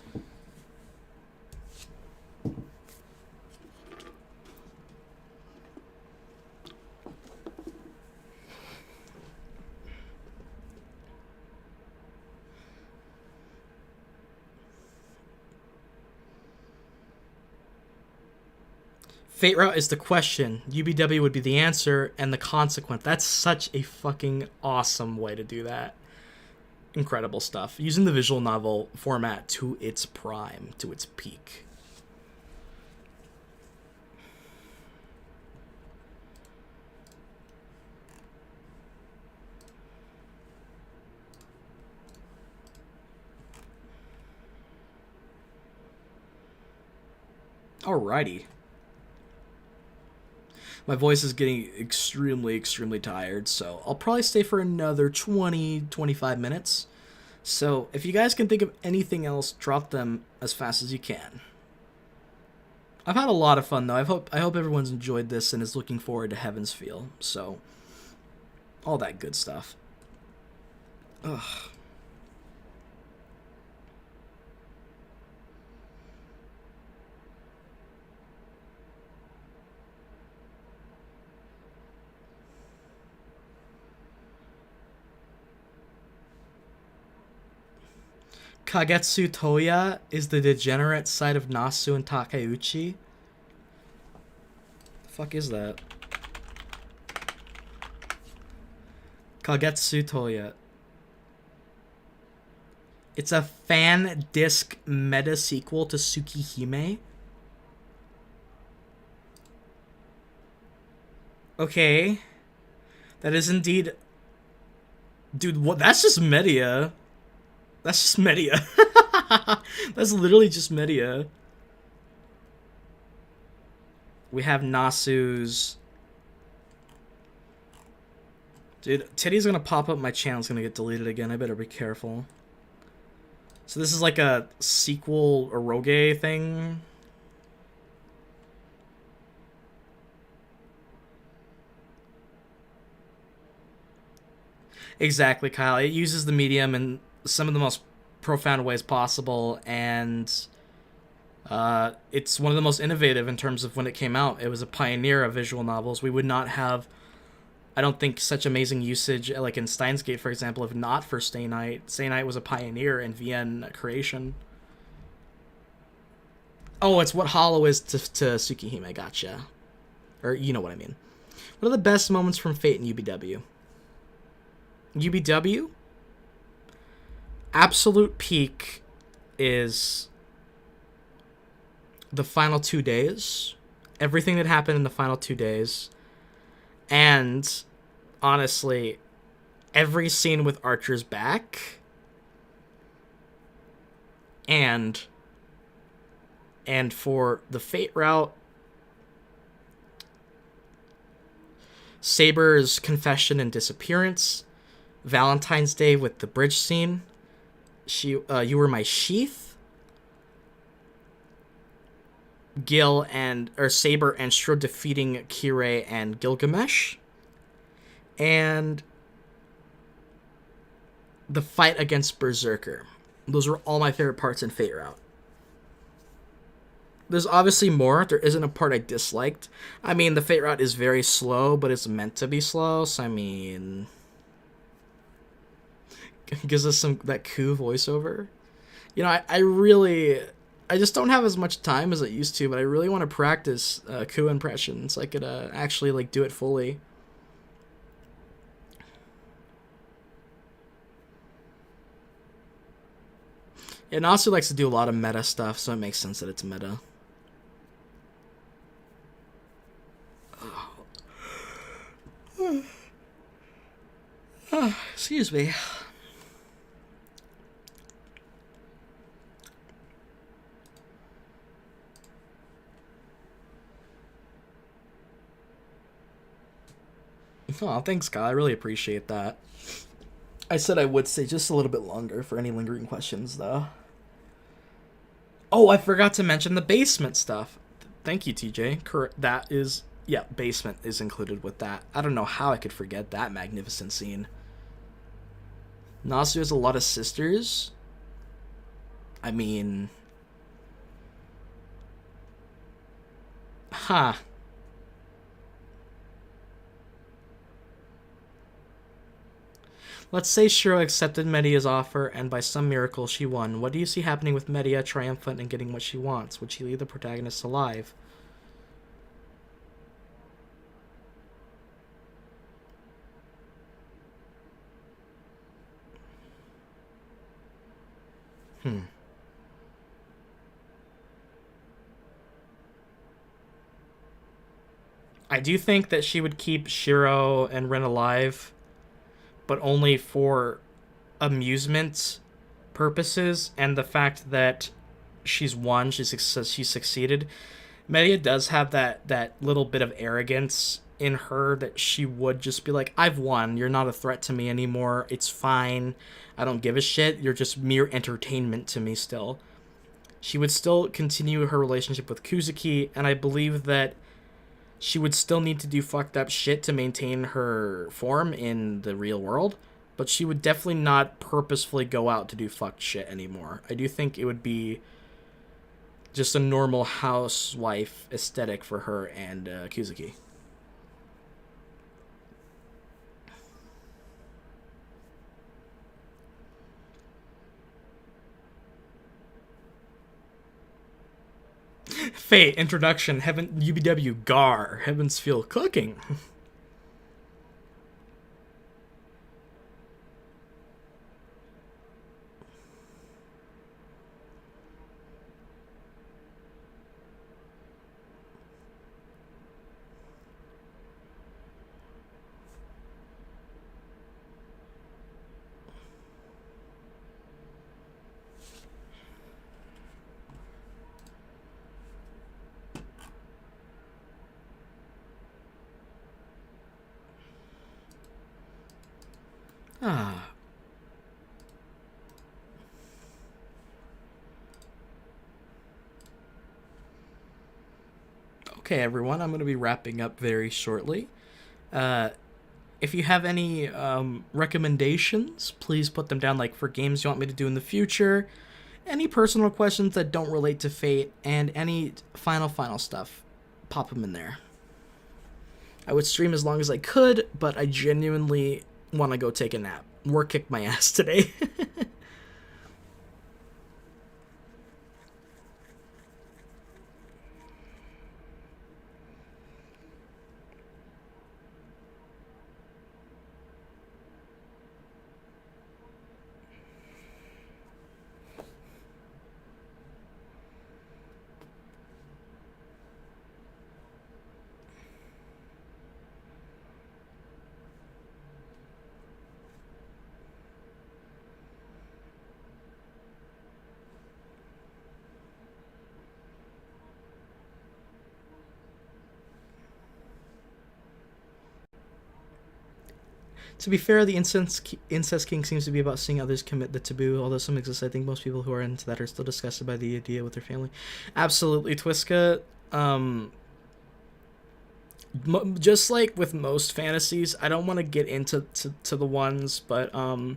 Fate route is the question, UBW would be the answer, and the consequence. That's such a fucking awesome way to do that. Incredible stuff. Using the visual novel format to its prime, to its peak. Alrighty. My voice is getting extremely tired, so I'll probably stay for another 20-25 minutes. So if you guys can think of anything else, drop them as fast as you can. I've had a lot of fun, though. I hope everyone's enjoyed this and is looking forward to Heaven's Feel. So, all that good stuff. Ugh. Kagetsu Toya is the degenerate side of Nasu and Takeuchi. The fuck is that? Kagetsu Toya. It's a fan disc meta sequel to Sukihime. Okay. That is indeed... Dude, what? That's just media. That's just media. That's literally just media. We have Nasu's... Dude, Titty's gonna pop up, my channel's gonna get deleted again. I better be careful. So this is like a sequel eroge thing. Exactly, Kyle. It uses the medium in some of the most profound ways possible, and it's one of the most innovative in terms of when it came out. It was a pioneer of visual novels. We would not have, I don't think, such amazing usage, like in Steins Gate, for example, if not for Stay Night. Stay Night was a pioneer in VN creation. Oh, it's what Hollow is to Sukihime, gotcha. Or, you know what I mean. What are the best moments from Fate and UBW? UBW? Absolute peak is the final 2 days, everything that happened in the final 2 days, and honestly, every scene with Archer's back, and for the Fate route, Saber's confession and disappearance, Valentine's Day with the bridge scene, you were my sheath, Saber and Shro defeating Kire and Gilgamesh, and the fight against Berserker. Those were all my favorite parts in Fate route. There's obviously more. There isn't a part I disliked. I mean, the Fate route is very slow, but it's meant to be slow, so I mean... gives us that cool voiceover. You know, I just don't have as much time as I used to, but I really want to practice coup impressions so I could actually, like, do it fully. Yeah, Nasu likes to do a lot of meta stuff, so it makes sense that it's meta. Excuse me. Oh, thanks, Kyle. I really appreciate that. I said I would stay just a little bit longer for any lingering questions, though. Oh, I forgot to mention the basement stuff. Thank you, TJ. That is... yeah, basement is included with that. I don't know how I could forget that magnificent scene. Nasu has a lot of sisters. I mean... huh. Let's say Shiro accepted Media's offer, and by some miracle she won. What do you see happening with Media triumphant and getting what she wants? Would she leave the protagonist alive? I do think that she would keep Shiro and Ren alive, but only for amusement purposes and the fact that she's won, she succeeded. Media does have that little bit of arrogance in her that she would just be like, I've won, you're not a threat to me anymore, it's fine, I don't give a shit, you're just mere entertainment to me still. She would still continue her relationship with Kuzuki, and I believe that she would still need to do fucked up shit to maintain her form in the real world, but she would definitely not purposefully go out to do fucked shit anymore. I do think it would be just a normal housewife aesthetic for her and Kuzuki. Fate, introduction, Heaven, UBW, Gar, Heavens Feel Cooking. Ah. Okay, everyone, I'm going to be wrapping up very shortly. If you have any recommendations, please put them down, like for games you want me to do in the future, any personal questions that don't relate to Fate, and any final stuff, pop them in there. I would stream as long as I could, but I genuinely want to go take a nap. Work kicked my ass today. To be fair, the incest king seems to be about seeing others commit the taboo. Although some exist, I think most people who are into that are still disgusted by the idea with their family. Absolutely, Twiska. Just like with most fantasies, I don't want to get into the ones, but a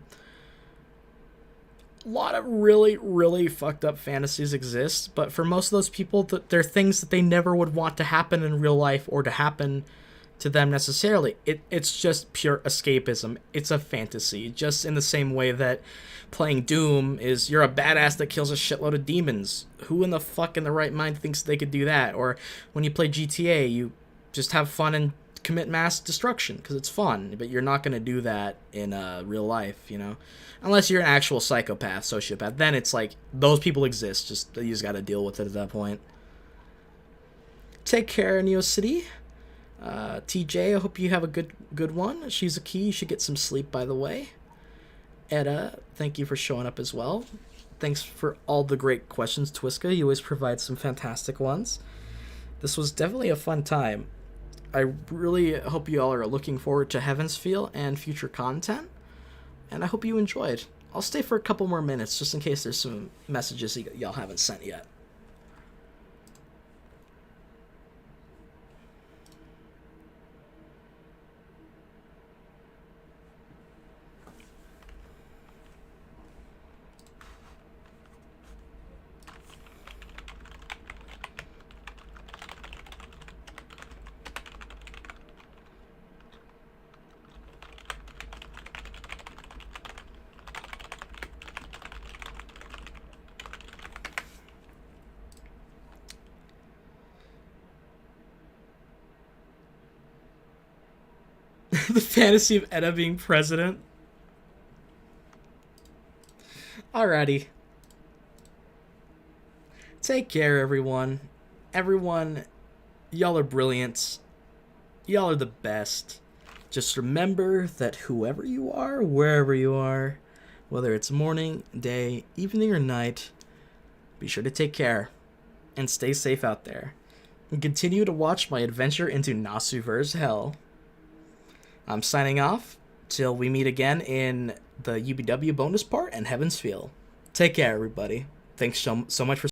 lot of really, really fucked up fantasies exist. But for most of those people, they're things that they never would want to happen in real life or to happen to them necessarily. It's just pure escapism. It's a fantasy, just in the same way that playing Doom is you're a badass that kills a shitload of demons. Who in the fuck in the right mind thinks they could do that? Or when you play GTA, you just have fun and commit mass destruction because it's fun, but you're not going to do that in real life, you know, unless you're an actual psychopath, sociopath. Then it's like those people exist, just you just got to deal with it at that point. Take care, Neo City. TJ, I hope you have a good one. She's a key. You should get some sleep, by the way. Edda, thank you for showing up as well. Thanks for all the great questions, Twiska. You always provide some fantastic ones. This was definitely a fun time. I really hope you all are looking forward to Heavensfeel and future content, and I hope you enjoyed. I'll stay for a couple more minutes just in case there's some messages y'all haven't sent yet. The fantasy of Edda being president. Alrighty. Take care, everyone. Everyone, y'all are brilliant. Y'all are the best. Just remember that whoever you are, wherever you are, whether it's morning, day, evening, or night, be sure to take care and stay safe out there. And continue to watch my adventure into Nasuver's Hell. I'm signing off till we meet again in the UBW bonus part and Heavensfeel. Take care, everybody. Thanks so much for